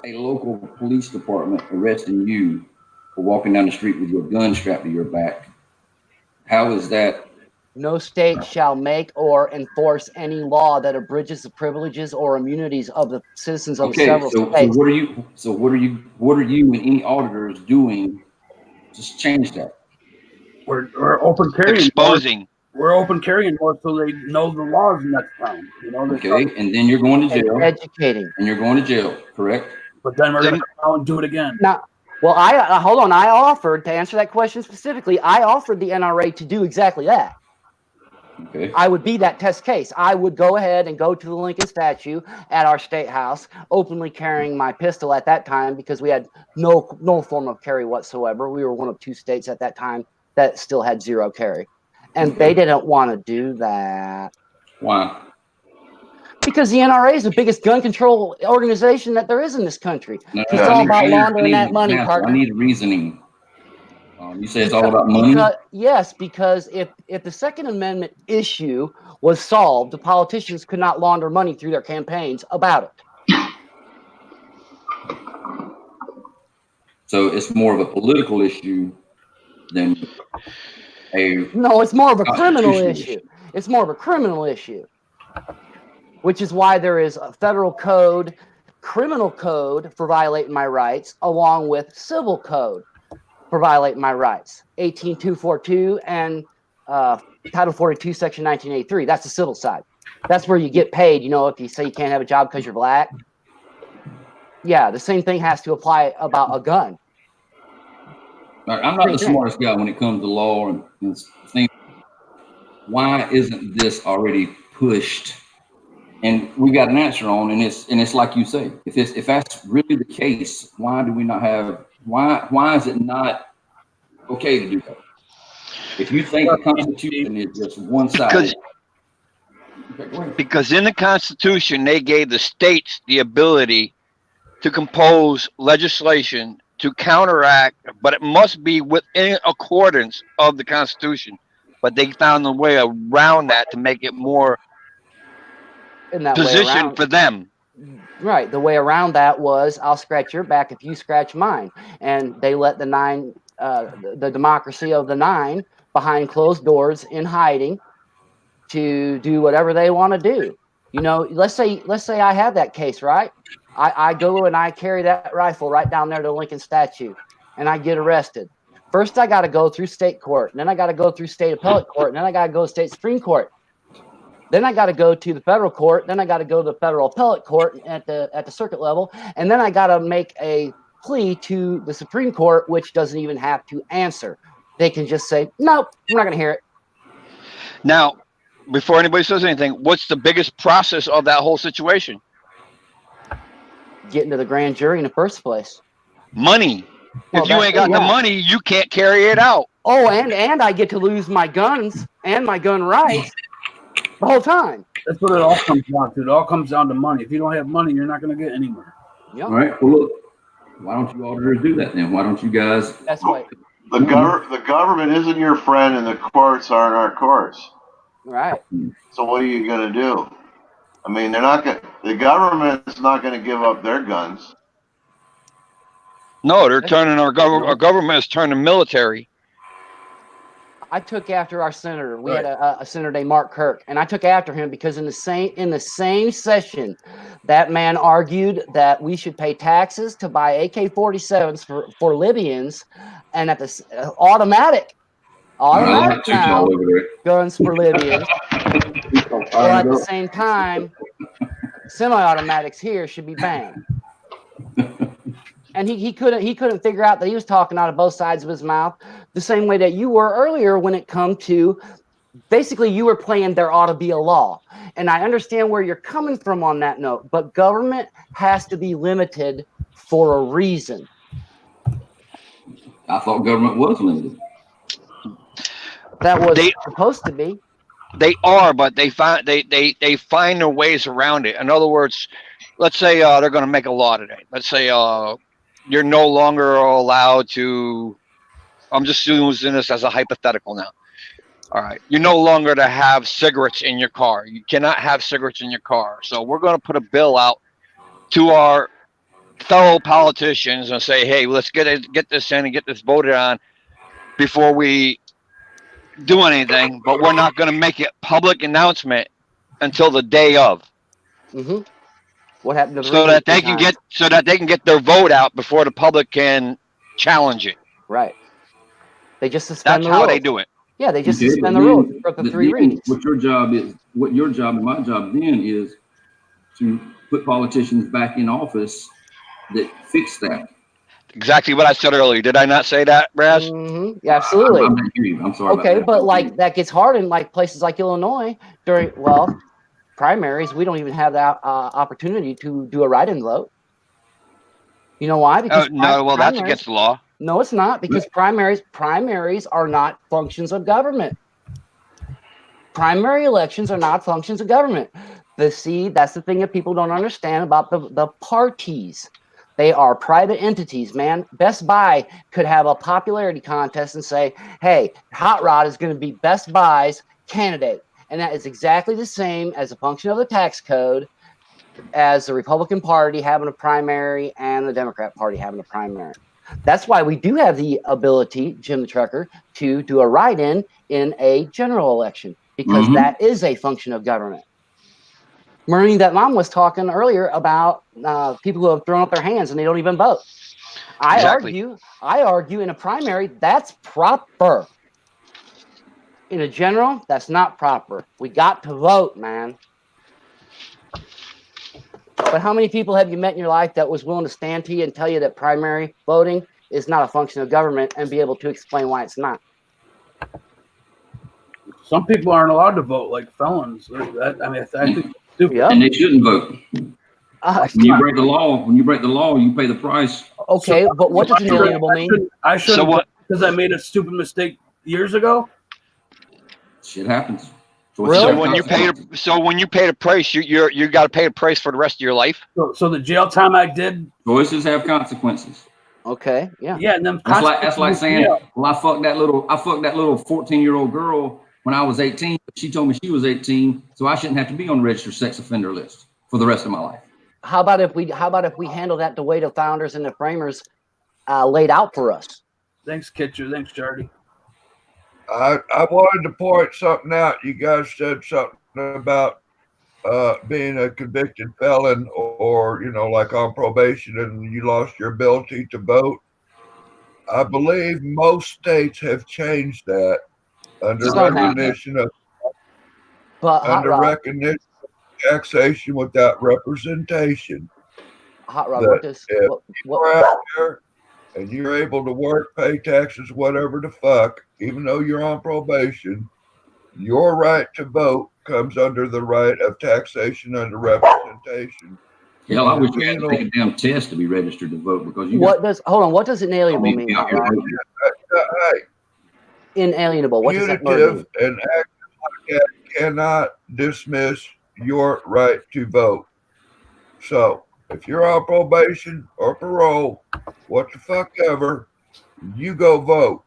a local police department arresting you for walking down the street with your gun strapped to your back? How is that? No state shall make or enforce any law that abridges the privileges or immunities of the citizens of Okay, several so states. what are you and any auditors doing to change that? We're open carrying. Exposing. We're open carrying more so they know the laws next time. You know. Okay, and then you're going to jail. Educating. And you're going to jail, correct? But then we're going to come out and do it again. Now, well, I hold on. I offered to answer that question specifically. I offered the NRA to do exactly that. Okay. I would be that test case. I would go ahead and go to the Lincoln statue at our state house, openly carrying my pistol at that time because we had no form of carry whatsoever. We were one of 2 states at that time that still had 0 carry. And they didn't want to do that. Why? Because the NRA is the biggest gun control organization that there is in this country. It's all about laundering that money, partner. I need reasoning. You say it's all about money? Yes, because if the Second Amendment issue was solved, the politicians could not launder money through their campaigns about it. So it's more of a political issue than No, it's more of a criminal issue. It's more of a criminal issue, which is why there is a federal code, criminal code for violating my rights, along with civil code for violating my rights. 18242 and Title 42, Section 1983. That's the civil side. That's where you get paid. You know, if you say you can't have a job because you're black. Yeah, the same thing has to apply about a gun. I'm not the smartest guy when it comes to law and things. Why isn't this already pushed? And we got an answer on, and it's like you say, if that's really the case, why do we not have? Why is it not okay to do that? If you think the Constitution is just one side, because in the Constitution they gave the states the ability to compose legislation to counteract, but it must be within accordance of the Constitution. But they found a way around that to make it more positioned for them. Right. The way around that was, I'll scratch your back if you scratch mine. And they let the democracy of the 9 behind closed doors in hiding to do whatever they want to do. You know, let's say I have that case, right? I go and I carry that rifle right down there to the Lincoln statue and I get arrested. First, I got to go through state court. And then I got to go through state appellate court. And then I got to go to state Supreme Court. Then I got to go to the federal court. Then I got to go to the federal appellate court at the circuit level. And then I got to make a plea to the Supreme Court, which doesn't even have to answer. They can just say, nope, I'm not going to hear it. Now, before anybody says anything, what's the biggest process of that whole situation? Getting to the grand jury in the first place. Money. If you ain't got the money, you can't carry it out. Oh, and I get to lose my guns and my gun rights the whole time. That's what it all comes down to. It all comes down to money. If you don't have money, you're not going to get anywhere. Yep. All right. Well, look, why don't you auditors do that then? Why don't you guys? That's right. The government isn't your friend, and the courts aren't our courts. Right. So what are you going to do? I mean, they're not going. The government is not going to give up their guns. No, they're turning our government. Our government is turning military. I took after our senator. We had a senator named Mark Kirk, and I took after him because in the same session, that man argued that we should pay taxes to buy AK-47s for Libyans, and at the automatic now, guns for Libyans. Well, at the same time, semi-automatics here should be banned. And he couldn't figure out that he was talking out of both sides of his mouth, the same way that you were earlier when it come to basically you were playing there ought to be a law. And I understand where you're coming from on that note, but government has to be limited for a reason. I thought government was limited. That was supposed to be. They are, but they find their ways around it. In other words, let's say they're going to make a law today. Let's say you're no longer allowed to. I'm just using this as a hypothetical now. All right, you're no longer to have cigarettes in your car. You cannot have cigarettes in your car. So we're going to put a bill out to our fellow politicians and say, hey, let's get this in and get this voted on before we do anything. But we're not going to make it public announcement until the day of. Mm-hmm. What happened to so that they can get their vote out before the public can challenge it. Right. They just suspend That's the rules. how they do it. Yeah, they just suspend the rules for the 3 readings. What your job and my job then is to put politicians back in office that fix that. Exactly what I said earlier. Did I not say that, Raz? Mm-hmm. Yeah, absolutely. I'm sorry. Okay, but like that gets hard in like places like Illinois during primaries. We don't even have that opportunity to do a write-in vote. You know why? Because that's against the law. No, it's not, because primaries are not functions of government. Primary elections are not functions of government. That's the thing that people don't understand about the parties. They are private entities, man. Best Buy could have a popularity contest and say, hey, Hot Rod is going to be Best Buy's candidate. And that is exactly the same as a function of the tax code as the Republican Party having a primary and the Democrat Party having a primary. That's why we do have the ability, Jim the Trucker, to do a write-in in a general election, because that is a function of government. Maureen, that mom was talking earlier about people who have thrown up their hands and they don't even vote. I argue in a primary, that's proper. In a general, that's not proper. We got to vote, man. But how many people have you met in your life that was willing to stand to you and tell you that primary voting is not a function of government and be able to explain why it's not? Some people aren't allowed to vote, like felons. I think it's stupid. Yep. And they shouldn't vote. When you break the law, you pay the price. Okay, but what does inalienable mean? I shouldn't because I made a stupid mistake years ago. Shit happens. Really? So when you pay the price, you got to pay the price for the rest of your life. So the jail time I did. Choices have consequences. Okay, yeah. Yeah, and then that's like saying, well, I fucked that little 14-year-old girl when I was 18. She told me she was 18, so I shouldn't have to be on the registered sex offender list for the rest of my life. How about if we handle that the way the founders and the framers laid out for us? Thanks, Kitcher. Thanks, Jardy. I wanted to point something out. You guys said something about being a convicted felon or like on probation and you lost your ability to vote. I believe most states have changed that under recognition of recognition of taxation without representation. Hot Rod, you're out there and you're able to work, pay taxes, whatever the fuck, even though you're on probation, your right to vote comes under the right of taxation under representation. Hell, I wish you had to take a damn test to be registered to vote because what does inalienable mean? Inalienable. What does that mean? Punitive and actions like that cannot dismiss your right to vote. So if you're on probation or parole, what the fuck ever, you go vote.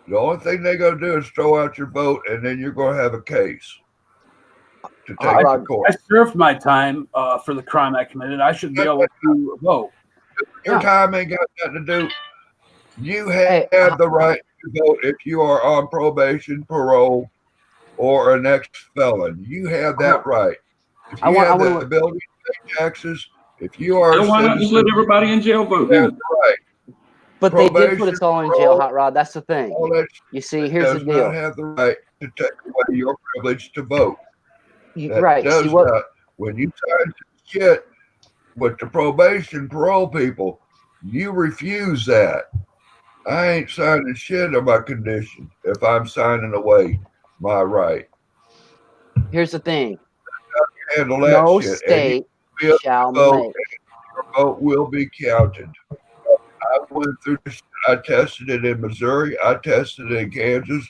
The only thing they're going to do is throw out your vote, and then you're going to have a case to take to court. I served my time for the crime I committed. I should be able to vote. Your time ain't got nothing to do. You have the right to vote if you are on probation, parole, or an ex-felon. You have that right. If you have the ability to pay taxes, if you are Then why not just let everybody in jail vote? Then? that's right. But they did put us Probation, all in jail, parole, Hot Rod. That's the thing. all that You see, here's the does deal. not have the right to take away your privilege to vote. That Right. does See what? not. When you sign shit with the probation, parole people, you refuse that. I ain't signing shit on my condition if I'm signing away my right. Here's the thing. Handle that No shit. state And you shall will vote, make. and your vote will be counted. I went through this. I tested it in Missouri. I tested it in Kansas.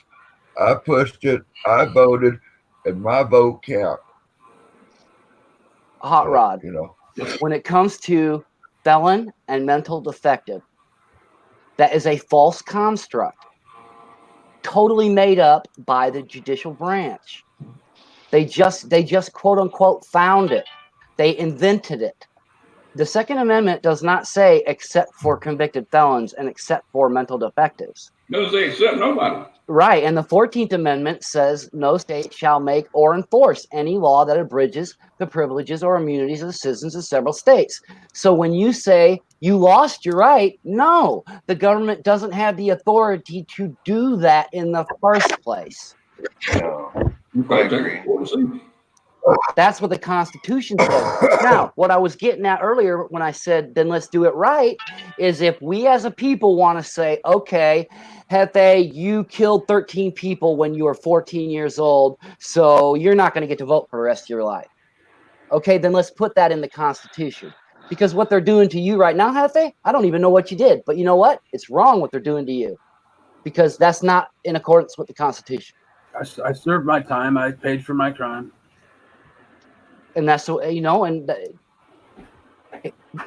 I pushed it. I voted, and my vote count. Hot Rod. You know. When it comes to felon and mental defective, that is a false construct, totally made up by the judicial branch. They just quote unquote found it. They invented it. The Second Amendment does not say except for convicted felons and except for mental defectives. Doesn't say except nobody. Right. And the 14th Amendment says no state shall make or enforce any law that abridges the privileges or immunities of the citizens of several states. So when you say you lost your right, no, the government doesn't have the authority to do that in the first place. I agree. That's what the Constitution says. Now, what I was getting at earlier when I said, then let's do it right, is if we as a people want to say, okay, Hefe, you killed 13 people when you were 14 years old, so you're not going to get to vote for the rest of your life. Okay, then let's put that in the Constitution. Because what they're doing to you right now, Hefe, I don't even know what you did. But you know what? It's wrong what they're doing to you. Because that's not in accordance with the Constitution. I served my time. I paid for my crime. And that's what, you know, and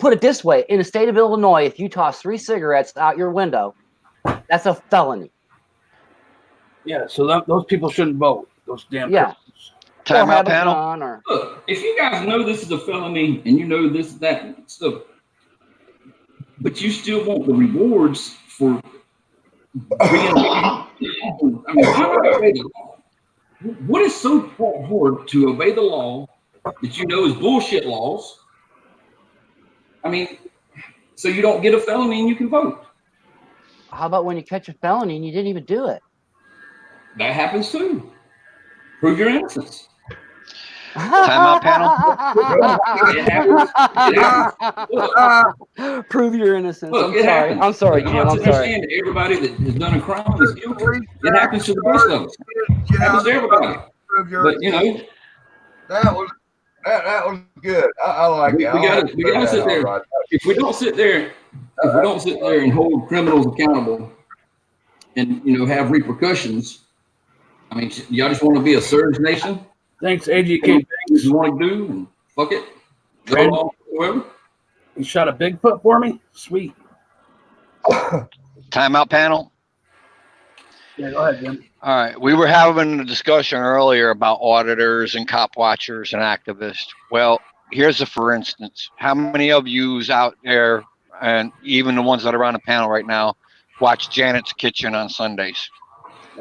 put it this way, in the state of Illinois, if you toss 3 cigarettes out your window, that's a felony. Yeah, so those people shouldn't vote. Those damn Yeah. Time out panel. Look, if you guys know this is a felony and you know this, that stuff, but you still want the rewards for being, I mean, how do I obey the law? What is so hard to obey the law that you know is bullshit laws? I mean, so you don't get a felony and you can vote. How about when you catch a felony and you didn't even do it? That happens too. Prove your innocence. Time out panel. It happens. It happens. Prove your innocence. Look, I'm it sorry. happens. I'm sorry, Jim. I'm I'm sorry. understand everybody that has done a crime is guilty. It happens to the best of us. It happens to everybody. But you know, that was good. I like it. We gotta sit there. Right. If we don't sit there and hold criminals accountable and have repercussions, I mean, y'all just want to be a surge nation? Thanks, AGK. You want to do and fuck it? Whoever. You shot a Bigfoot for me? Sweet. Timeout panel. Yeah, go ahead, Jim. All right. We were having a discussion earlier about auditors and cop watchers and activists. Well, here's a for instance. How many of yous out there, and even the ones that are on the panel right now, watch Janet's Kitchen on Sundays?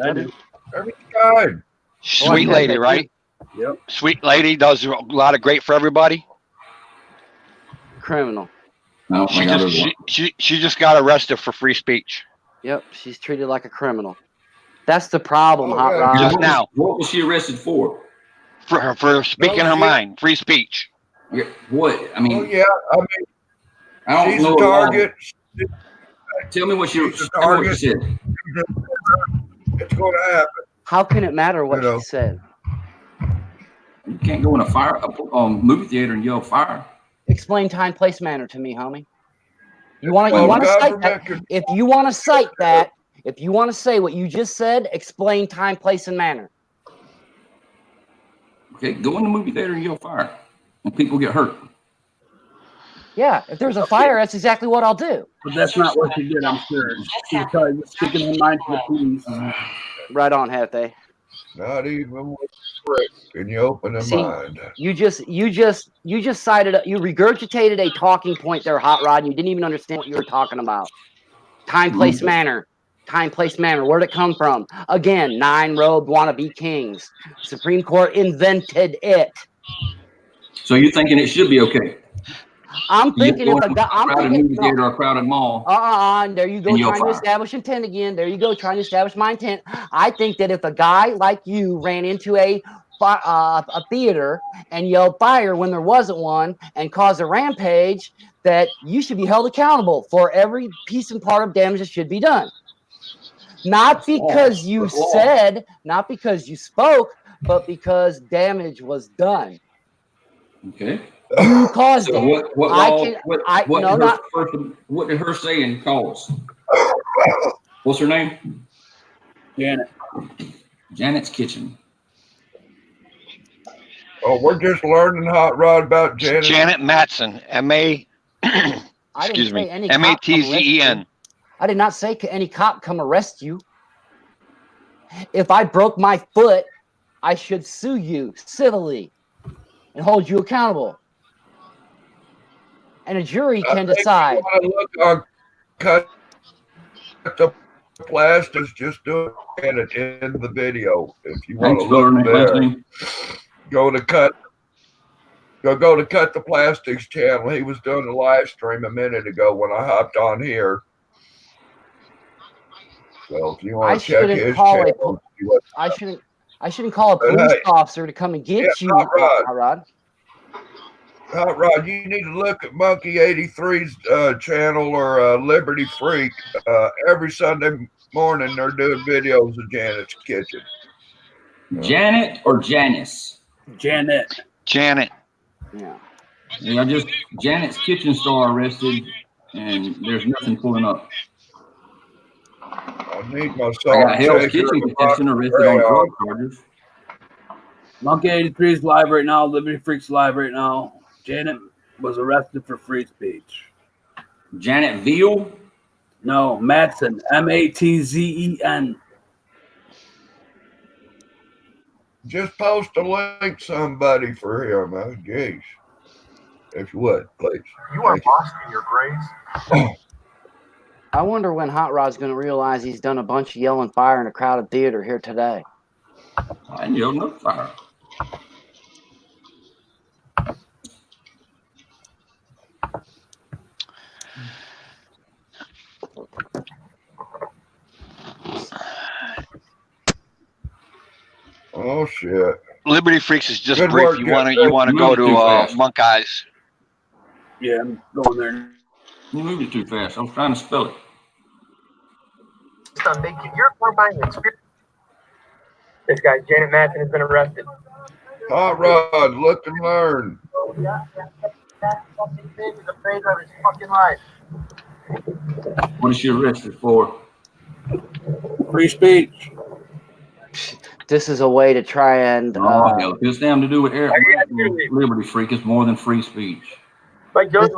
I do. Every time. Sweet lady, right? Yep. Sweet lady does a lot of great for everybody. Criminal. No, She just got arrested for free speech. Yep, she's treated like a criminal. That's the problem, Hot yeah. Rod. Just now. What was she arrested for? For speaking her mind. Free speech. What? I mean, Oh yeah. I mean, I don't she's know. a target. Tell me what you She's a target. said. It's going to happen. How can it matter what You know. she said? You can't go in a movie theater and yell fire. Explain time, place, manner to me, homie. You want Well, to cite government that? If you want to cite that, if you want to say what you just said, explain time, place, and manner. Okay, go in the movie theater and yell fire, and people get hurt. Yeah, if there's a fire, that's exactly what I'll do. But that's not what she did, I'm sure. She was probably just speaking her mind to the police. Right on, Hefe. Not even with trick. Can you open a See, mind? you just cited, you regurgitated a talking point there, Hot Rod. And you didn't even understand what you were talking about. Time, place, manner. Time, place, manner. Where'd it come from? Again, 9-robed wannabe kings. Supreme Court invented it. So you're thinking it should be okay? I'm thinking if a guy, I'm crowded thinking, movie theater or a crowded mall. there you go, And you'll trying to fire. establish intent again. There you go, trying to establish my intent. I think that if a guy like you ran into a theater and yelled fire when there wasn't one and caused a rampage, that you should be held accountable for every piece and part of damage that should be done. Not because you said, not because you spoke, but because damage was done. Okay. You caused So it. What did her say in cause? What's her name? Janet. Janet's Kitchen. Oh, we're just learning, Hot Rod, about Janet. Janet Matson, I excuse didn't me, say any cop come Matzen. arrest you. I did not say any cop come arrest you. If I broke my foot, I should sue you civilly and hold you accountable. And a jury can decide. You want to look on cut the plastics, just do it in the video. If you want to look there, go to cut the plastics channel. He was doing a live stream a minute ago when I hopped on here. So if you want to check his channel, I shouldn't call a police officer to come and get you, Hot Rod. Hot Rod, you need to look at Monkey 83's channel or Liberty Freak. Every Sunday morning, they're doing videos of Janet's Kitchen. Janet or Janice? Janet. Janet. Yeah. Yeah, Janet's Kitchen store arrested, and there's nothing pulling up. I need my I salt got Hell's shaker Kitchen and contestant arrested on drug charges. Monkey 83 is live right now. Liberty Freak's live right now. Janet was arrested for free speech. Janet Veal? No, Matson. Matzen. Just post a link, somebody, for him. Jeez. If you would, please. You are lost in your graves. I wonder when Hot Rod's going to realize he's done a bunch of yelling fire in a crowded theater here today. I yelled no fire. Oh shit! Liberty Freaks is just Good brief. work, You Jeff. want to go to Monk Eyes. Yeah, I'm going there. You moved it too fast. I was trying to spell it. You're combining experience. This guy, Janet Matson, has been arrested. Hot Rod, look and learn. That fucking kid is afraid of his fucking life. What is she arrested for? Free speech. This is a way to try and. Oh, hell. If it's damn to do with Eric Liberty Freak, it's more than free speech. Like Joe's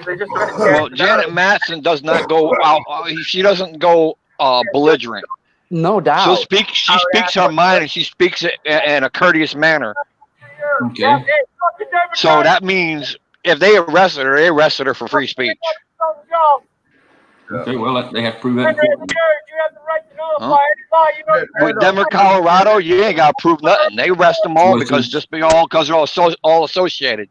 they just Well, Janet Matson does not go out. She doesn't go belligerent. No doubt. She speaks her mind, and she speaks it in a courteous manner. Okay. So that means if they arrested her for free speech. Okay, well, they have to prove that in court. With Denver, Colorado, you ain't got to prove nothing. They arrest them all because they're all associated.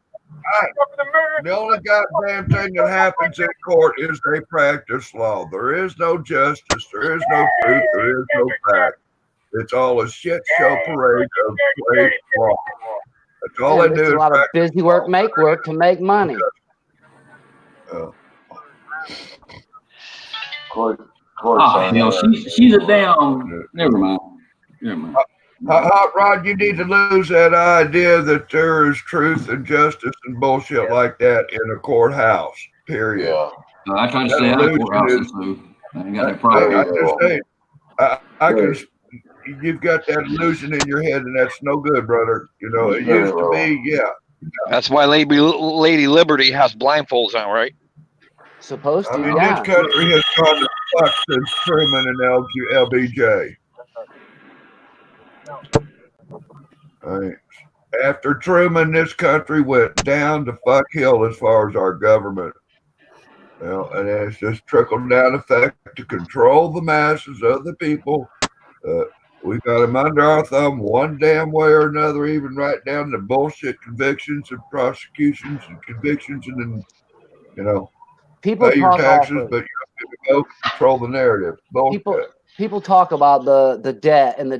The only goddamn thing that happens in court is they practice law. There is no justice. There is no truth. There is no fact. It's all a shit show parade of fake law. That's all they do. A lot of busy work, make work to make money. She's a damn. Never mind. Hot Rod, you need to lose that idea that there is truth and justice and bullshit like that in a courthouse. Period. Yeah. I try to stay out of courthouses, so I ain't got no problem. You've got that illusion in your head, and that's no good, brother. You know, it used to be, That's why Lady Liberty has blindfolds on, right? Supposed to, this country has gone to fuck since Truman and LBJ. Right. After Truman, this country went down the fuck hill as far as our government. Well, and it's just trickled down effect to control the masses of the people. We got them under our thumb one damn way or another, even right down to bullshit convictions and prosecutions and convictions, and then, you know, People pay your talk taxes, often. but you don't control the narrative. Bullshit. People talk about the debt and the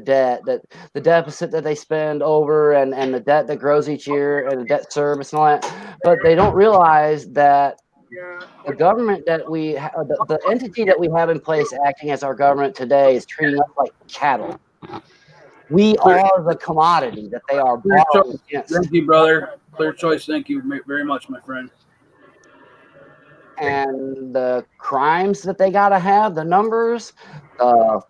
deficit that they spend over and the debt that grows each year and the debt service and all that, but they don't realize that the government that the entity that we have in place acting as our government today is treating us like cattle. We are the commodity that they are borrowing against. Thank you, brother. Clear choice. Thank you very much, my friend. And the crimes that they gotta have, the numbers,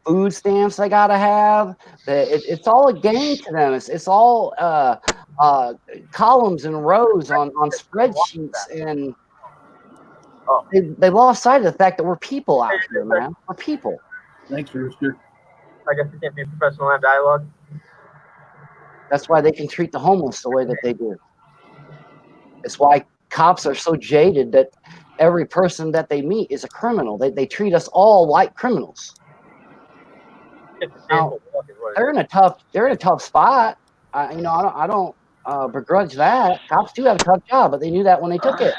food stamps they gotta have, it's all a game to them. It's all columns and rows on spreadsheets, and they lost sight of the fact that we're people out here, man. We're people. Thanks, Rooster. I guess we can't be professional and have dialogue. That's why they can treat the homeless the way that they do. It's why cops are so jaded that every person that they meet is a criminal. They treat us all like criminals. Now, they're in a tough spot. I don't begrudge that. Cops do have a tough job, but they knew that when they took it.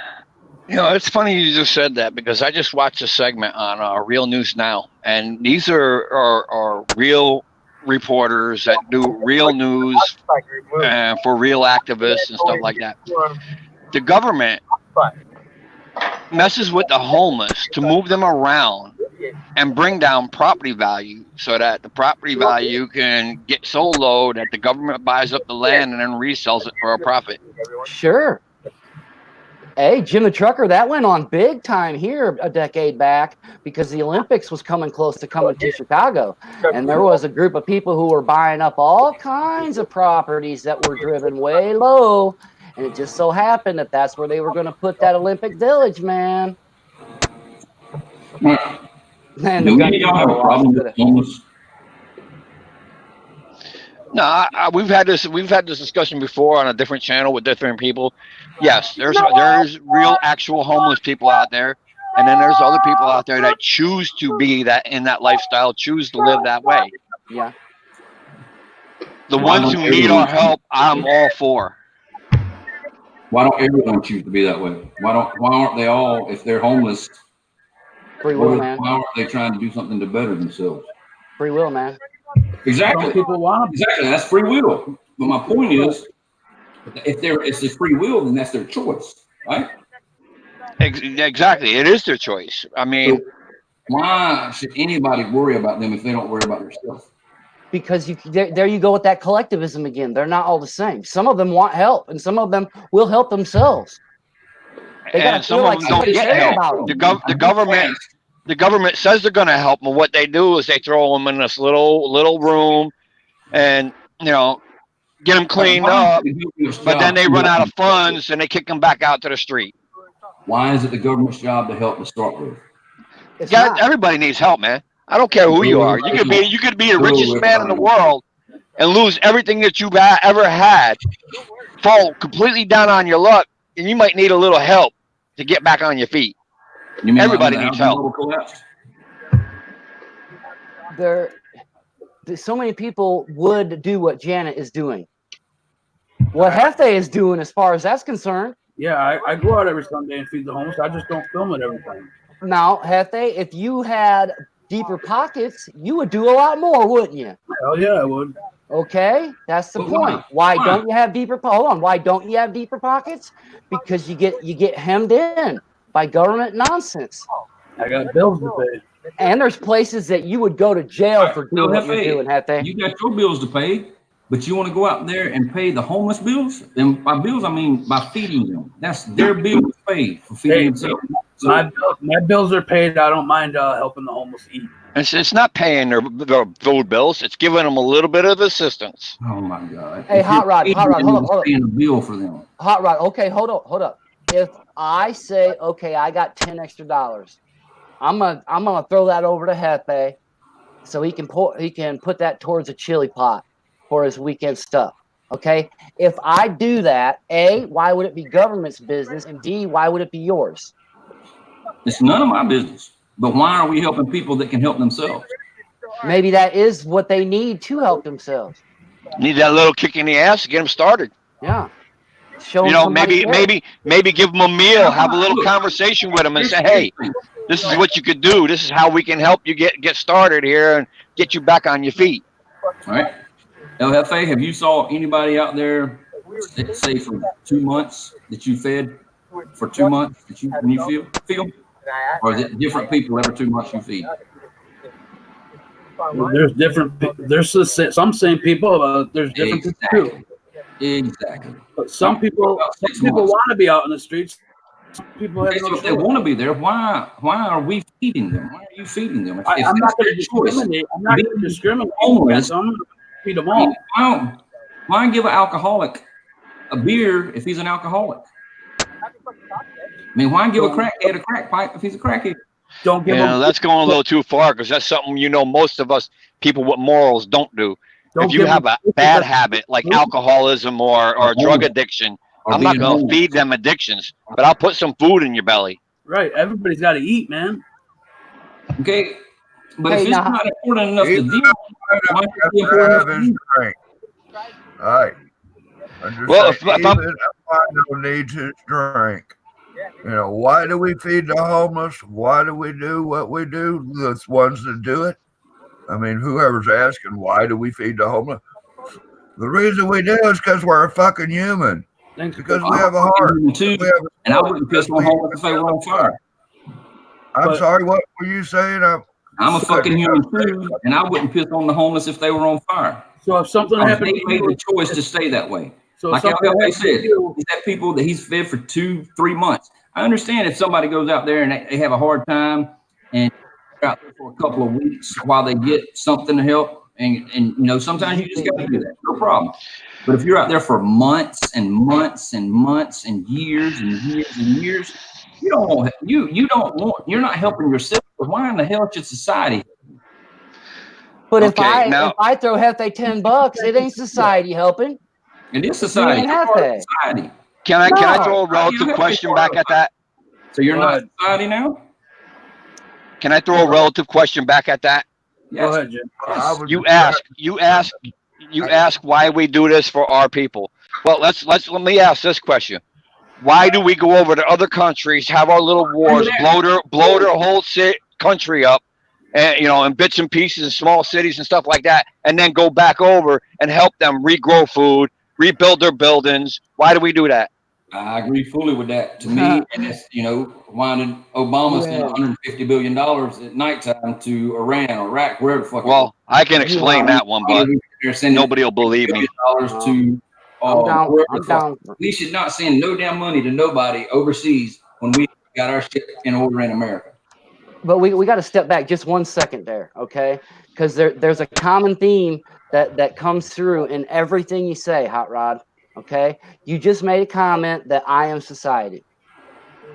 You know, it's funny you just said that because I just watched a segment on Real News Now, and these are real reporters that do real news for real activists and stuff like that. The government messes with the homeless to move them around and bring down property value so that the property value can get so low that the government buys up the land and then resells it for a profit. Sure. Hey, Jim the Trucker, that went on big time here a decade back because the Olympics was coming close to coming to Chicago. And there was a group of people who were buying up all kinds of properties that were driven way low. And it just so happened that that's where they were going to put that Olympic Village, man. Man, Do any of y'all have a problem with homeless? No, we've had this discussion before on a different channel with different people. Yes, there's real actual homeless people out there, and then there's other people out there that choose to be in that lifestyle, choose to live that way. Yeah. The ones who need our help, I'm all for. Why don't everyone choose to be that way? Why aren't they all, if they're homeless, free will, man. Why aren't they trying to do something to better themselves? Free will, man. Exactly. Some people want them. Exactly. That's free will. But my point is, if it's a free will, then that's their choice, right? Exactly. It is their choice. I mean, so why should anybody worry about them if they don't worry about themselves? Because there you go with that collectivism again. They're not all the same. Some of them want help, and some of them will help themselves. They and some of them don't get help. The government says they're going to help them. What they do is they throw them in this little room, and get them cleaned up. But then they run out of funds, and they kick them back out to the street. Why is it the government's job to help to start with? Everybody needs help, man. I don't care who you are. You could be the richest man in the world and lose everything that you've ever had, fall completely down on your luck, and you might need a little help to get back on your feet. Everybody needs help. So many people would do what Janet is doing. What Hefe is doing, as far as that's concerned. Yeah, I go out every Sunday and feed the homeless. I just don't film it every time. Now, Hefe, if you had deeper pockets, you would do a lot more, wouldn't you? Hell yeah, I would. Okay, that's the point. Why don't you have deeper? Hold on. Why don't you have deeper pockets? Because you get hemmed in by government nonsense. I got bills to pay. And there's places that you would go to jail for doing what you're doing, Hefe. You got your bills to pay, but you want to go out there and pay the homeless bills? And by bills, I mean by feeding them. That's their bills paid for feeding themselves. My bills are paid. I don't mind helping the homeless eat. It's not paying their food bills. It's giving them a little bit of assistance. Oh my God! Hey, Hot Rod, hold on. Paying a bill for them. Hot Rod, okay, hold up. If I say, okay, I got $10 extra, I'm gonna throw that over to Hefe, so he can put that towards a chili pot for his weekend stuff. Okay. If I do that, A, why would it be government's business? And D, why would it be yours? It's none of my business. But why are we helping people that can help themselves? Maybe that is what they need to help themselves. Need that little kick in the ass to get them started. Yeah. Show You know, maybe give them a meal, have a little conversation with them, and say, "Hey, this is what you could do. This is how we can help you get started here and get you back on your feet." All right. LFA, have you saw anybody out there, say for 2 months that you fed for 2 months that you feel? Or is it different people every 2 months you feed? There's some same people, there's different people too. Exactly. But some people want to be out in the streets. Some people have no if they want to be there, why are we feeding them? Why are you feeding them? I'm not going to discriminate. I'm not going to discriminate. Homeless, I'm going to feed them all. Why give an alcoholic a beer if he's an alcoholic? I mean, why give a crackhead a crack pipe if he's a crackhead? Don't give them. That's going a little too far, because that's something most of us people with morals don't do. If you have a bad habit like alcoholism or drug addiction, I'm not going to feed them addictions, but I'll put some food in your belly. Right. Everybody's got to eat, man. Okay. But if it's not important enough to deal, why is it important enough to deal? Drink. All right. Well, if I'm needs his drink. You know, why do we feed the homeless? Why do we do what we do? The ones that do it. I mean, whoever's asking, why do we feed the homeless? The reason we do is because we're a fucking human. Because we have a heart. And I wouldn't piss on homeless if they were on fire. I'm sorry, what were you saying? I'm a fucking human too, and I wouldn't piss on the homeless if they were on fire. So if something happened, they made the choice to stay that way. So like LFA said, he's had people that he's fed for 2-3 months. I understand if somebody goes out there and they have a hard time and they're out there for a couple of weeks while they get something to help, and sometimes you just got to do that, no problem. But if you're out there for months and months and months and years and years and years, you're not helping yourself. But why in the hell should society? But if I throw Hefe $10, it ain't society helping. It is society. Society. Can I throw a relative question back at that? So you're not society now? Can I throw a relative question back at that? Yes. Go ahead, Jim. You ask why we do this for our people. Well, let me ask this question. Why do we go over to other countries, have our little wars, blow their whole country up, and in bits and pieces in small cities and stuff like that, and then go back over and help them regrow food, rebuild their buildings? Why do we do that? I agree fully with that. To me, and it's, why did Obama spend $150 billion at nighttime to Iran or Iraq, wherever the fuck? Well, I can explain that one, but nobody will believe me. We should not send no damn money to nobody overseas when we got our shit in order in America. But we got to step back just 1 second there, okay? Because there's a common theme that comes through in everything you say, Hot Rod. Okay, you just made a comment that I am society.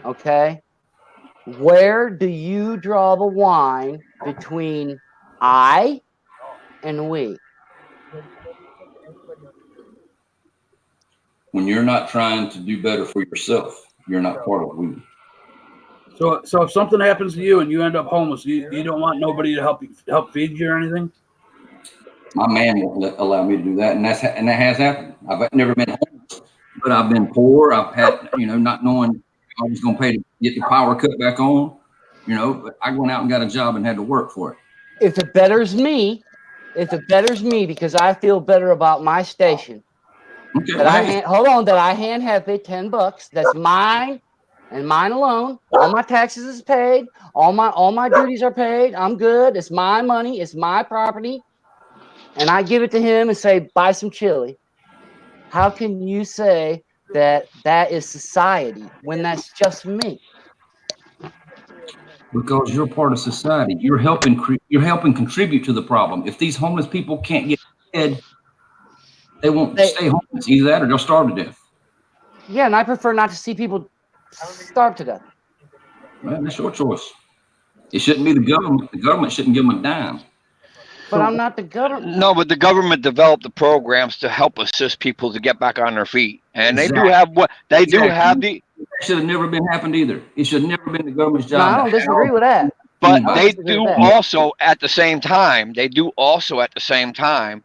Okay, where do you draw the line between I and we? When you're not trying to do better for yourself, you're not part of we. So if something happens to you and you end up homeless, you don't want nobody to help feed you or anything? My man won't allow me to do that, and that has happened. I've never been homeless, but I've been poor. I've had, not knowing I was going to pay to get the power cut back on, but I went out and got a job and had to work for it. If it betters me because I feel better about my station, okay, that I hand Hefe $10. That's mine and mine alone. All my taxes is paid. All my duties are paid. I'm good. It's my money. It's my property. And I give it to him and say, buy some chili. How can you say that is society when that's just me? Because you're part of society. You're helping contribute to the problem. If these homeless people can't get fed, they won't stay homeless. Either that or they'll starve to death. Yeah, and I prefer not to see people starve to death. Well, that's your choice. It shouldn't be the government. The government shouldn't give them a dime. But I'm not the government. No, but the government developed the programs to help assist people to get back on their feet, and they do Exactly. have what they do Exactly. have the. That should have never been happened either. It should have never been the government's No, job. I don't to disagree help with that. But anybody. they disagree do with that. also at the same time. They do also at the same time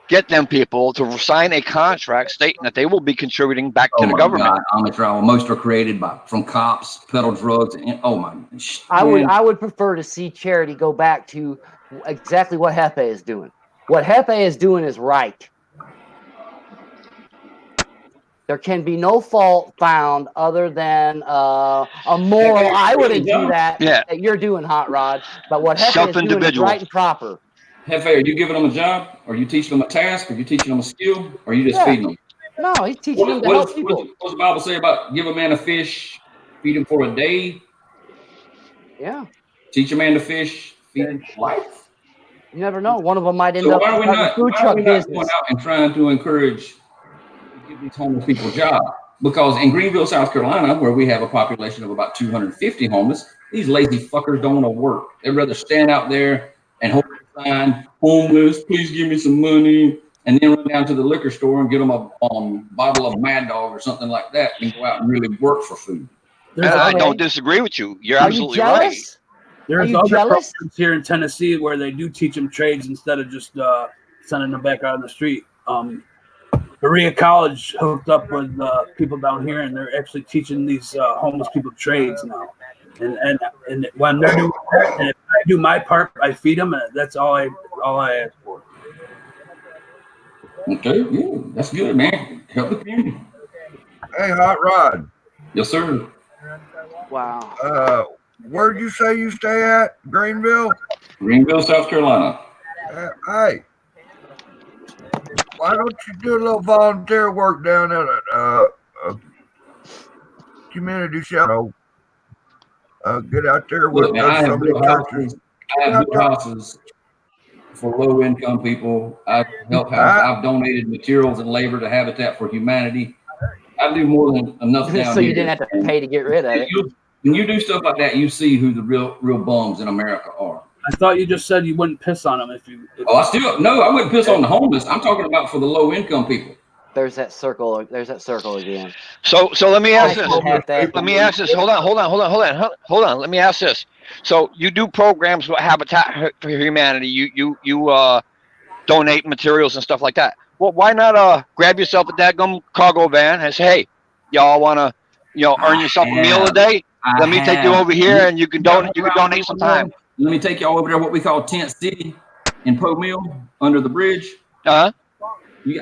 get them people to sign a contract stating that they will be contributing back to Oh the my government. God, I'm in trouble. Most are created from cops, peddle drugs, and oh my. I would prefer to see charity go back to exactly what Hefe is doing. What Hefe is doing is right. There can be no fault found other than a moral. I would agree that you're doing, Hot Rod. But what Hefe is doing is right and proper. Hefe, are you giving them a job? Are you teaching them a task? Are you teaching them a skill? Or are you just feeding them? No, he's teaching them to help people. What does the Bible say about give a man a fish, feed him for a day? Yeah. Teach a man to fish, feed him for life. You never know. One of them might end So up why are we having a not, food why are truck we not business. going out and trying to encourage give these homeless people jobs? Because in Greenville, South Carolina, where we have a population of about 250 homeless, these lazy fuckers don't want to work. They'd rather stand out there and hold a sign, homeless, please give me some money, and then run down to the liquor store and get them a bottle of Mad Dog or something like that and go out and really work for food. And I don't disagree with you. You're Are absolutely you right. jealous? There's you other jealous? programs here in Tennessee where they do teach them trades instead of just sending them back out on the street. Berea College hooked up with people down here, and they're actually teaching these homeless people trades now. And when they're doing that, and if I do my part, I feed them, and that's all I ask for. Okay, yeah, that's good, man. Help the community. Hey, Hot Rod. Yes, sir. Wow. Where'd you say you stay at? Greenville? Greenville, South Carolina. Hey, why don't you do a little volunteer work down at a community shelter? Get out there with Look, man, I have somebody built houses. I have built houses for low-income people. I've helped I've donated materials and labor to Habitat for Humanity. I do more than enough down So here. you didn't have to pay to get rid of it. When you do stuff like that, you see who the real bums in America are. I thought you just said you wouldn't piss on them if you. Oh, I wouldn't piss on the homeless. I'm talking about for the low-income people. There's that circle. There's that circle again. So let me ask this. Let Let me ask this. Hold on. Let me ask this. So you do programs with Habitat for Humanity. You donate materials and stuff like that. Well, why not grab yourself a dadgum cargo van and say, hey, y'all want to, earn yourself a meal a day? Let me take you over here, and you can donate some time. Let me take y'all over there, what we call Tent City in Poe Mill under the bridge. Uh-huh.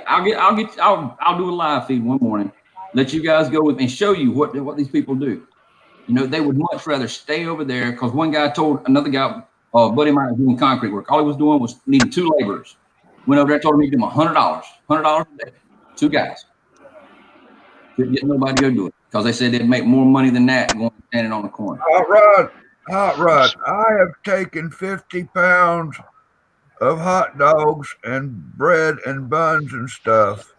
I'll do a live feed one morning. Let you guys go with me and show you what these people do. They would much rather stay over there because one guy told another guy, buddy of mine doing concrete work. All he was doing was needing 2 laborers. Went over there, told him he'd give him $100 a day. 2 guys. Couldn't get nobody to go do it because they said they'd make more money than that going standing on the corner. Hot Rod, I have taken 50 pounds of hot dogs and bread and buns and stuff.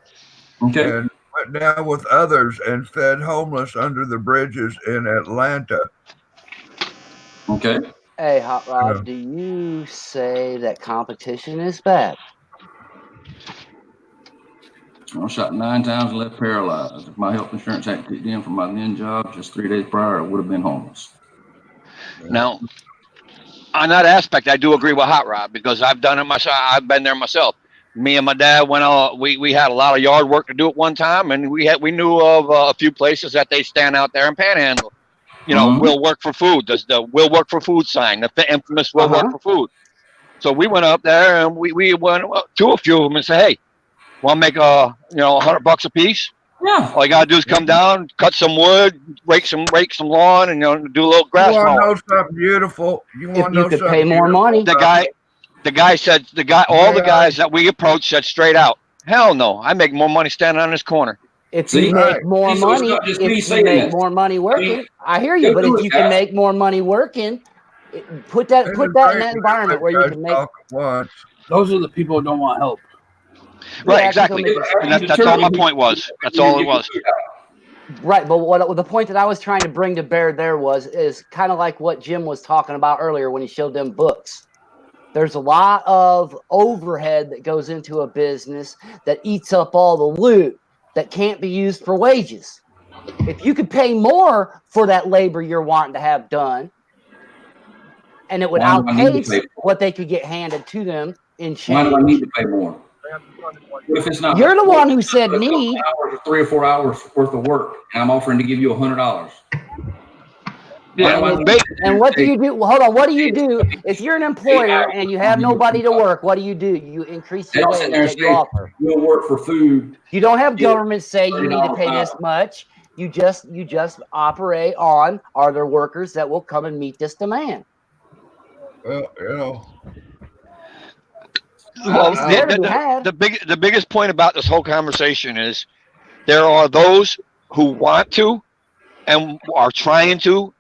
Okay. And went down with others and fed homeless under the bridges in Atlanta. Okay. Hey, Hot Rod, do you say that competition is bad? I shot 9 times and left paralyzed. If my health insurance hadn't kicked in from my then job just 3 days prior, I would have been homeless. Now, on that aspect, I do agree with Hot Rod because I've done it myself. I've been there myself. Me and my dad went on. We had a lot of yard work to do at one time, and we knew of a few places that they stand out there and panhandle. We'll work for food. The "We'll work for food" sign, the infamous "We'll work for food." So we went up there and we went to a few of them and said, "Hey, want to make $100 a piece? Yeah. All you gotta do is come down, cut some wood, rake some lawn, and do a little grass You want to mowing." know something beautiful? If you could pay more money. The guy said, all the guys that we approached said straight out, "Hell no, I make more money standing on this corner." If you make more money, working, I hear you. But if you can make more money working, put that in that environment where you can make. Those are the people who don't want help. Right, exactly. And that's all my point was. That's all it was. Right, but the point that I was trying to bring to bear there is kind of like what Jim was talking about earlier when he showed them books. There's a lot of overhead that goes into a business that eats up all the loot that can't be used for wages. If you could pay more for that labor you're wanting to have done, and it would Why do I need to outpace pay more? what they could get handed to them in Why do I need change. to pay more? What if it's not? You're the one who said need. Hours, 3 or 4 hours worth of work, and I'm offering to give you $100. Yeah, And what do you do? Well, hold on. What do you do if you're an employer and you have nobody to work? What do? You increase They your don't sit wage there and that you say, offer. "We'll work for food." You don't have Yeah. government say you need to pay $30 this much. You just operate on, are there workers that will come and meet this demand? Well, you know, Well, It's there to be had. the biggest point about this whole conversation is there are those who want to and are trying to,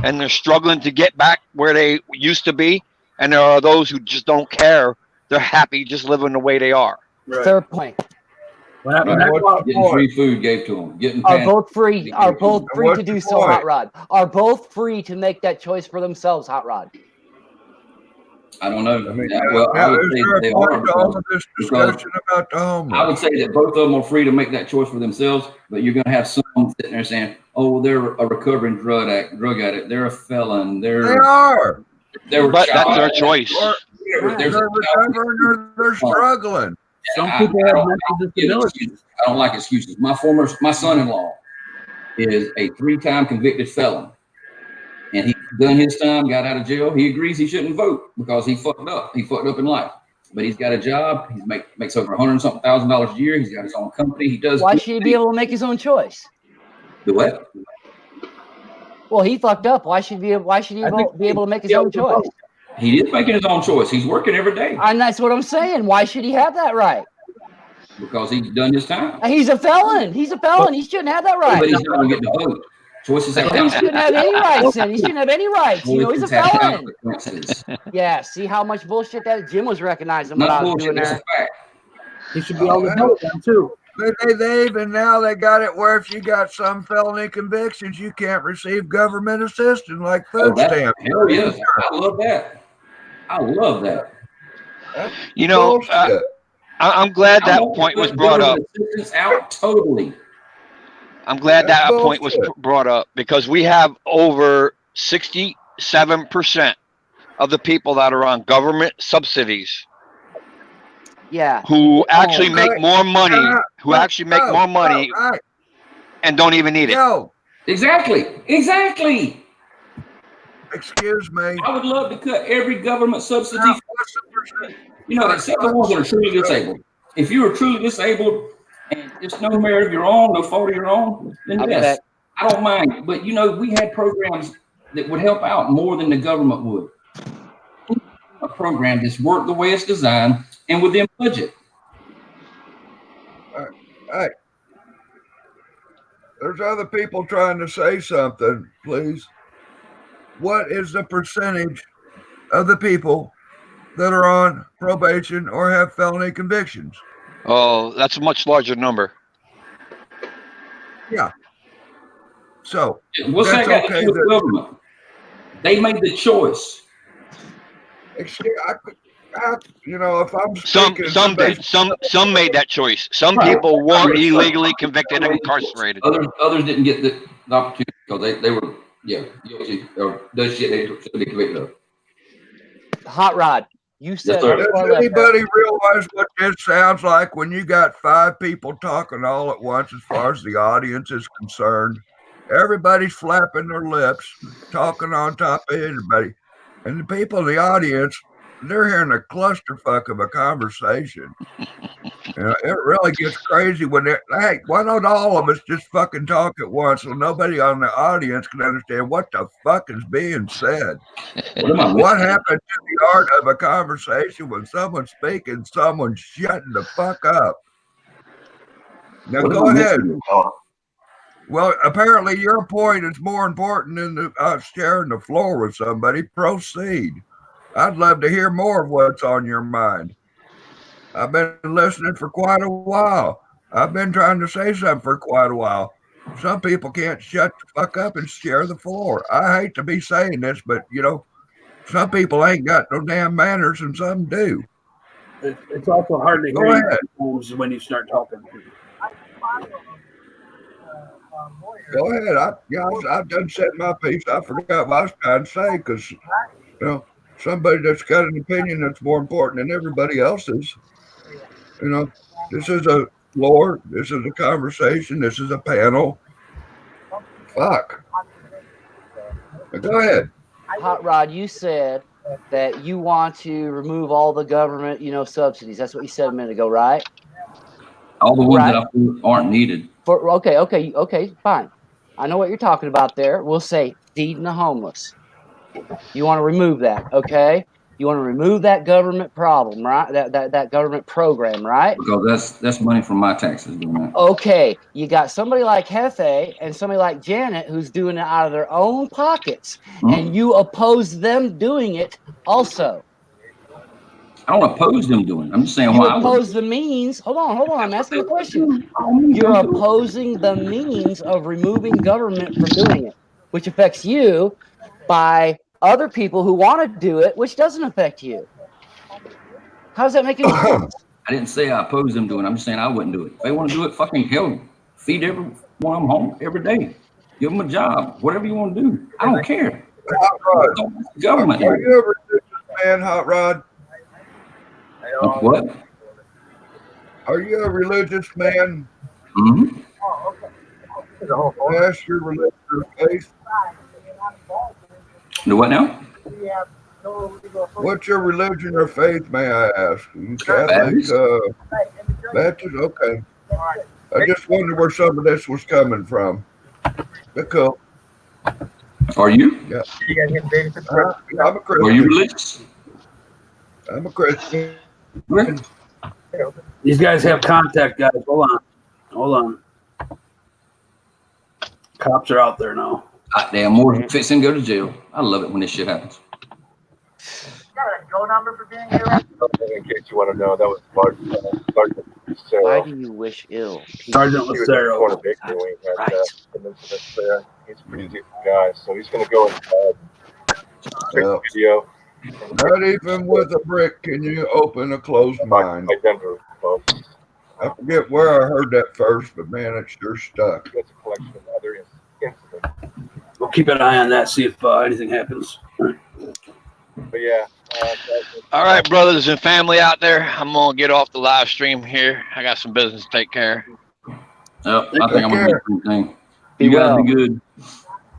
and they're struggling to get back where they used to be, and there are those who just don't care. They're happy just living the way they are. Right. Third point. When Right. that clock Getting point? free food gave to them. Getting Are pants. both free? Are both And free what's to do the so, point? Hot Rod? Are both free to make that choice for themselves, Hot Rod? I don't know. I mean, Yeah, well, I now would is say there that a they point are to all because of this discussion about the homeless? I would say that both of them are free to make that choice for themselves, but you're going to have some sitting there saying, "Oh, well, they're a recovering drug addict. They're a felon. They are. They're But that's their choice. There's They're recovering or they're struggling. Some I- people I have don't mental like disabilities. excuses. I don't like excuses. My son-in-law is a 3-time convicted felon, and he's done his time, got out of jail. He agrees he shouldn't vote because he fucked up. He fucked up in life, but he's got a job. He makes over $100-something thousand a year. He's got his own company. He does. Why good should he be able to make his own choice? Do what? Well, he fucked up. Why should he I think be able to make his he'll own be able to choice? He is making his own choice. He's working every day And that's what I'm saying. Why should he have that right? because he's done his time. He's a felon. He's a felon. He shouldn't have that But right. he's not going to get to vote. Choices have He shouldn't have any rights. Then he shouldn't have any rights. You know, he's a Choices have felon. consequences. Yeah. See how much bullshit that Jim was recognizing what Not I was bullshit. doing That's a there. fact. He should be able to vote then too. They even now they got it where if you got some felony convictions, you can't receive government assistance like Oh, food that, stamps. hell yes. I love that. I love that. You know, Bullshit. I'm glad I that want to point was put brought up. government assistance out totally. I'm glad That's that point was bullshit. brought up because we have over 67% of the people that are on government subsidies Yeah. who actually Okay. make more money, who actually make more money Right. and don't even need it. Yo, Exactly. excuse me. I would love to cut every government subsidy. Now, what's the percent? You know, except the ones that are truly disabled. If you are truly disabled and it's no merit of your own, no fault of your own, then I yes, bet. I don't mind. But you know, we had programs that would help out more than the government would. A program that's worked the way it's designed and within budget. Hey, there's other people trying to say something, please. What is the percentage of the people that are on probation or have felony convictions? Oh, that's a much larger number. So, What's that That's got to okay, do with the government? They made the choice. excuse, you know, if I'm Some speaking, did. Some made that choice. Some Right. people weren't illegally convicted and incarcerated. Others didn't get the opportunity because they were guilty or those shit they should be convicted of. Hot Rod. You said sir. it before I does left. anybody realize what this sounds like when you got 5 people talking all at once as far as the audience is concerned? Everybody's flapping their lips, talking on top of everybody. And the people in the audience, they're hearing a clusterfuck of a conversation. You know, it really gets crazy when hey, why don't all of us just fucking talk at once so nobody on the audience can understand what the fuck is being said? What happened to the art of a conversation when someone's speaking, someone's shutting the fuck up? Now go ahead. Well, apparently your point is more important than sharing the floor with somebody. Proceed. I'd love to hear more of what's on your mind. I've been listening for quite a while. I've been trying to say something for quite a while. Some people can't shut the fuck up and share the floor. I hate to be saying this, but you know, Some people ain't got no damn manners and some do. It's also hard to Go hear you ahead. sometimes when you start talking. Go ahead. I've done said my piece. I forgot what I was trying to say because, you know, somebody that's got an opinion that's more important than everybody else's. You know, this is a floor. This is a conversation. This is a panel. Fuck. But go ahead. Hot Rod, you said that you want to remove all the government, subsidies. That's what you said a minute ago, right? All the ones Right. that I feel aren't needed. Okay, fine. I know what you're talking about there. We'll say feeding the homeless. You want to remove that, okay? You want to remove that government problem, right? That government program, right? Because that's money from my taxes doing that. Okay, you got somebody like Hefe and somebody like Janet who's doing it out of their own pockets, and you oppose them doing it also. I don't oppose them doing it. I'm just saying You why I would. oppose the means. Hold on. I'm asking the question. You're opposing the means of removing government from doing it, which affects you by other people who want to do it, which doesn't affect you. How does that make any sense? I didn't say I oppose them doing it. I'm just saying I wouldn't do it. If they want to do it, fucking hell, feed everyone I'm home every day. Give them a job, whatever you want to do. I don't care. Hot Rod. Government. Are you a religious man, Hot Rod? What? Are you a religious man? Mm-hmm. That's your religion or faith. Do what now? What's your religion or faith, may I ask? Are you Catholic? Baptist. Baptist? Okay. I just wondered where some of this was coming from. But cool. Are you? Yeah. I'm a Christian. Are you religious? I'm a Christian. These guys have contact, guys. Hold on. Cops are out there now. Damn, more fixing to go to jail. I love it when this shit happens. Go number for being here. In case you want to know, that was Sergeant Lucero. Why do you wish ill? Sergeant He was Lucero. going to Bakery when we had an incident there. He's a pretty decent guy, so he's going to go and take Yeah. a video. Not even with a brick can you open a closed mind. My Denver folks. I forget where I heard that first, but man, it sure stuck. That's a collection of other incidents. We'll keep an eye on that, see if anything happens. But yeah. All right, brothers and family out there, I'm gonna get off the live stream here. I got some business to take care of. Yep, I think I'm gonna do the same thing. You guys be good.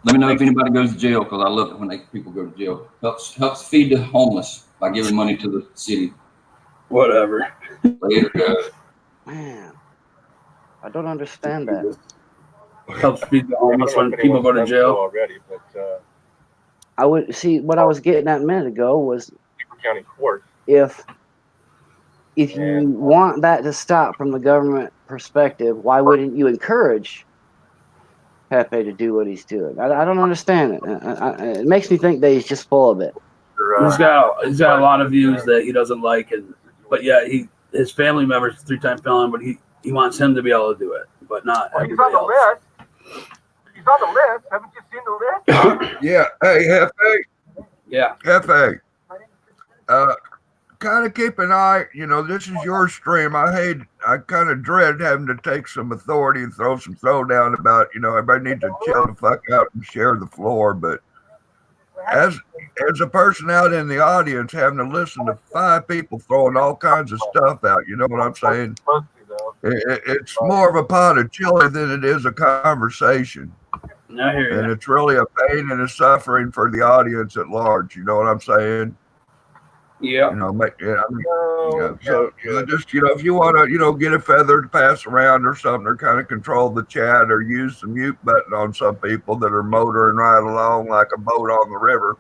Let me know if anybody goes to jail, because I love it when people go to jail. Helps feed the homeless by giving money to the city. Whatever. Later, guys. Man, I don't understand that. Helps feed the homeless when people go to jail. Already, but I would see what I was getting at a minute ago was County Court. if you want that to stop from the government perspective, why wouldn't you encourage Pepe to do what he's doing? I don't understand it. It makes me think that he's just full of it. He's got a lot of views that he doesn't like, but yeah, his family members 3-time felon, but he wants him to be able to do it, but not Well, he's everybody on the else. list. He's on the list. Haven't you seen the list? Yeah. Hey, Hefe. Yeah. Hefe. Kind of keep an eye. This is your stream. I kind of dread having to take some authority and throw some throwdown about, everybody needs to chill the fuck out and share the floor. But as a person out in the audience having to listen to 5 people throwing all kinds of stuff out, you know what I'm saying? It's more of a pot of chili than it is a conversation. I hear you. And it's really a pain and a suffering for the audience at large. You know what I'm saying? Yeah. So just if you want to get a feather to pass around or something, or kind of control the chat, or use the mute button on some people that are motoring right along like a boat on the river.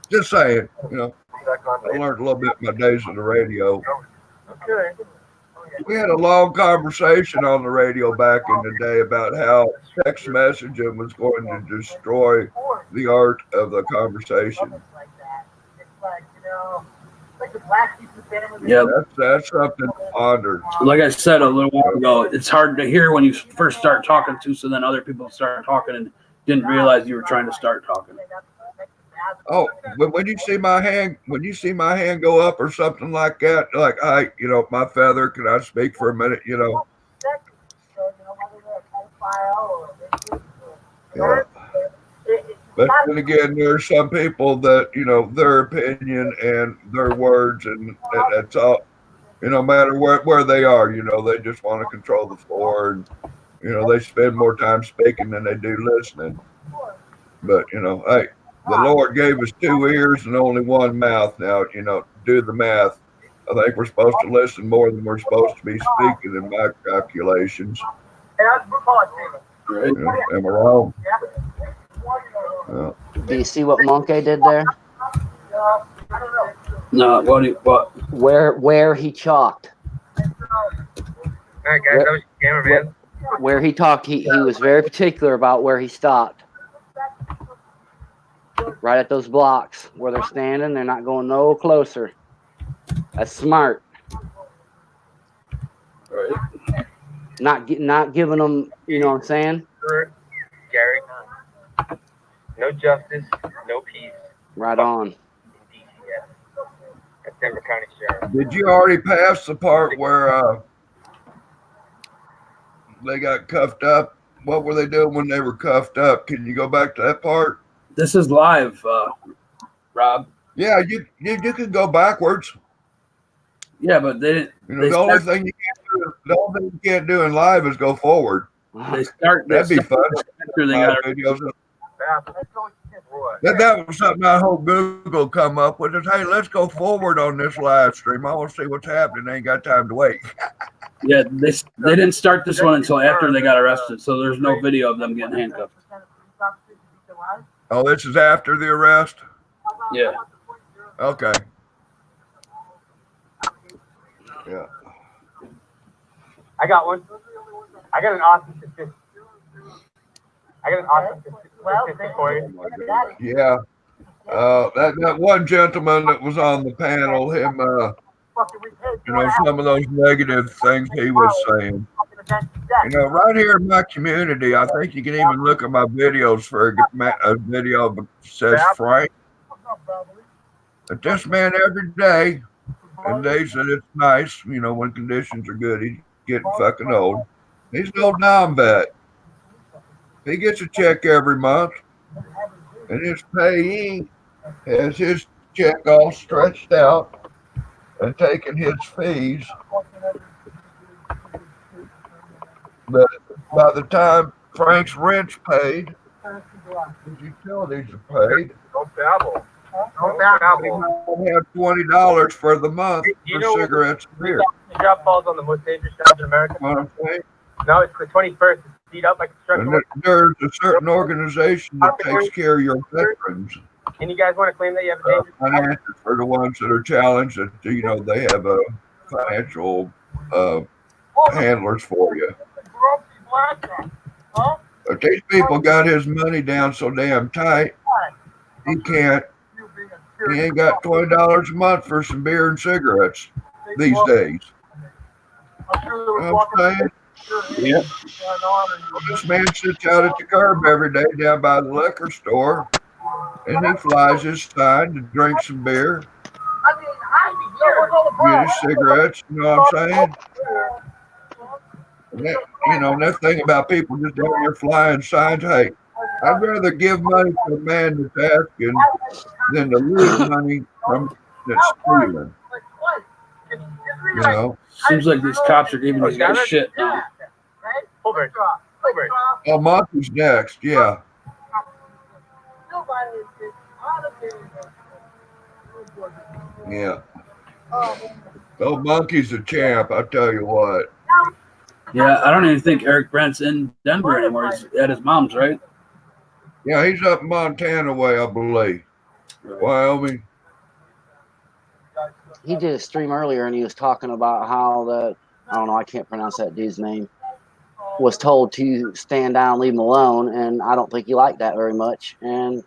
Just saying, I learned a little bit in my days on the radio. Okay. We had a long conversation on the radio back in the day about how text messaging was going to destroy the art of the conversation. Yeah, that's something to ponder. Like I said a little while ago, it's hard to hear when you first start talking to, so then other people start talking and didn't realize you were trying to start talking. Oh, when you see my hand, go up or something like that, like, hi, my feather, can I speak for a minute? Yeah. But then again, there's some people that, their opinion and their words, and that's all, no matter where they are, they just want to control the floor, and, they spend more time speaking than they do listening. But, hey, the Lord gave us 2 ears and only 1 mouth. Now, do the math. I think we're supposed to listen more than we're supposed to be speaking in my calculations. Right. Am I wrong? Do you see what Monkey did there? No, what? Where he chalked. All right, guys, that was your cameraman. Where he talked, he was very particular about where he stopped. Right at those blocks where they're standing, they're not going no closer. That's smart. Right. Not giving them, you know what I'm saying? Gary, no justice, no peace. Right on. That's Denver County Sheriff. Did you already pass the part where they got cuffed up? What were they doing when they were cuffed up? Can you go back to that part? This is live, Rob. Yeah, you can go backwards. Yeah, but they didn't. The only thing you can't do in live is go forward. They start. That'd be fun. After they got Videos. That was something I hope Google come up with. Is, hey, let's go forward on this live stream. I want to see what's happening. They ain't got time to wait. Yeah, they didn't start this one until after they got arrested, so there's no video of them getting handcuffed. Oh, this is after the arrest? Yeah. Okay. Yeah. I got one. I got an awesome statistic. For you. Yeah. That one gentleman that was on the panel, him, some of those negative things he was saying. Right here in my community, I think you can even look at my videos for a video that says Frank. But this man every day, and days that it's nice, when conditions are good, he's getting fucking old. He's an old non-vet. He gets a check every month, and his payee has his check all stretched out and taking his fees. But by the time Frank's rent's paid, his utilities are paid. Don't babble. He had $20 for the month for cigarettes and beer. The drop balls on the most dangerous jobs in America. You know what I'm saying? No, it's the 21st. It's beat up like a truck. And there's a certain organization that takes care of your veterans. And you guys want to claim that you have a dangerous Finances for the ones that are challenged, that they have a financial handlers for you. But these people got his money down so damn tight, he ain't got $20 a month for some beer and cigarettes these days. You know what I'm saying? Yeah. This man sits out at the curb every day down by the liquor store, and he flies his sign to drink some beer, get his cigarettes, you know what I'm saying? And that thing about people just down there flying signs, hey, I'd rather give money to a man that's asking than to lose money from that's stealing. Seems like these cops are giving these guys shit now. Oh, Monkey's next, yeah. Yeah. Oh, Monkey's a champ, I tell you what. Yeah, I don't even think Eric Brent's in Denver anymore. He's at his mom's, right? Yeah, he's up Montana way, I believe. Wyoming. He did a stream earlier and he was talking about how I can't pronounce that dude's name, was told to stand down, leave him alone, and I don't think he liked that very much. And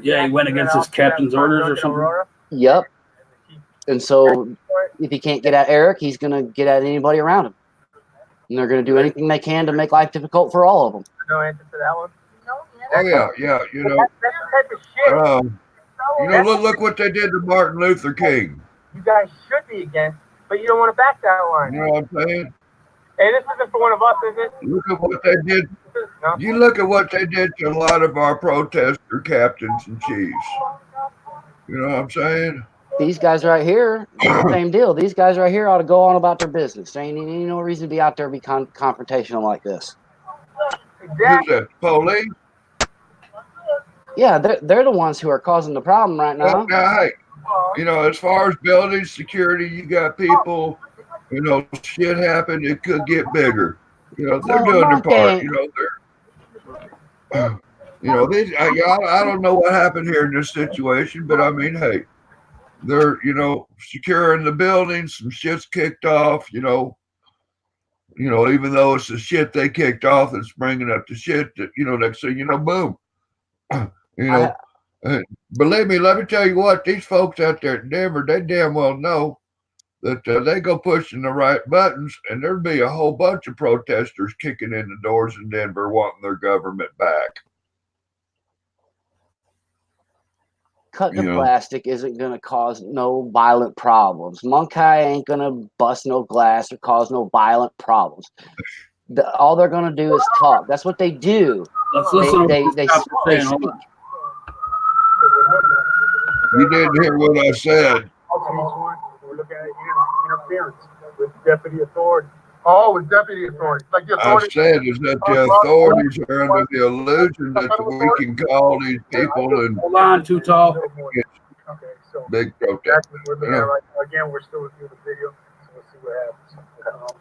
yeah, he went against his captain's orders or something. Yep. And so if he can't get at Eric, he's going to get at anybody around him. And they're going to do anything they can to make life difficult for all of them. No answer to that one? Oh yeah, yeah. You know, That's the type of shit. Look what they did to Martin Luther King. You guys should be against, but you don't want to back that line. You know what I'm saying? Hey, this isn't for one of us, is it? Look at what they did. No? You look at what they did to a lot of our protester captains and chiefs. You know what I'm saying? These guys right here, same deal. These guys right here ought to go on about their business. There ain't any no reason to be out there and be confrontational like this. Who's that? Police? Yeah, they're the ones who are causing the problem right now. Now, hey, as far as building security, you got people, shit happened, it could get bigger. They're doing their part. I don't know what happened here in this situation, but I mean, hey, they're, securing the building, some shit's kicked off, even though it's the shit they kicked off that's bringing up the shit that, next thing boom. Believe me, let me tell you what, these folks out there in Denver, they damn well know that they go pushing the right buttons, and there'd be a whole bunch of protesters kicking in the doors in Denver wanting their government back. Cutting the plastic isn't going to cause no violent problems. Monkey ain't going to bust no glass or cause no violent problems. All they're going to do is talk. That's what they do. Let's listen. They speak. You didn't hear what I said. We're looking at interference with deputy authority. Oh, with deputy authority. Like the authority. I said is that the authorities are under the illusion that we can call these people and hold on, too tall. Okay, so big protest. that's what we're looking at right now. Again, we're still reviewing the video, so we'll see what happens.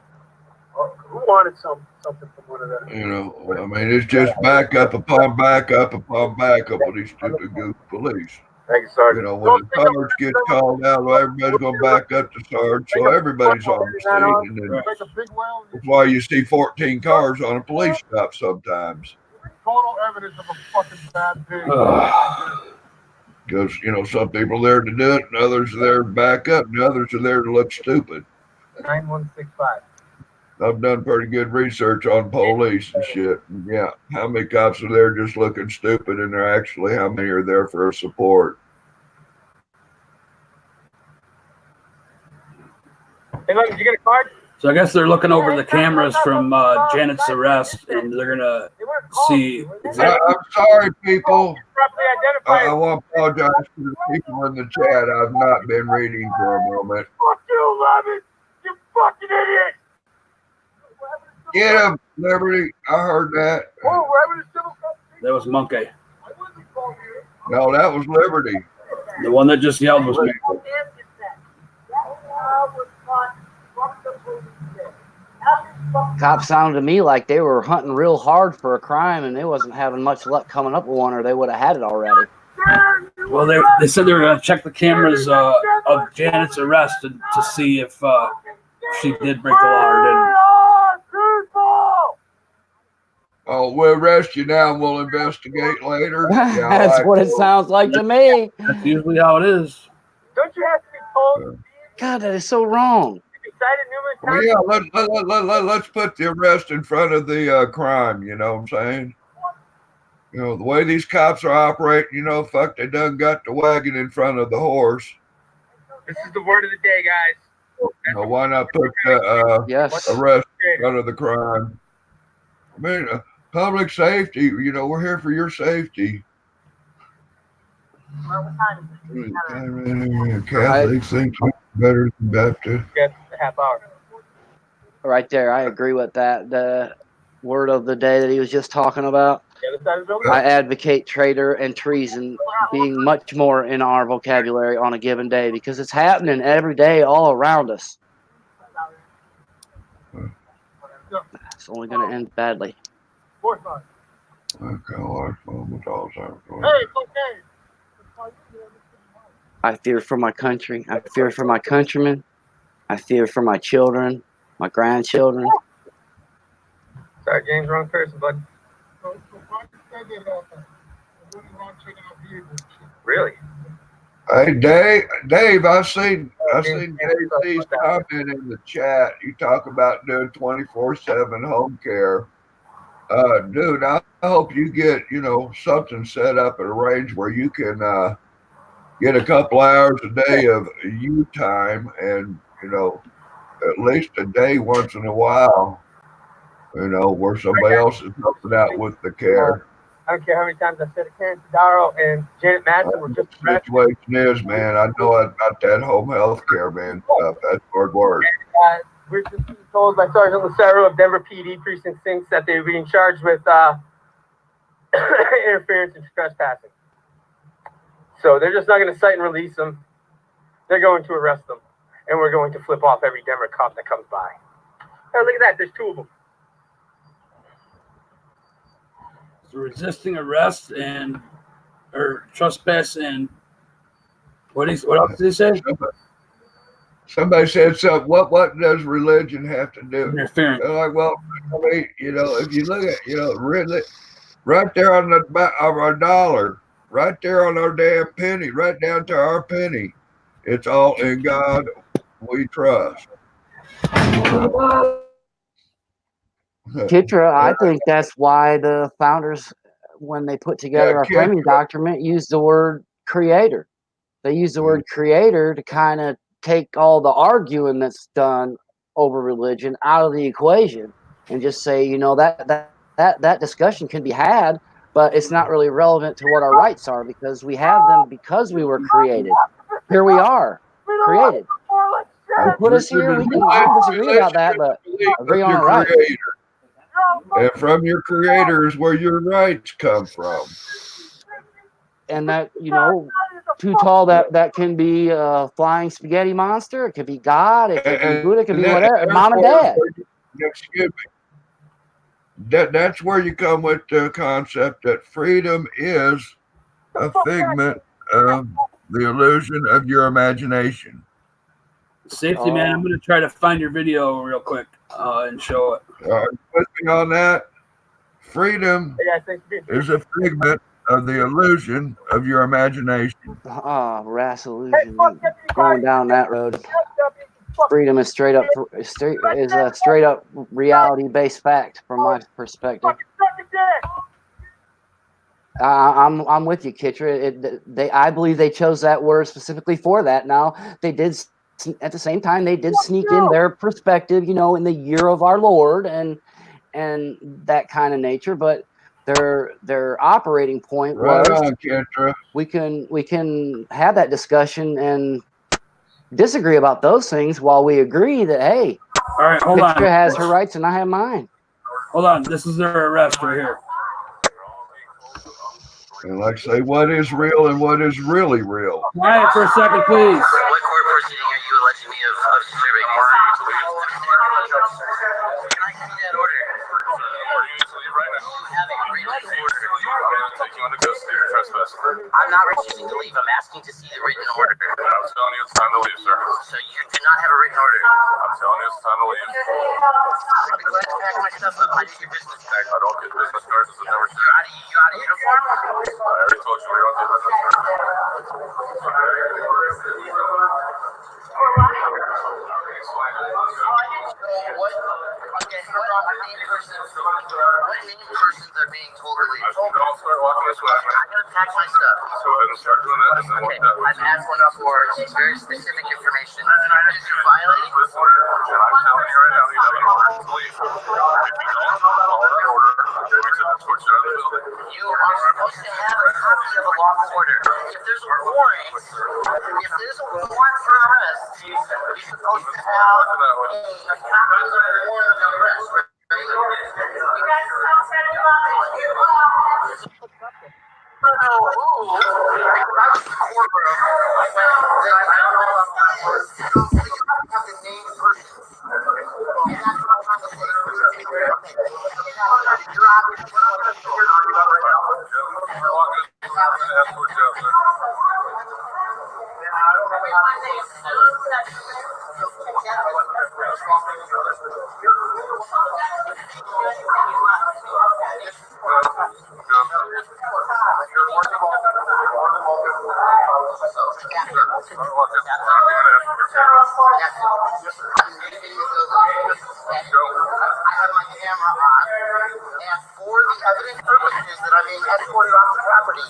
Who wanted something from one of them? I mean, it's just backup upon backup upon backup of these stupid goof police. Thank you, Sergeant. When the Sarge gets called out, well, everybody's going to back up the Sarge, so everybody's on the scene. And then that's why you see 14 cars on a police stop sometimes. Total evidence of a fucking bad pig. Because, some people are there to do it, and others are there to back up, and others are there to look stupid. 9165. I've done pretty good research on police and shit. And yeah, how many cops are there just looking stupid, and they're actually how many are there for support? Hey, look, did you get a card? So I guess they're looking over the cameras from Janet's arrest, and they're gonna see. I'm sorry, people. I want to apologize to the people in the chat. I've not been reading for a moment. Fuck you, Lemon! You fucking idiot! Get him, Liberty. I heard that. That was Monkey. No, that was Liberty. The one that just yelled was me. Cops sounded to me like they were hunting real hard for a crime, and they wasn't having much luck coming up with one, or they would have had it already. Well, they said they were going to check the cameras of Janet's arrest to see if she did break the law or didn't. Oh, we'll arrest you now and we'll investigate later. Yeah, That's what it sounds like to me. That's usually how it is. Don't you have to be told? God, that is so wrong. Well, yeah, let's put the arrest in front of the crime, you know what I'm saying? The way these cops are operating, fuck, they done got the wagon in front of the horse. This is the word of the day, guys. Why not put the Yes. arrest in front of the crime? I mean, public safety, we're here for your safety. Catholics think better than Baptists. Get a half hour. Right there, I agree with that. The word of the day that he was just talking about. I advocate traitor and treason being much more in our vocabulary on a given day because it's happening every day all around us. It's only going to end badly. I fear for my country. I fear for my countrymen. I fear for my children, my grandchildren. Sorry, James, wrong person, bud. Really? Hey, Dave, I've seen JC's comment in the chat. You talk about doing 24/7 home care. Dude, I hope you get, you know, something set up at a range where you can get a couple hours a day of you time and, you know, at least a day once in a while, you know, where somebody else is helping out with the care. I don't care how many times I said it, Karen Tadaro and Janet Madsen were just The situation is, man, I know about that home health care, man, stuff. That's hard work. We're just told by Sergeant Lucero of Denver PD Precinct 6 that they're being charged with interference and trespassing. So they're just not going to cite and release them. They're going to arrest them. And we're going to flip off every Denver cop that comes by. Oh, look at that. There's 2 of them. So resisting arrest or trespass and what else did he say? Somebody said something. What does religion have to do? Interference. They're like, well, I mean, you know, if you look at, you know, really, right there on the back of our dollar, right there on our damn penny, right down to our penny, it's all in God we trust. Kitra, I think that's why the founders, when they put together our framing document, used the word creator. They used the word creator to kind of take all the arguing that's done over religion out of the equation and just say, you know, that discussion can be had, but it's not really relevant to what our rights are because we have them because we were created. Here we are, created. You put us here, we can disagree about that, but agree on our rights. And from your creator is where your rights come from. And that, you know, too tall, that can be a flying spaghetti monster. It could be God. It could be Buddha. It could be whatever. Mom and dad. Excuse me. That's where you come with the concept that freedom is a figment of the illusion of your imagination. Safety, man. I'm going to try to find your video real quick and show it. With me on that, freedom is a figment of the illusion of your imagination. Rass illusion. Going down that road. Freedom is straight up reality-based fact from my perspective. I'm with you, Kitra. I believe they chose that word specifically for that. Now they did. At the same time, they did sneak in their perspective, you know, in the year of our Lord and that kind of nature. But their operating point was we can have that discussion and disagree about those things while we agree that hey, all right, hold on. Kitra has her rights and I have mine. Hold on, this is their arrest right here. And like I say, what is real and what is really real? Quiet for a second, please. What court proceeding are you alleging me of disturbing? Can I see that order? I'm not refusing to leave. I'm asking to see the written order. I'm telling you it's time to leave, sir. So you do not have a written order? I'm telling you it's time to leave. I'll be glad to pack my stuff up. I need your business card. I don't get business cards. This is never You out of uniform? I already told you we don't get business cards. What name persons are being told to leave? Don't start walking this way. I gotta pack my stuff. So go ahead and start doing that and then walk that way. I'm asking for very specific information. Because you're violating. And I'm telling you right now, you have an order to leave. If you don't follow that order, I'm going to escort you out of the building. You are supposed to have a copy of a lawful order. If there's a warrant for arrest, you're supposed to have a copy of the warrant of arrest. You guys stop setting up for the evidence purposes that I'm being escorted off the property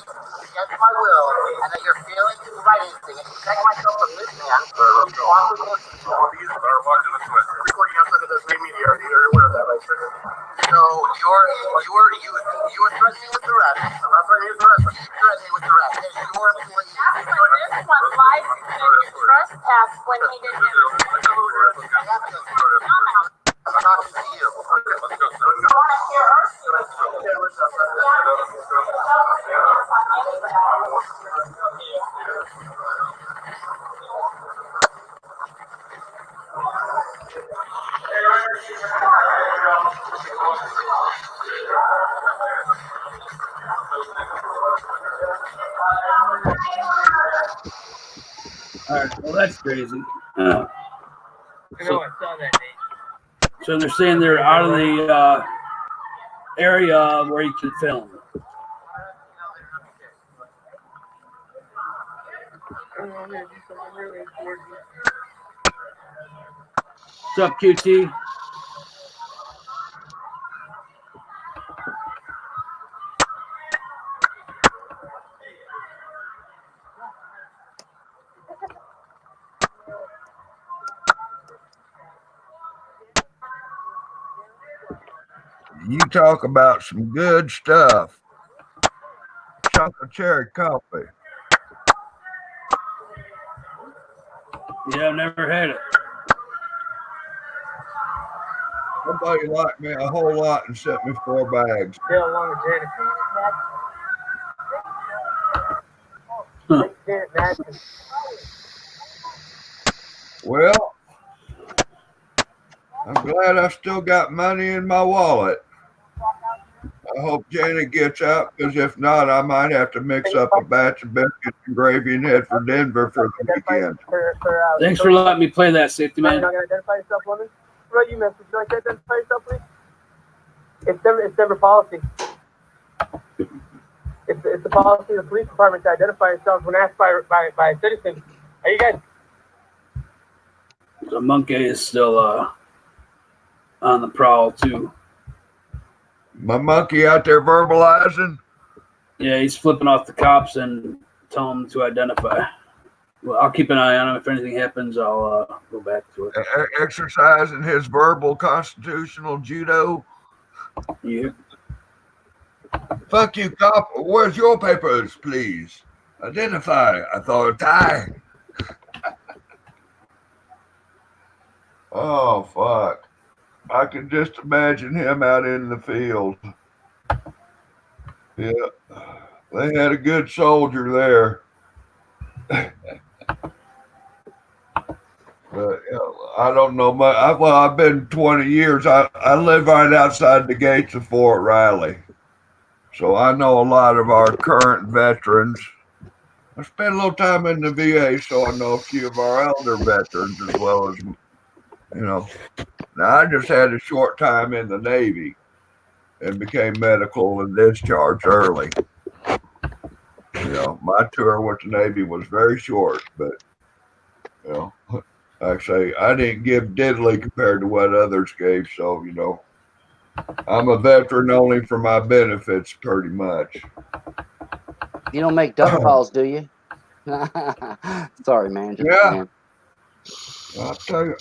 against my will, and that you're failing to provide anything, and to protect myself from this man, awkward relationship. These are watching this with recording outside of this main media. You're aware of that, right, sir? So you are threatening with arrest. I'm not threatening with arrest, but you're threatening with arrest. As your employee. This one live trespass when he didn't. I'm talking to you. I want to hear her. All right, well, that's crazy. So they're saying they're out of the area where you can film. What's up, QT? You talk about some good stuff. Chocolate cherry coffee. Yeah, I've never had it. Somebody liked me a whole lot and sent me 4 bags. Still along with Janet. Janet Madsen. Well, I'm glad I still got money in my wallet. I hope Janet gets out, because if not, I might have to mix up a batch of biscuits and gravy and head for Denver for the weekend. Thanks for letting me play that, safety You're man. not going to identify yourself, woman? What about you, miss? Would you like to identify yourself, please? It's Denver policy. It's the policy of the police department to identify yourselves when asked by a citizen. Are you guys? The monkey is still on the prowl, too. My monkey out there verbalizing? Yeah, he's flipping off the cops and telling them to identify. Well, I'll keep an eye on him. If anything happens, I'll go back to it. Exercising his verbal constitutional judo. Yeah. Fuck you, cop. Where's your papers, please? Identify. Authority. Oh, fuck. I can just imagine him out in the field. Yeah. They had a good soldier there. But, you know, I don't know much. I've been 20 years. I live right outside the gates of Fort Riley. So I know a lot of our current veterans. I spent a little time in the VA, so I know a few of our elder veterans as well as, you know. Now, I just had a short time in the Navy and became medical and discharged early. You know, my tour with the Navy was very short, but, you know, like I say, I didn't give diddly compared to what others gave. So, you know, I'm a veteran only for my benefits, pretty much. You don't make duck calls, do you? Sorry, man. Just Yeah. man. I'll tell you.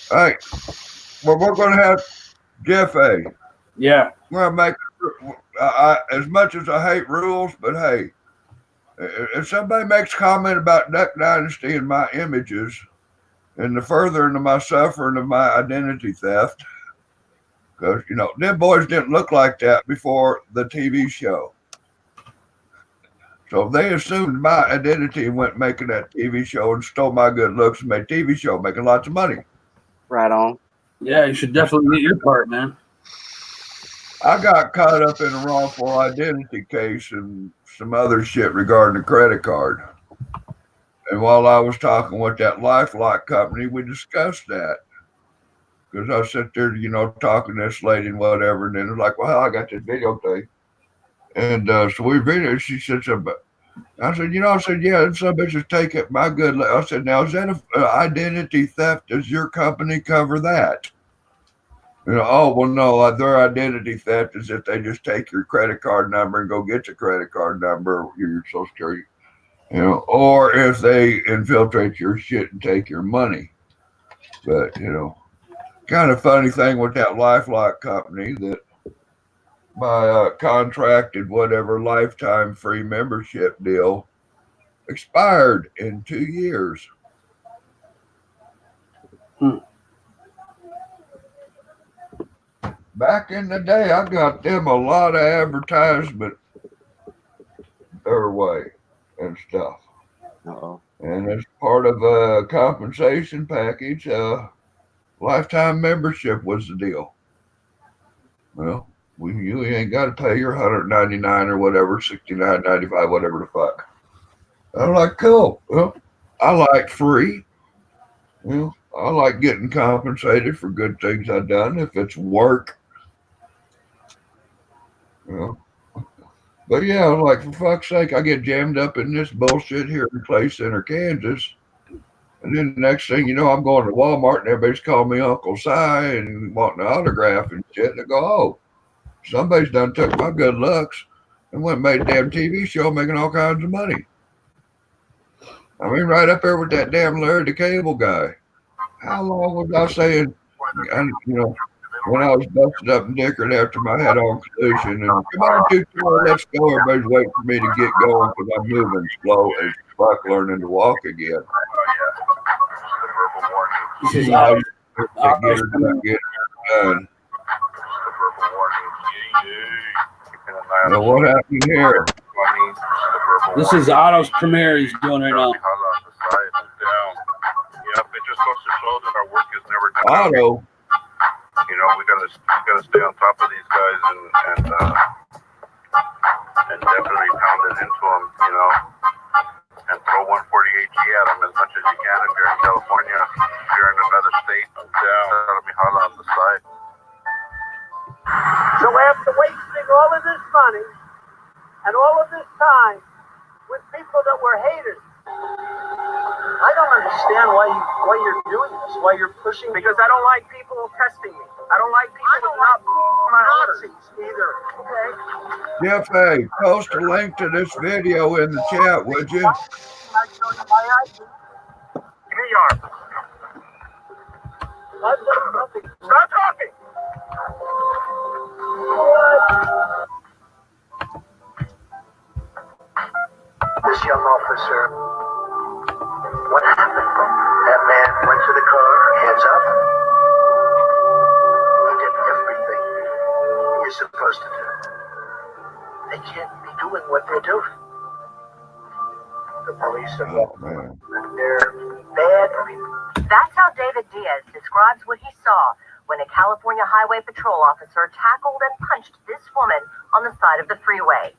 Hey, well, we're going to have Jeff A. Yeah. We're going to make, as much as I hate rules, but hey, if somebody makes a comment about Duck Dynasty and my images and the furthering of my suffering of my identity theft, because, you know, them boys didn't look like that before the TV show. So they assumed my identity and went making that TV show and stole my good looks and made TV show, making lots of money. Right on. Yeah, you should definitely get your part, man. I got caught up in a wrongful identity case and some other shit regarding the credit card. And while I was talking with that LifeLock company, we discussed that. Because I sat there, you know, talking to this lady and whatever. And then it's like, well, I got this video thing. And so we videoed. She said something. I said, you know, yeah, some bitches take it. My good. I said, now, is that an identity theft? Does your company cover that? You know, oh, well, no, their identity theft is if they just take your credit card number and go get your credit card number, your social security, you know, or if they infiltrate your shit and take your money. But, you know, kind of funny thing with that LifeLock company that my contracted whatever lifetime free membership deal expired in 2 years. Back in the day, I got them a lot of advertisement their way and stuff. And as part of a compensation package, lifetime membership was the deal. Well, you ain't got to pay your $199 or whatever, $69.95, whatever the fuck. I'm like, cool. Well, I like free. You know, I like getting compensated for good things I've done if it's work. You know. But yeah, like for fuck's sake, I get jammed up in this bullshit here in Clay Center, Kansas. And then the next thing you know, I'm going to Walmart and everybody's calling me Uncle Si and wanting an autograph and shit. And I go, oh, somebody's done took my good looks and went and made a damn TV show making all kinds of money. I mean, right up there with that damn Larry the Cable Guy. How long was I saying, you know, when I was busted up and dickered after my head-on collision, and come on, dude, let's go. Everybody's waiting for me to get going because I'm moving slow as fuck, learning to walk again. This is Now, how get it done. Now, what happened here? This is Otto's premiere he's doing right now. Yep, it just goes to show that our work is never done. Otto. You know, we gotta stay on top of these guys and definitely pound it into them, you know, and throw 148G at them as much as you can if you're in California. If you're in another state, tell me holla on the side. So after wasting all of this money and all of this time with people that were haters, I don't understand why you're doing this, why you're pushing. Because I don't like people testing me. I don't like people not my Nazis either. Okay. Jeff, hey, post a link to this video in the chat, would you? I show you my ID. Here you are. Stop talking. This young officer, what happened? That man went to the car, hands up. He did everything you're supposed to do. They can't be doing what they're doing. The police are they're bad people. That's how David Diaz describes what he saw when a California Highway Patrol officer tackled and punched this woman on the side of the freeway.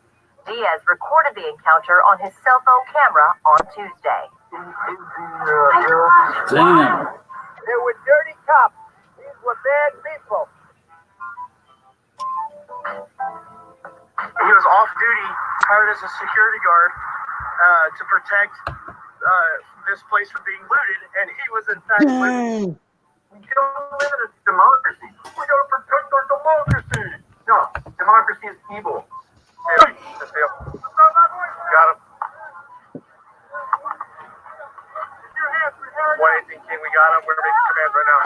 Diaz recorded the encounter on his cell phone camera on Tuesday. Damn. They were dirty cops. These were bad people. He was off duty, hired as a security guard to protect this place from being looted, and he was in fact looted. We don't live in a democracy. We gotta protect our democracy. No, democracy is evil. Got him. What do you think, King? We got him. We're making commands right now.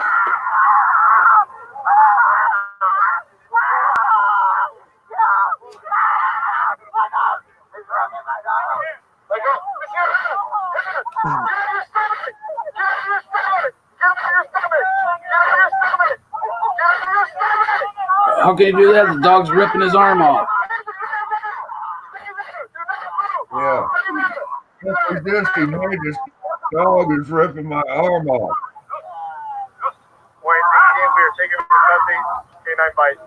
Let go. How can you do that? The dog's ripping his arm off. Yeah. What is this? He made this dog is ripping my arm off. What do you think, King? We are taking for nothing. K9 bite.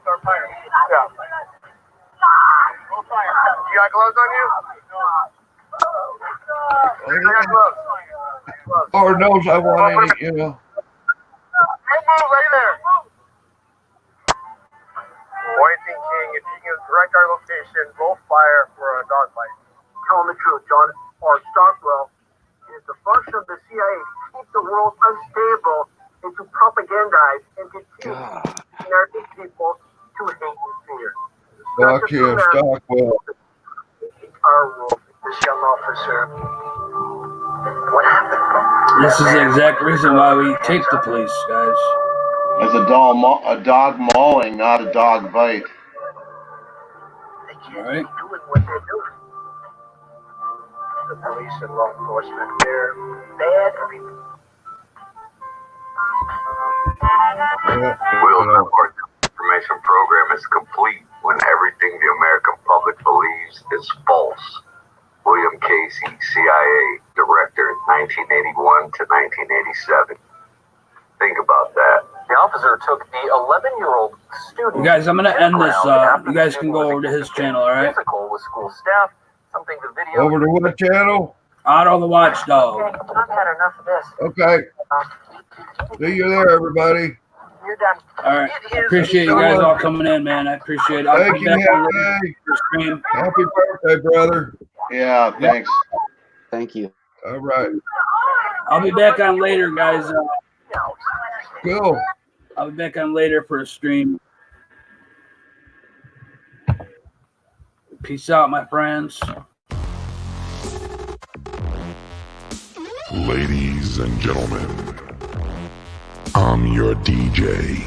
Start firing. Yeah. You got gloves on you? I got gloves. Lord knows I want any, you know. Don't move right there. Pointing King, if you can direct our location, roll fire for a dog bite. Tell them the truth, John. Or Stockwell is the function of the CIA to keep the world unstable and to propagandize and to teach American people to hate and fear. Fuck him, Stockwell. Our rule, this young officer. What happened? This is the exact reason why we take the police, guys. It's a dog mauling, not a dog bite. All right. Doing what they're doing. The police and law enforcement, they're bad people. Will's Network information program is complete when everything the American public believes is false. William Casey, CIA Director, 1981 to 1987. Think about that. The officer took the 11-year-old student. You guys, I'm gonna end this. After You guys the can go over to his channel, all right? Physical with school staff, something the video. Over to what channel? Otto the Watchdog. Okay, I've had enough of this. Okay. See you there, everybody. You're done. All right. Appreciate you guys all coming in, man. I appreciate it. I'll Thank be you, back on Henry. the stream. Happy birthday, brother. Yeah, thanks. Thank you. All right. I'll be back on later, guys. Cool. I'll be back on later for a stream. Peace out, my friends. Ladies and gentlemen, I'm your DJ.